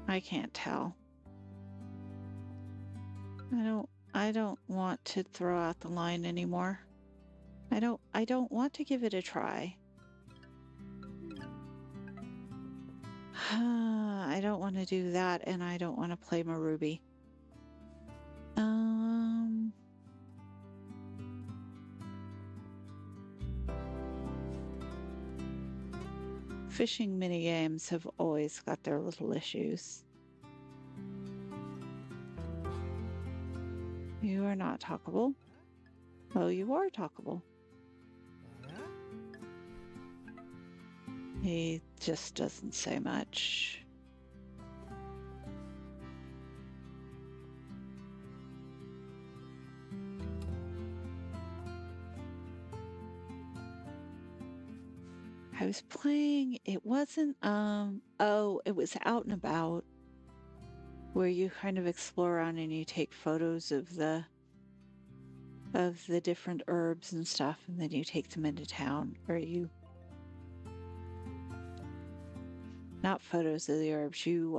A: I can't tell. I don't want to throw out the line anymore. I don't want to give it a try. I don't want to do that, and I don't want to play Maruby. Fishing minigames have always got their little issues. You are not talkable. Oh, you are talkable. He just doesn't say much. I was playing, it wasn't, oh, it was Out and About, where you kind of explore around and you take photos of the different herbs and stuff, and then you take them into town, or you, not photos of the herbs, you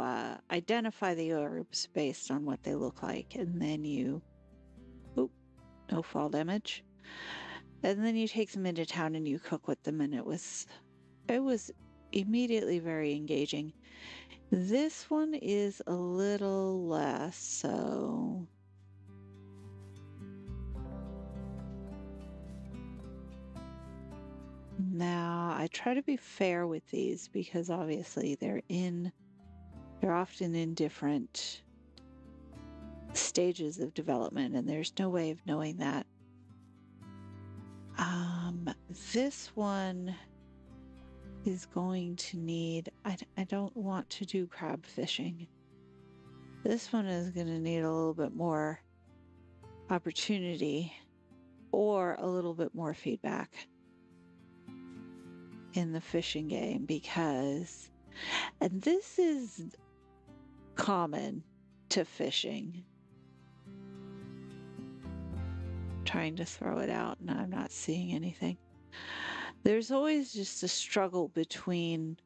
A: identify the herbs based on what they look like, and then you, oop, no fall damage, and then you take them into town and you cook with them, and it was immediately very engaging. This one is a little less so. Now, I try to be fair with these because obviously they're often in different stages of development, and there's no way of knowing that. This one is going to need, I don't want to do crab fishing. This one is going to need a little bit more opportunity or a little bit more feedback. in the fishing game because, and this is common to fishing. Trying to throw it out and I'm not seeing anything. There's always just a struggle between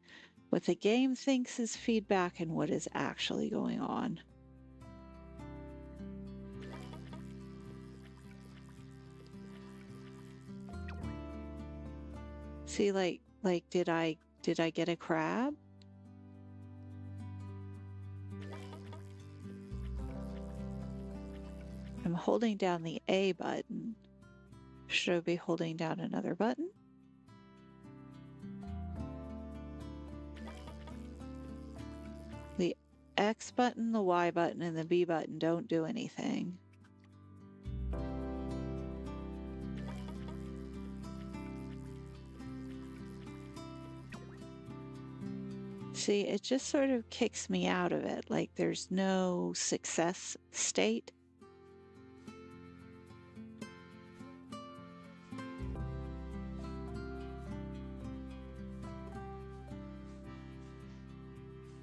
A: what the game thinks is feedback and what is actually going on. See, like did I get a crab? I'm holding down the A button. Should I be holding down another button? The X button, the Y button, and the B button don't do anything. See, it just sort of kicks me out of it, like there's no success state.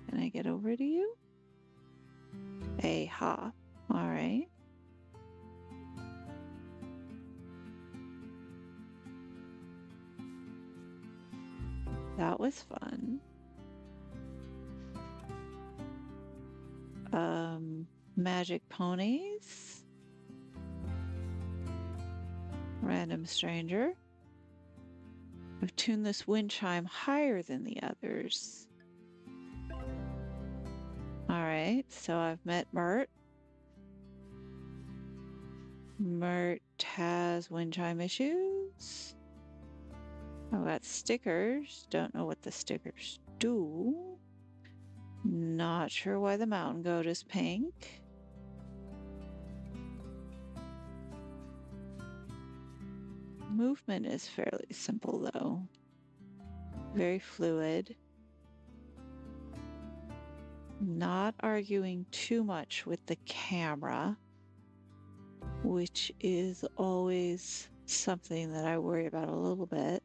A: Can I get over to you? Aha. All right. That was fun. Magic ponies. Random stranger. I've tuned this wind chime higher than the others. Alright, so I've met Mert. Mert has wind chime issues. I've got stickers. Don't know what the stickers do. Not sure why the mountain goat is pink. Movement is fairly simple though. Very fluid. Not arguing too much with the camera, which is always something that I worry about a little bit.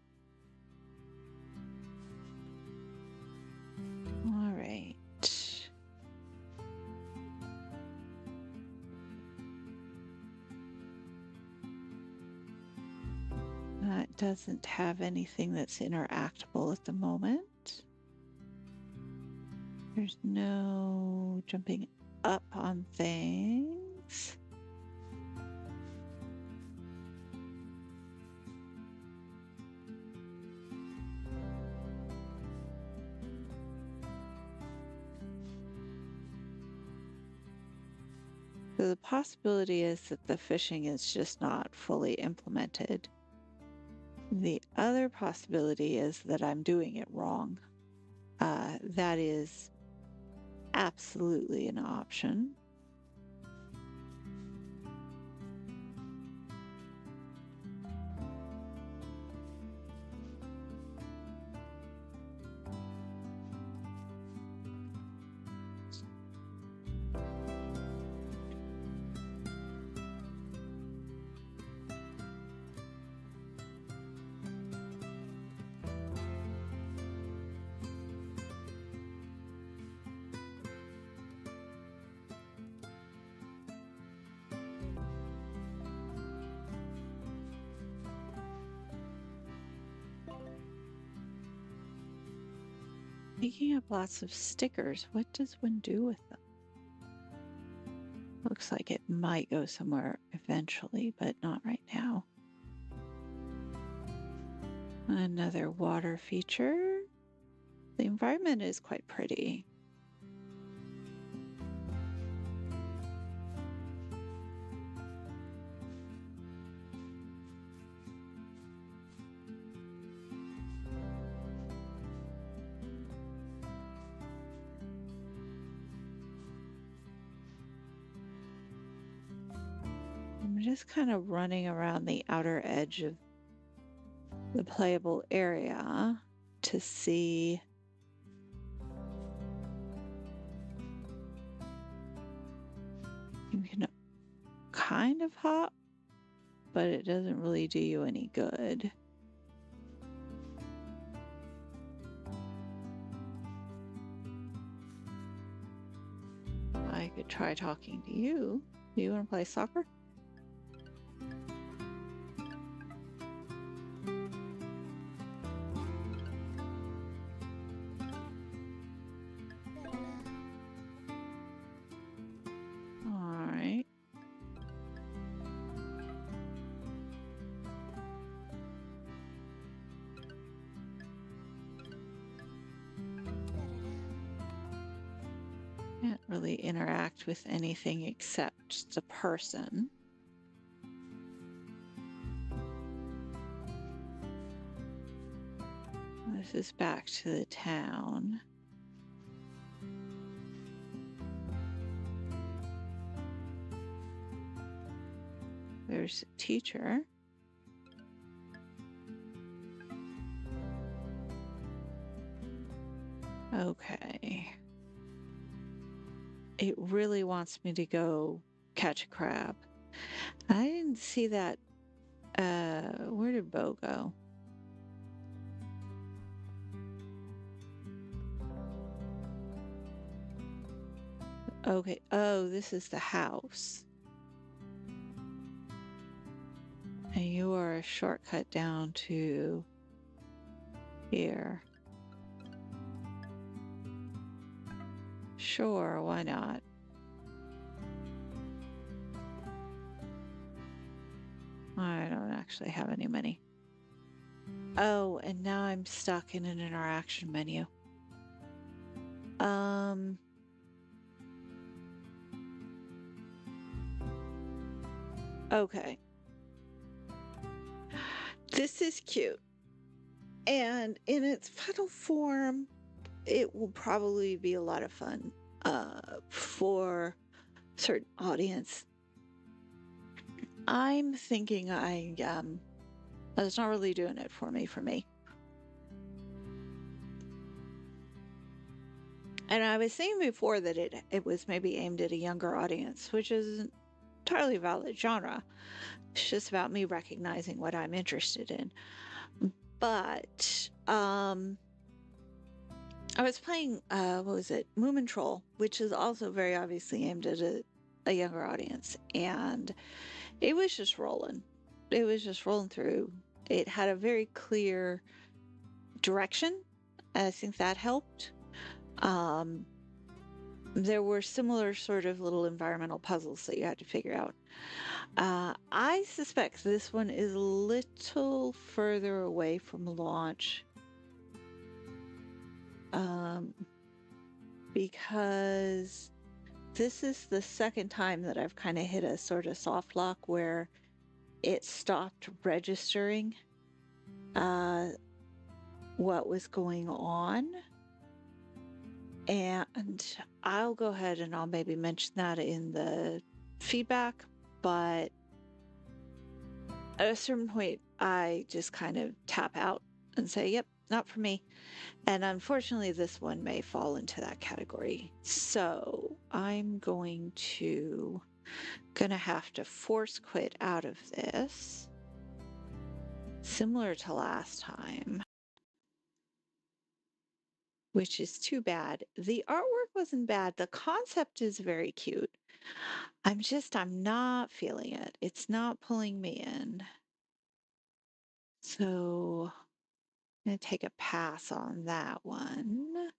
A: All right. That doesn't have anything that's interactable at the moment. There's no jumping up on things. So the possibility is that the fishing is just not fully implemented. The other possibility is that I'm doing it wrong. That is absolutely an option. Picking up lots of stickers. What does one do with them? Looks like it might go somewhere eventually, but not right now. Another water feature. The environment is quite pretty. I'm just kind of running around the outer edge of the playable area to see you can kind of hop, but it doesn't really do you any good. could try talking to you. Do you want to play soccer? All right. Can't really interact with anything except the person. This is back to the town. There's a teacher. Okay. It really wants me to go catch a crab. I didn't see that. Where did Bo go? Okay. Oh, this is the house. And you are a shortcut down to here. Sure, why not? I don't actually have any money. Oh, and now I'm stuck in an interaction menu. Okay. This is cute. And in its final form, it will probably be a lot of fun for a certain audience. I'm thinking it's not really doing it for me. And I was saying before that it was maybe aimed at a younger audience, which is an entirely valid genre. It's just about me recognizing what I'm interested in. But I was playing what was it? Moomin Troll, which is also very obviously aimed at a younger audience, and it was just rolling. It was just rolling through. It had a very clear direction. I think that helped. There were similar sort of little environmental puzzles that you had to figure out. I suspect this one is a little further away from launch. Because this is the second time that I've kind of hit a sort of soft lock where it stopped registering what was going on. And I'll go ahead and I'll maybe mention that in the feedback, but at a certain point, I just kind of tap out and say, yep, not for me. And unfortunately, this one may fall into that category. So I'm gonna have to force quit out of this, similar to last time, which is too bad. The artwork wasn't bad. The concept is very cute. I'm not feeling it. It's not pulling me in. So I'm going to take a pass on that one.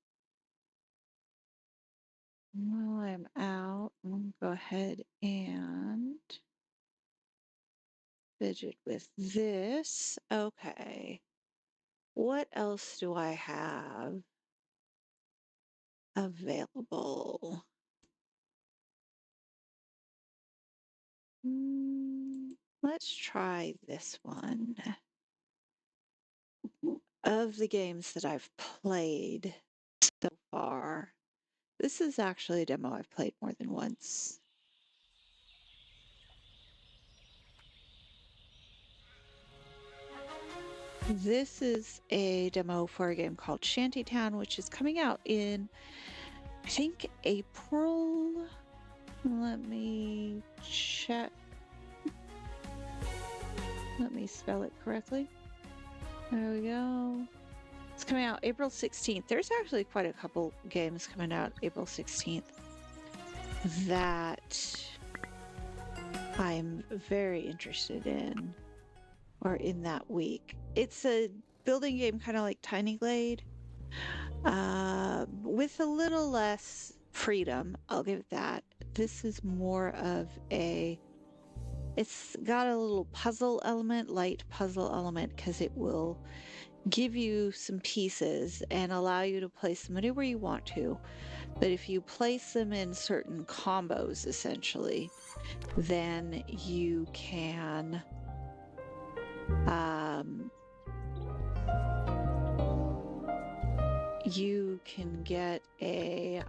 A: While I'm out, I'm going to go ahead and fidget with this. Okay. What else do I have available? Let's try this one. Of the games that I've played so far, this is actually a demo I've played more than once. This is a demo for a game called ShantyTown, which is coming out in, I think, April. Let me check. Let me spell it correctly. There we go. It's coming out April 16th. There's actually quite a couple games coming out April 16th. that I'm very interested in, or in that week. It's a building game kind of like Tiny Glade, with a little less freedom. I'll give it that. This is more of it's got a little puzzle element, light puzzle element, because it will give you some pieces and allow you to place them anywhere you want to. But if you place them in certain combos, essentially, then you can get a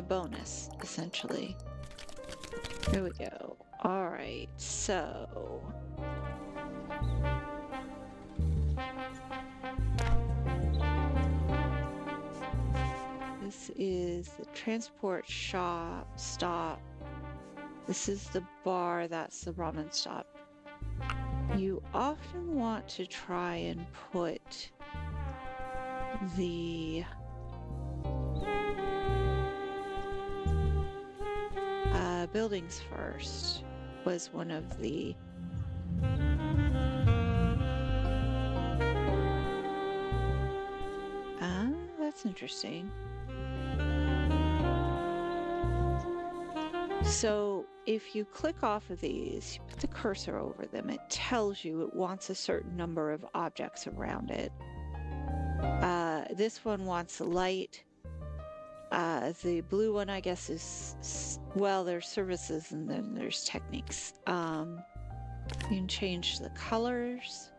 A: bonus, essentially. Here we go. All right, so this is the transport stop. This is the bar, that's the ramen stop. You often want to try and put the buildings first, was one of the that's interesting. So if you click off of these, you put the cursor over them, it tells you it wants a certain number of objects around it. This one wants light. The blue one, I guess, is, well, there's services and then there's techniques. You can change the colors.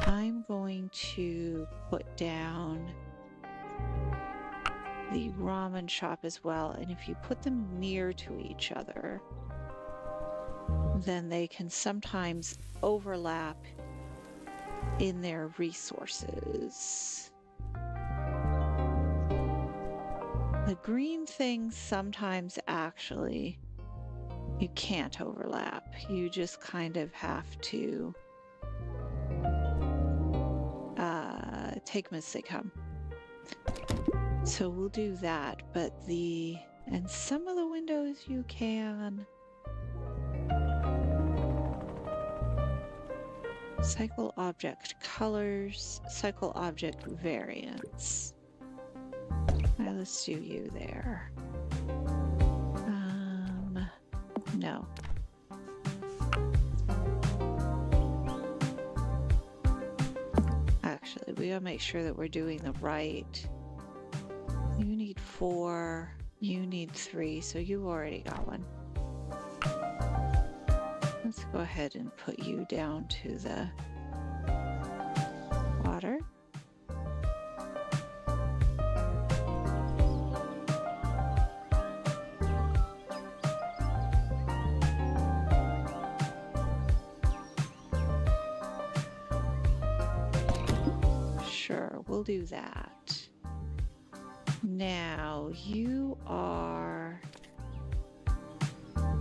A: I'm going to put down the ramen shop as well, and if you put them near to each other, then they can sometimes overlap in their resources. The green things sometimes actually you can't overlap. You just kind of have to take them as they come. So we'll do that, but and some of the windows you can cycle object colors, cycle object variants. Now let's do you there. No. Actually, we gotta make sure that we're doing the right. You need 4, you need 3, so you already got one. Let's go ahead and put you down to the water. Sure, we'll do that. Now, you are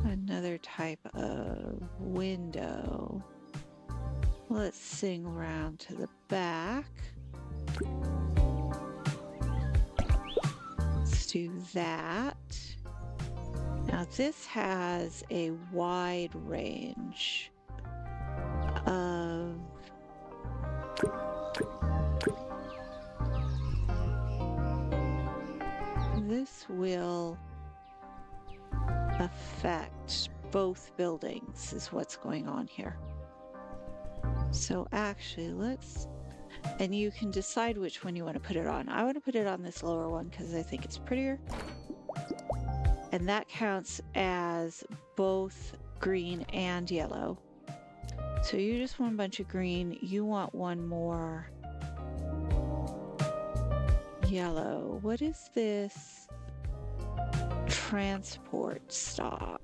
A: another type of window. Let's sing around to the back. Let's do that. Now, this has a wide range of this will affect both buildings, is what's going on here. So actually, and you can decide which one you want to put it on. I want to put it on this lower one because I think it's prettier. And that counts as both green and yellow. So you just want a bunch of green, you want one more yellow. What is this? Transport stop.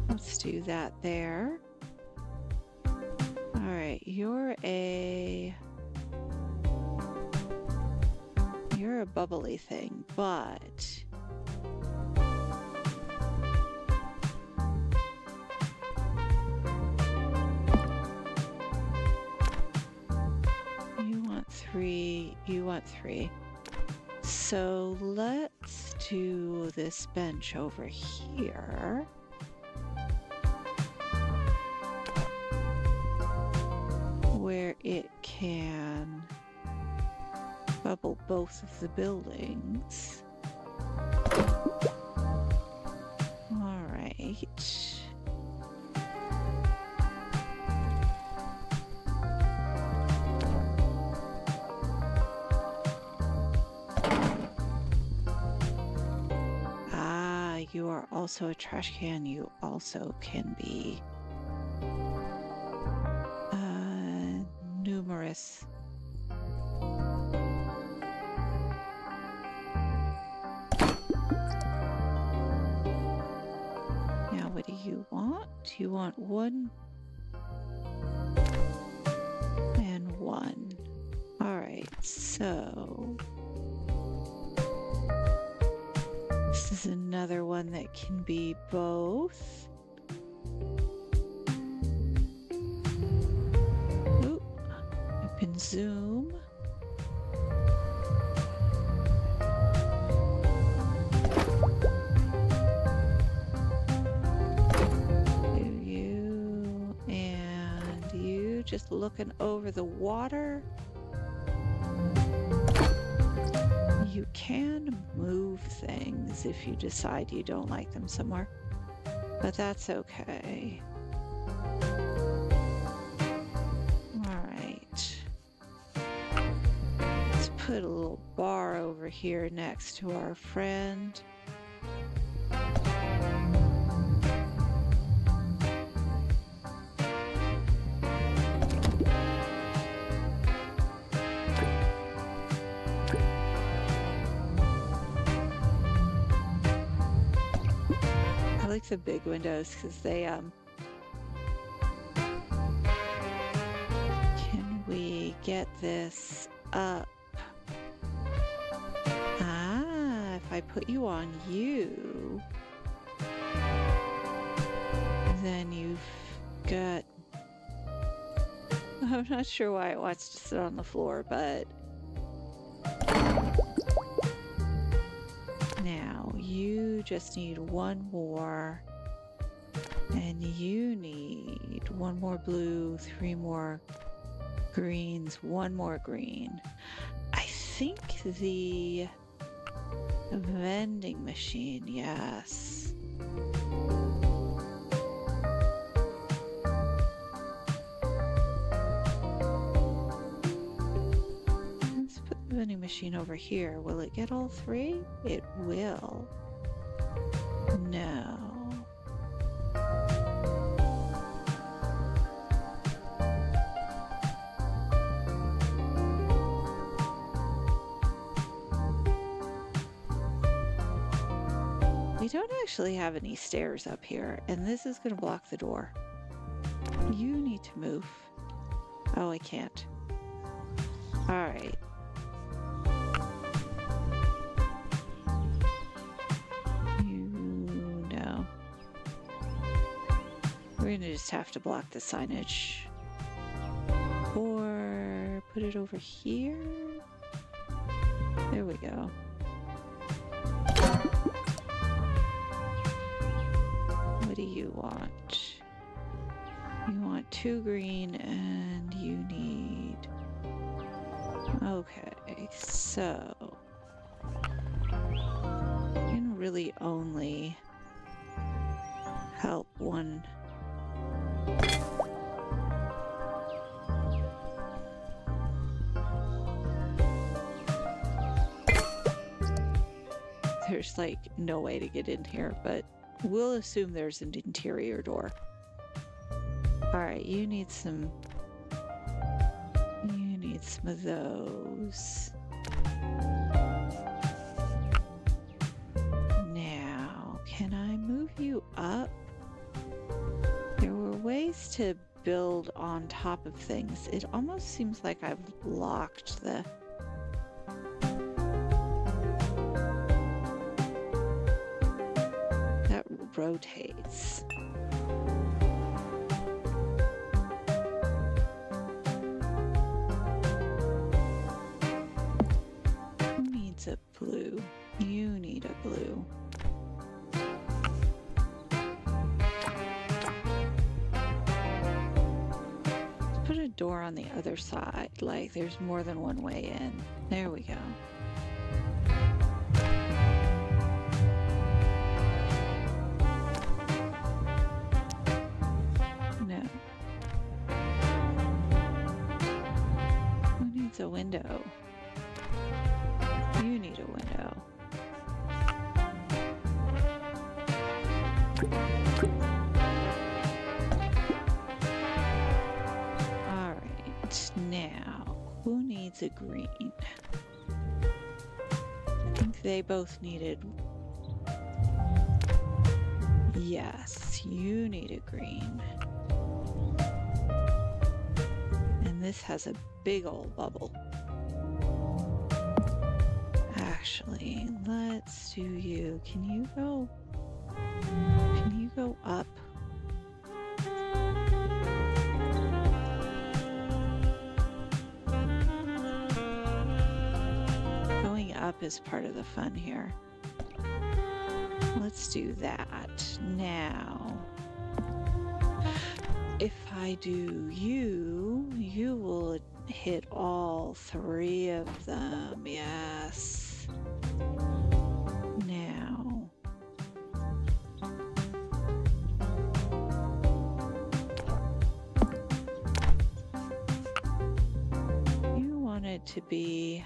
A: Let's do that there. All right, you're a bubbly thing, but you want 3. So let's do this bench over here. Where it can bubble both of the buildings. All right. Ah, you are also a trash can. You also can be numerous. Now, what do you want? You want 1 and 1. All right, so this is another one that can be both. Ooh, open zoom. You and you just looking over the water. You can move things if you decide you don't like them somewhere, but that's okay. All right. Let's put a little bar over here next to our friend. I like the big windows because they can we get this up? Ah, if I put you on you, then you've got, I'm not sure why it wants to sit on the floor, but now you just need 1 more, and you need 1 more blue, 3 more greens, 1 more green. I think the vending machine, yes. Let's put the vending machine over here. Will it get all 3? It will. No. We don't actually have any stairs up here, and this is going to block the door. You need to move. Oh, I can't. All right. We're gonna just have to block the signage. Or put it over here. There we go. What do you want? You want 2 green and you need... Okay, so... you can really only help one... There's like no way to get in here, but we'll assume there's an interior door. All right, you need some of those. Now, can I move you up? There were ways to build on top of things. It almost seems like I've locked the... that rotates. needs a blue? You need a blue. Let's put a door on the other side, like there's more than one way in. There we go. No. Who needs a window? You need a window. All right, now who needs a green? I think they both needed. Yes, you need a green. And this has a big old bubble. Actually, let's do you. Can you go up? Going up is part of the fun here. Let's do that. Now, if I do you, you will hit all three of them. Yes. Now, you want it to be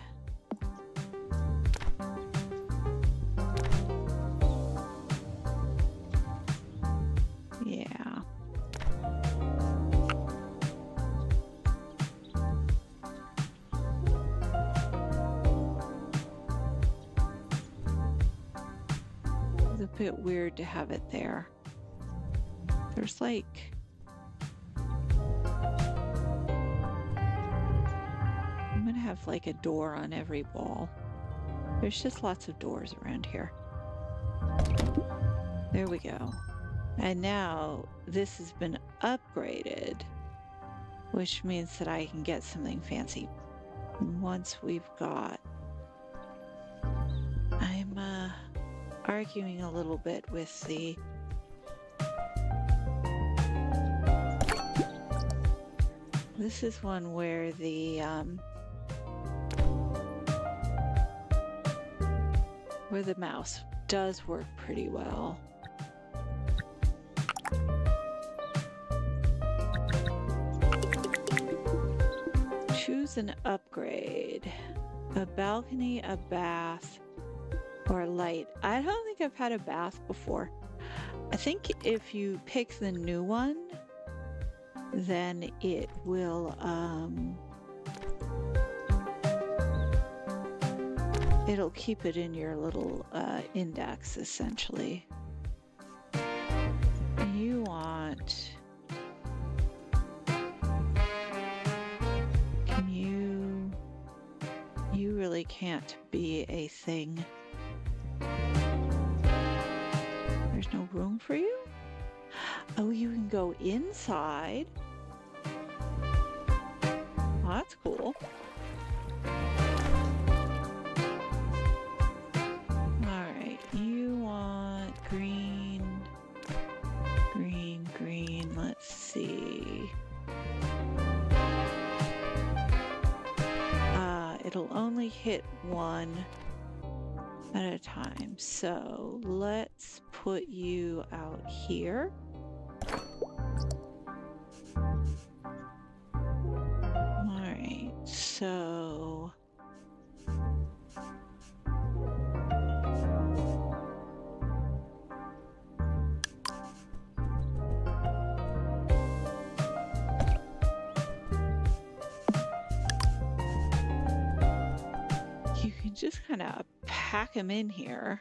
A: bit weird to have it there. There's like I'm gonna have like a door on every wall. There's just lots of doors around here. There we go. And now this has been upgraded, which means that I can get something fancy once we've got. I'm arguing a little bit with the this is one where the mouse does work pretty well. Choose an upgrade. A balcony, a bath, or light. I don't think I've had a bath before. I think if you pick the new one, then it will it'll keep it in your little index essentially. You want you really can't be a thing. There's no room for you? Oh, you can go inside. Oh, that's cool. Alright, you want green, green, green. Let's see. It'll only hit one at a time. So let's put you out here. All right, so you can just kind of pack them in here.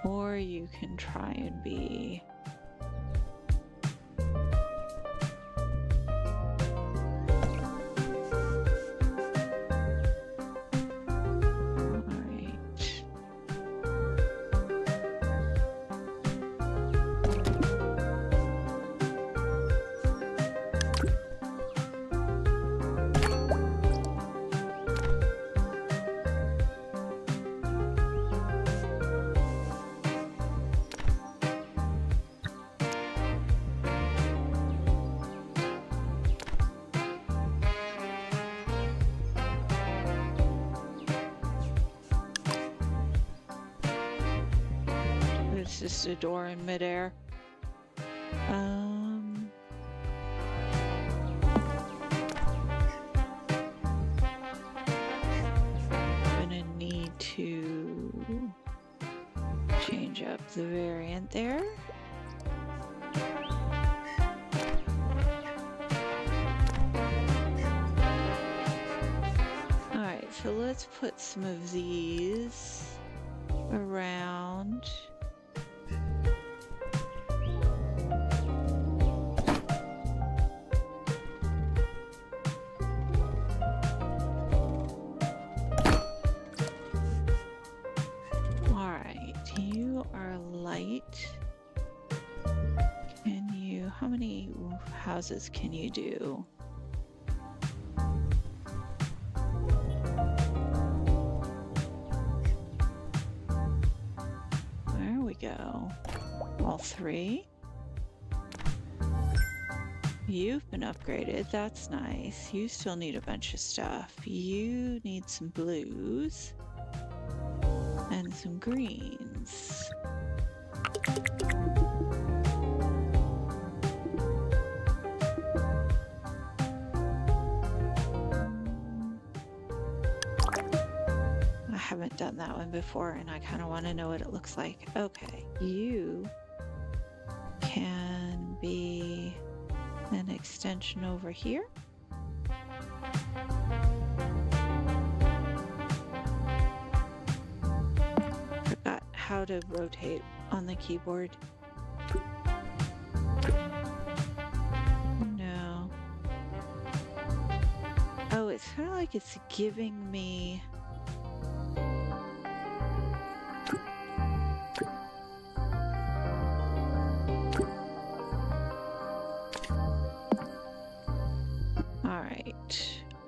A: Or you can try and be It's just a door in midair. Gonna need to change up the variant there. Alright, so let's put some of these around. How many houses can you do? There we go. All three. You've been upgraded. That's nice. You still need a bunch of stuff. You need some blues and some greens. I haven't done that one before and I kind of want to know what it looks like. Okay, you can be an extension over here. Forgot how to rotate on the keyboard. No. Oh, it's kind of like it's giving me...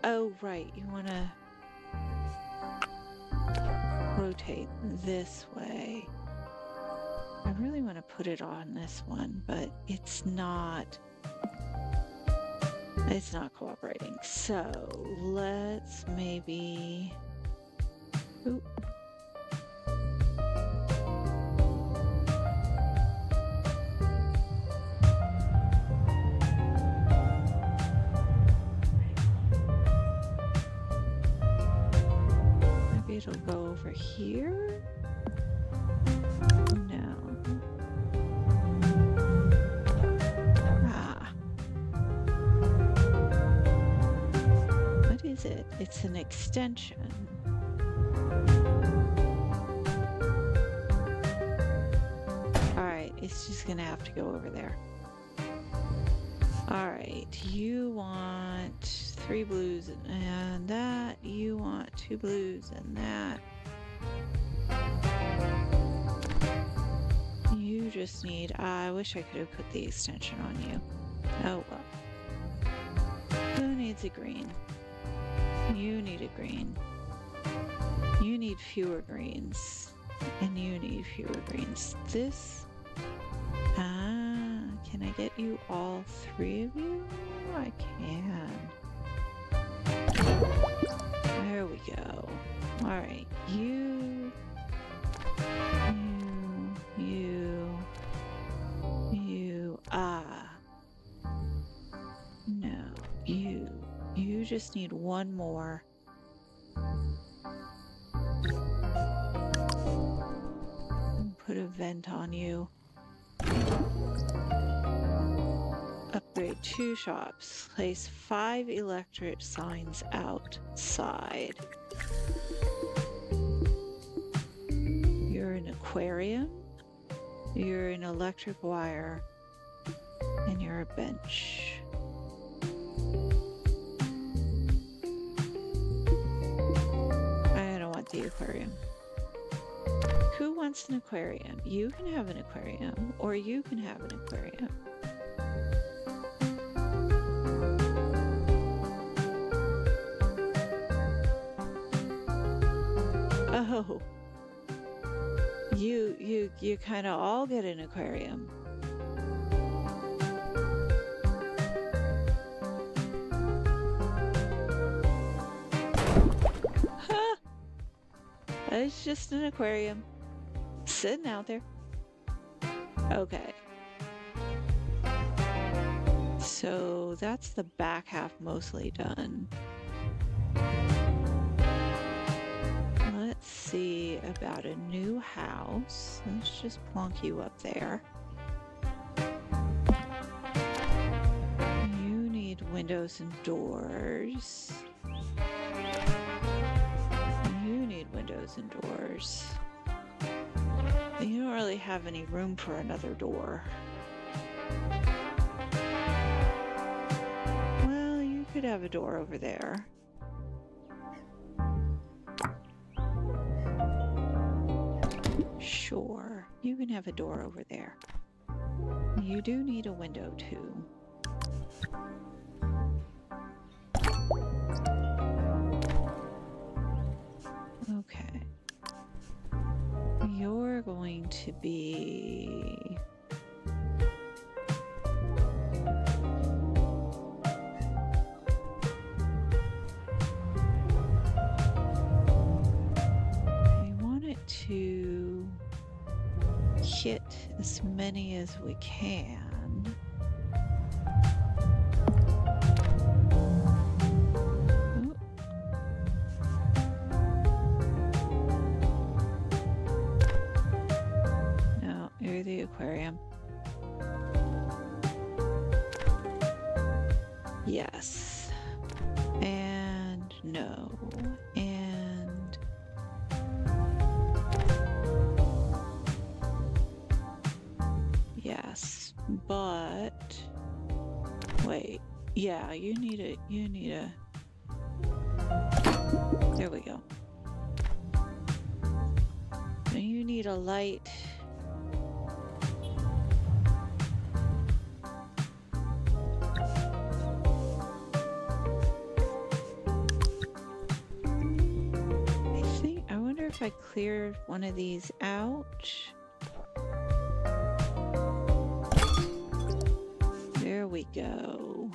A: Oh, right, you want to rotate this way. I really want to put it on this one, but it's not cooperating. So let's maybe... Ooh. It'll go over here. No. Ah. What is it? It's an extension. Alright, it's just gonna have to go over there. Alright, you want 3 blues and that. You want 2 blues and that. You just need... I wish I could have put the extension on you. Oh well. Who needs a green? You need a green. You need fewer greens. And you need fewer greens. This... can I get you all 3 of you? I can. There we go. Alright, you, no, you just need one more. Put a vent on you. Upgrade 2 shops. Place 5 electric signs outside. You're an aquarium. You're an electric wire. And you're a bench. I don't want the aquarium. Who wants an aquarium? You can have an aquarium, or you can have an aquarium. Oh, you kind of all get an aquarium. Huh. It's just an aquarium sitting out there. Okay. So that's the back half mostly done. Let's see about a new house. Let's just plonk you up there. You need windows and doors. You need windows and doors. You don't really have any room for another door. Well, you could have a door over there. Sure, you can have a door over there. You do need a window too. Okay. You're going to be... I want it to hit as many as we can. The aquarium. Yes. And no. And yes. But wait. Yeah, you need a there we go. You need a light. If I clear one of these out. There we go.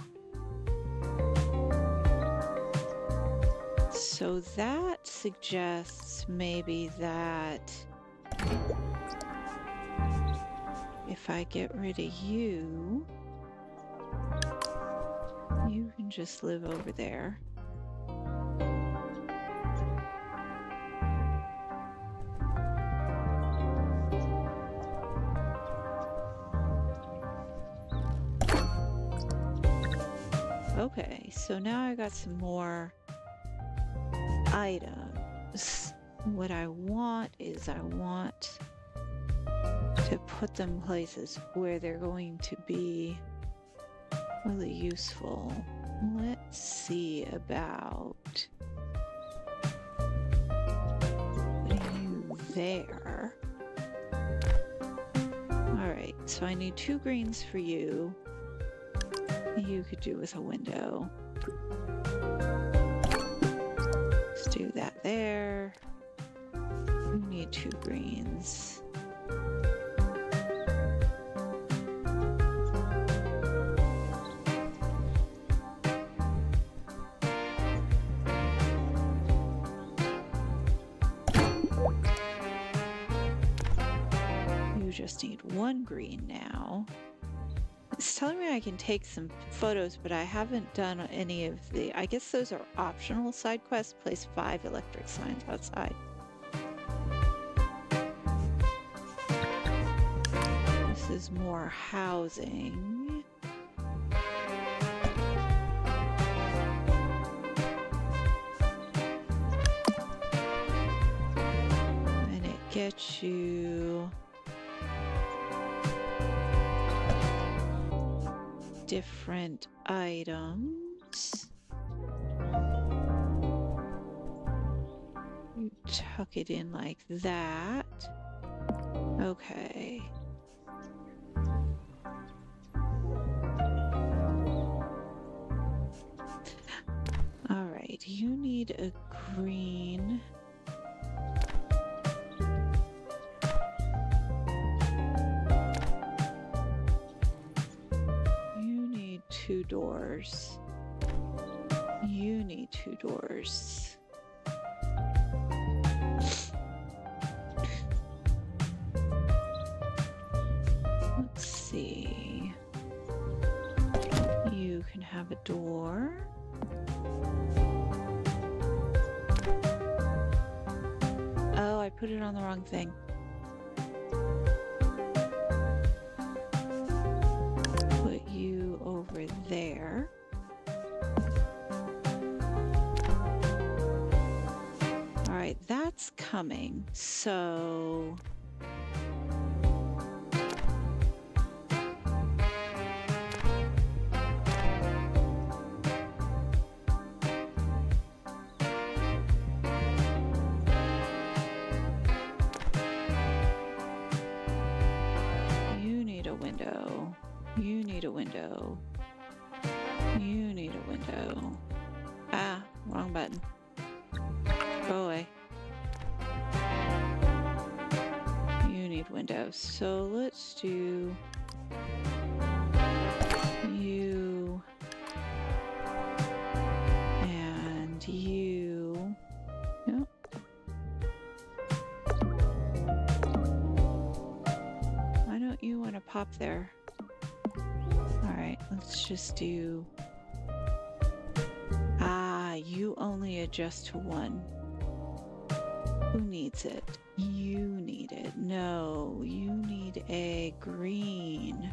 A: So that suggests maybe that if I get rid of you, you can just live over there. Okay, so now I got some more items. What I want is I want to put them places where they're going to be really useful. Let's see about putting you there. Alright, so I need 2 greens for you. You could do with a window. Let's do that there. You need 2 greens. You just need 1 green now. It's telling me I can take some photos, but I haven't done any of the... I guess those are optional side quests. Place 5 electric signs outside. This is more housing. And it gets you... different items. You tuck it in like that. Okay. All right, you need a green. Two doors. You need 2 doors. put it on the wrong thing. Put you over there. All right, that's coming. So you need a window. You need a window. You need a window. Ah, wrong button. Go away. You need windows. So let's do you and you. Nope. Why don't you want to pop there? All right, let's just do. Ah, you only adjust to one. Who needs it? You need it. No, you need a green.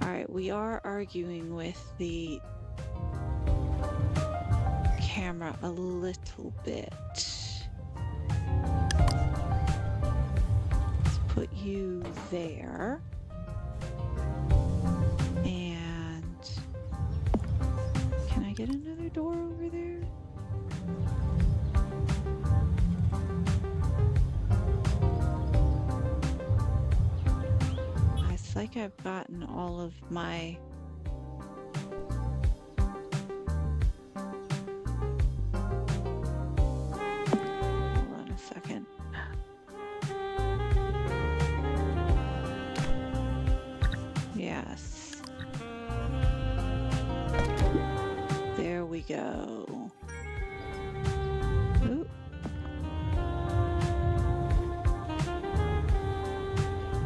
A: All right, we are arguing with the camera a little bit. Let's put you there. Get another door over there? It's like I've gotten all of my hold on a second. Yes. There we go. Ooh.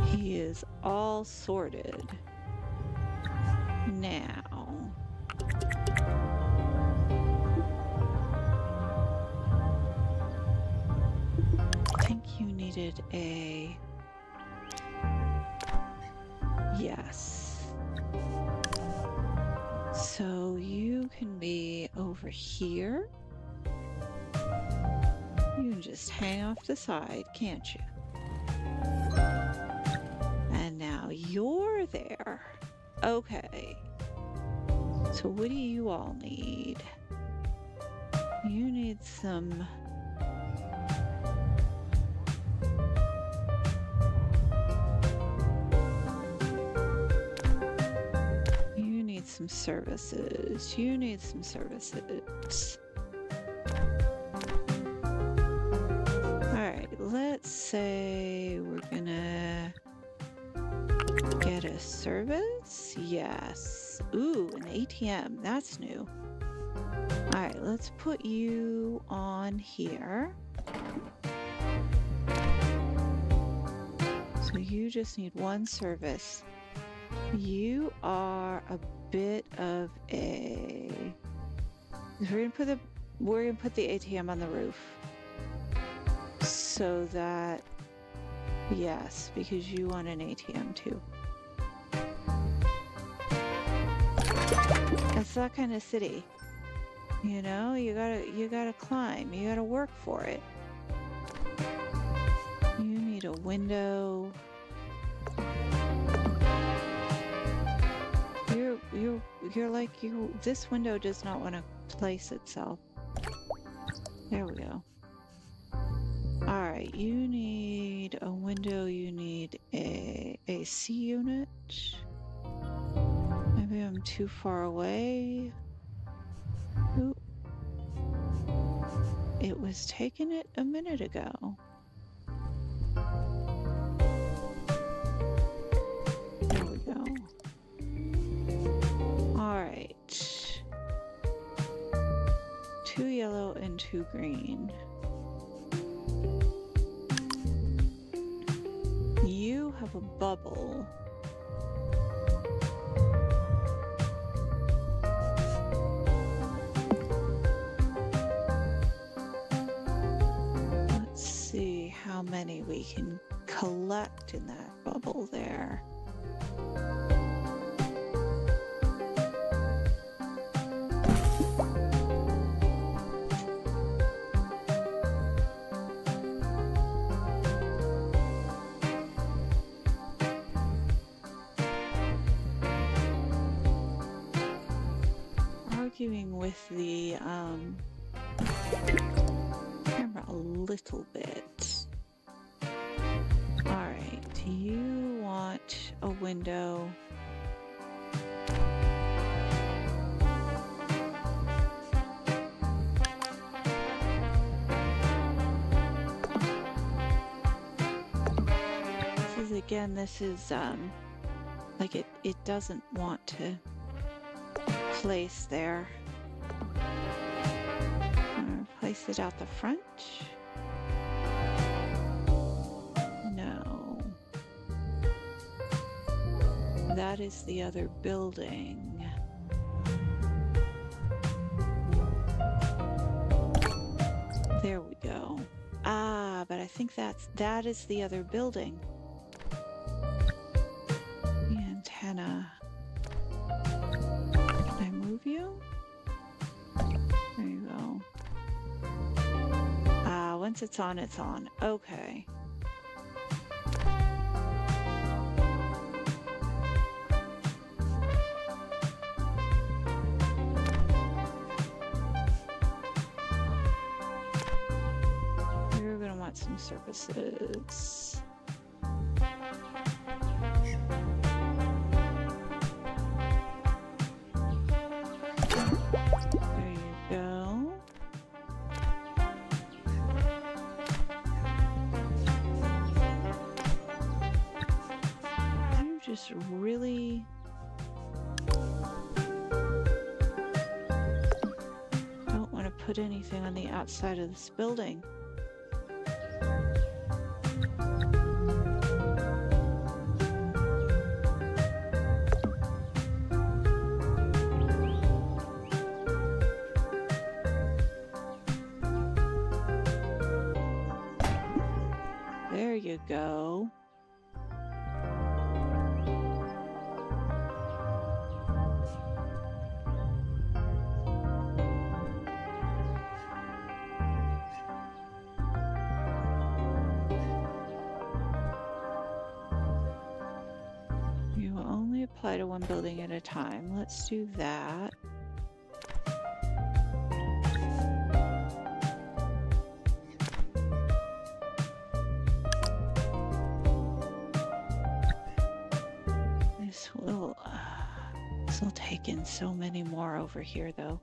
A: He is all sorted. Now. I think you needed a... Yes. So you can be over here. You can just hang off the side, can't you? And now you're there. Okay. So what do you all need? You need some... some services. You need some services. Alright, let's say we're gonna get a service. Yes. Ooh, an ATM. That's new. Alright, let's put you on here. So you just need one service. You are a bit of a... We're gonna put the ATM on the roof. So that... Yes, because you want an ATM too. It's that kind of city. You know, you gotta climb. You gotta work for it. You need a window. You're like, this window does not want to place itself. There we go. Alright, you need a window, you need a AC unit. Maybe I'm too far away. Oop. It was taking it a minute ago. There we go. Alright. 2 yellow and 2 green. You have a bubble. can collect in that bubble there. Arguing with the camera a little bit. Alright, do you want a window? This is like it doesn't want to place there. Place it out the front. No. That is the other building. There we go. Ah, but I think that is the other building. The antenna. Can I move you? There you go. Ah, once it's on, it's on. Okay. You're gonna want some services. There you go. You just really don't want to put anything on the outside of this building. There you go. You will only apply to one building at a time. Let's do that. This will take in so many more over here, though.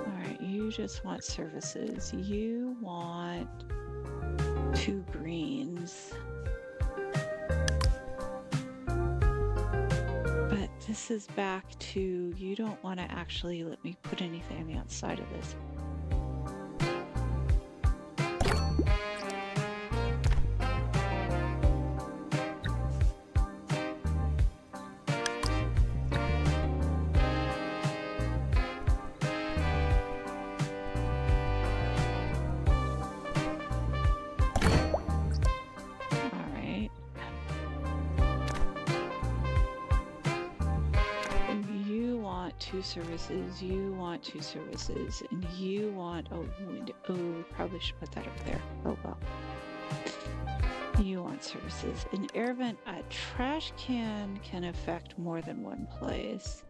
A: Alright, you just want services. You want 2 greens. This is back to, you don't want to actually let me put anything on the outside of this. Services, you want 2 services, and you want a window. Oh, probably should put that over there. Oh well. You want services. An air vent, a trash can affect more than one place.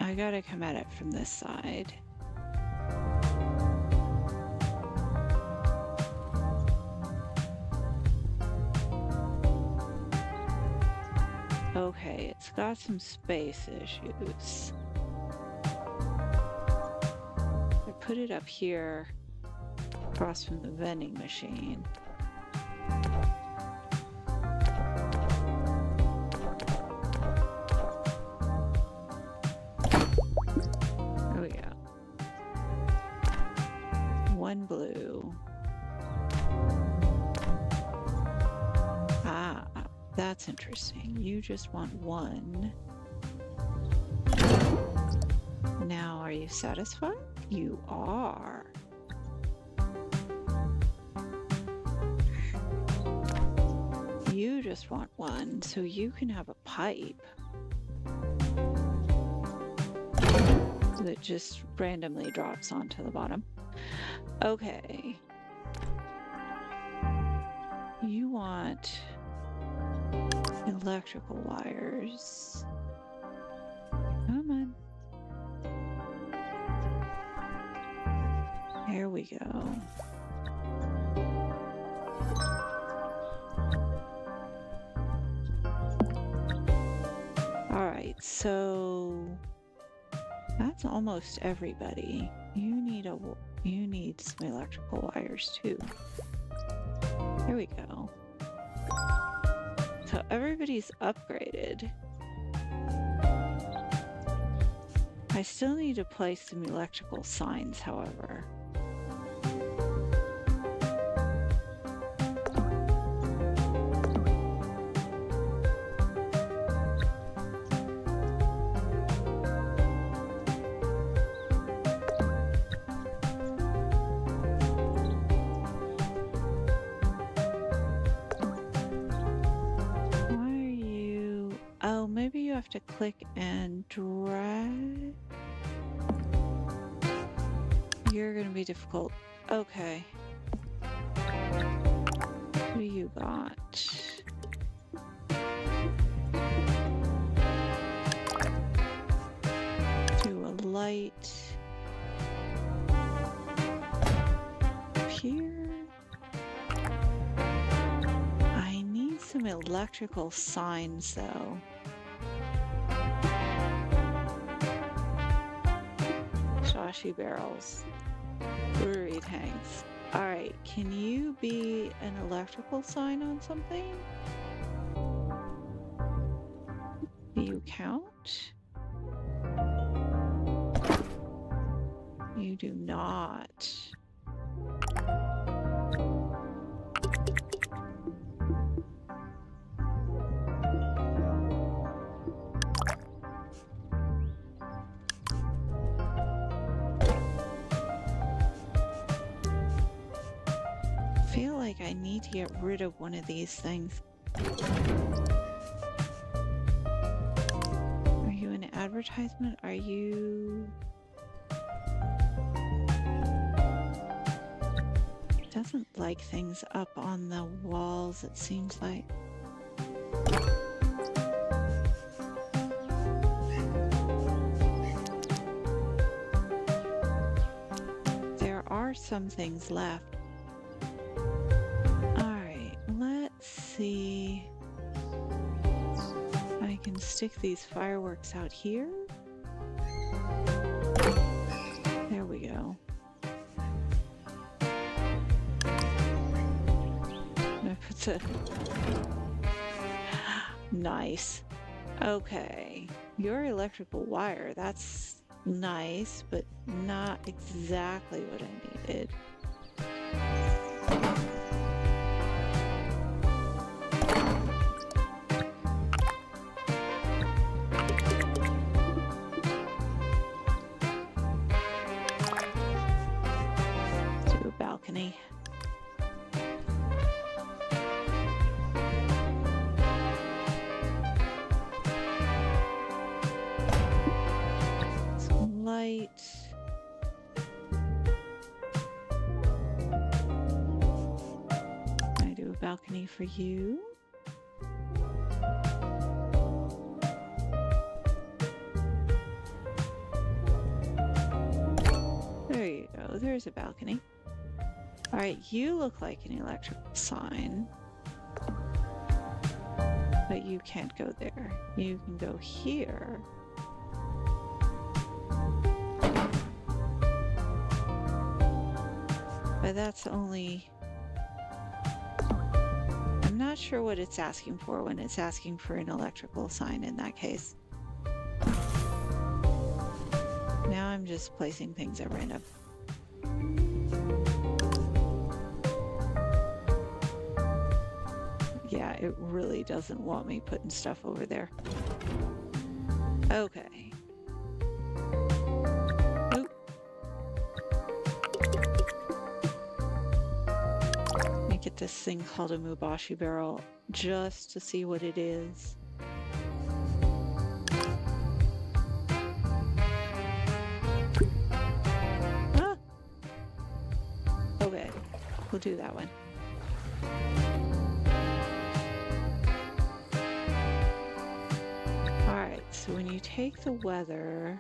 A: I gotta come at it from this side. Okay, it's got some space issues. They're put it up here across from the vending machine. There we go. One blue. Ah, that's interesting. You just want one. Now, are you satisfied? You are. You just want one, so you can have a pipe that just randomly drops onto the bottom. Okay. You want electrical wires. Come on. There we go. All right, so that's almost everybody. You need some electrical wires too. There we go. So everybody's upgraded. I still need to place some electrical signs, however. Maybe you have to click and drag. You're gonna be difficult. Okay. What do you got? Do a light here. I need some electrical signs though. Barrels, brewery tanks. All right, can you be an electrical sign on something? Do you count? You do not. I need to get rid of one of these things. Are you an advertisement? Are you... It doesn't like things up on the walls, it seems like. There are some things left. See, I can stick these fireworks out here. There we go. It's a nice. Okay, your electrical wire, that's nice, but not exactly what I needed. Balcony for you. There you go. There's a balcony. All right, you look like an electrical sign, but you can't go there. You can go here. But that's only... I'm not sure what it's asking for when it's asking for an electrical sign in that case. Now I'm just placing things at random. Yeah, it really doesn't want me putting stuff over there. Okay. Oop. Let me get this thing called a Mubashi barrel just to see what it is. Ah! Okay, we'll do that one. So when you take the weather,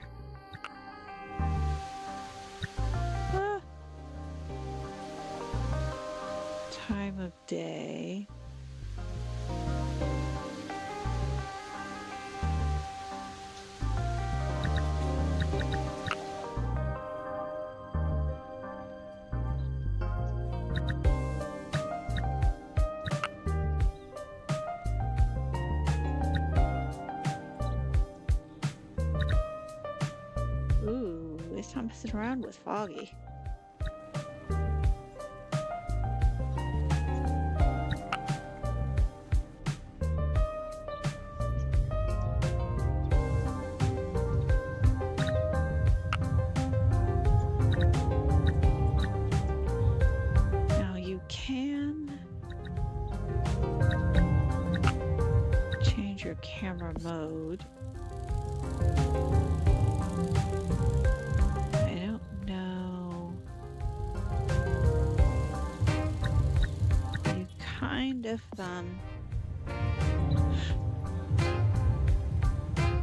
A: time of day, I'm messing around with foggy. Now you can change your camera mode.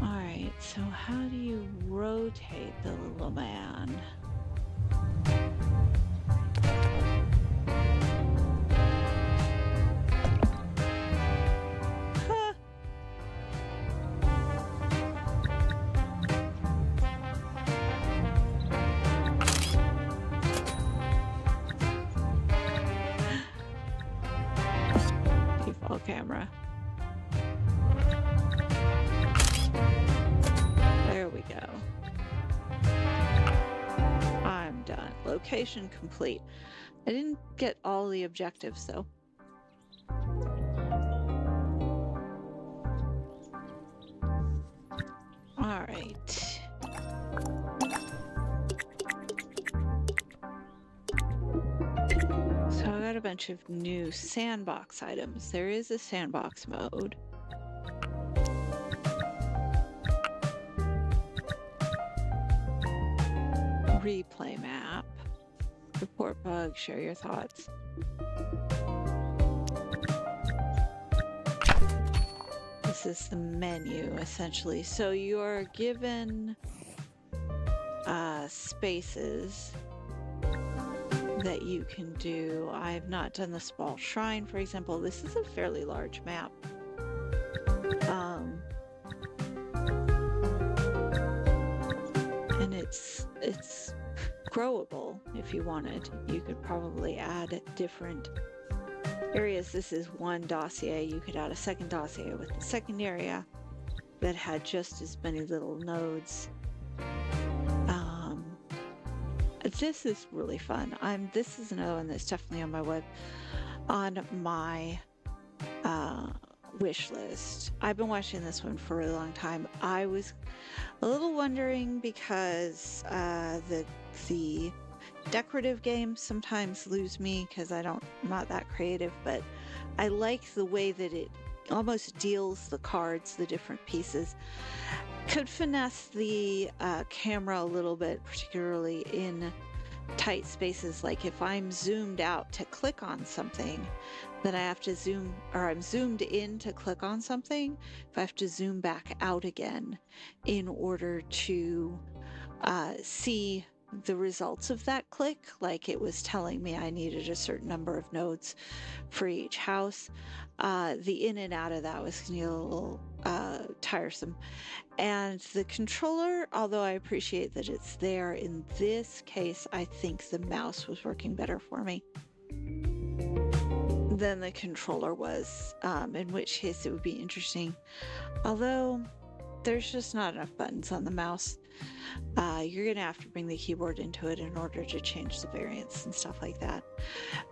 A: Alright, so how do you rotate the little man? Huh. Default camera. There we go. I'm done. Location complete. I didn't get all the objectives though. All right. So I got a bunch of new sandbox items. There is a sandbox mode. Replay map. Report bug, share your thoughts. This is the menu, essentially. So you are given spaces that you can do. I've not done the small shrine, for example. This is a fairly large map. And it's growable if you wanted. You could probably add different areas. This is one dossier. You could add a second dossier with the second area that had just as many little nodes. This is really fun. This is another one that's definitely on my wish list. I've been watching this one for a long time. I was a little wondering because the decorative games sometimes lose me because I'm not that creative, but I like the way that it almost deals the cards, the different pieces. Could finesse the camera a little bit, particularly in tight spaces. Like if I'm zoomed out to click on something, then I have to zoom, or I'm zoomed in to click on something, if I have to zoom back out again in order to see the results of that click. Like it was telling me I needed a certain number of nodes for each house. The in and out of that was getting a little tiresome. And the controller, although I appreciate that it's there, in this case, I think the mouse was working better for me than the controller was, in which case it would be interesting. Although there's just not enough buttons on the mouse. You're going to have to bring the keyboard into it in order to change the variants and stuff like that.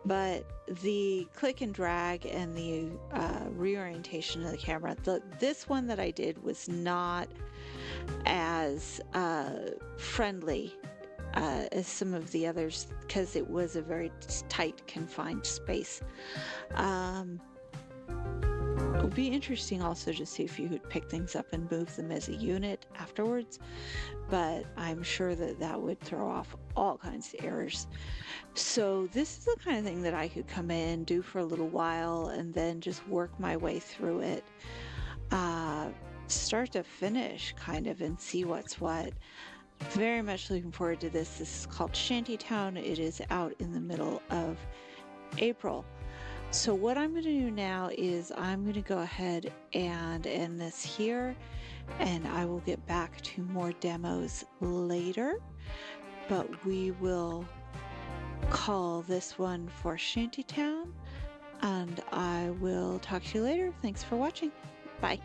A: But the click and drag and the reorientation of the camera, this one that I did was not as friendly as some of the others because it was a very tight, confined space. It would be interesting also to see if you could pick things up and move them as a unit afterwards, but I'm sure that that would throw off all kinds of errors. So this is the kind of thing that I could come in, do for a little while, and then just work my way through it, start to finish kind of, and see what's what. Very much looking forward to this. This is called ShantyTown. It is out in the middle of April. So what I'm going to do now is I'm going to go ahead and end this here, and I will get back to more demos later, but we will call this one for ShantyTown, and I will talk to you later. Thanks for watching. Bye.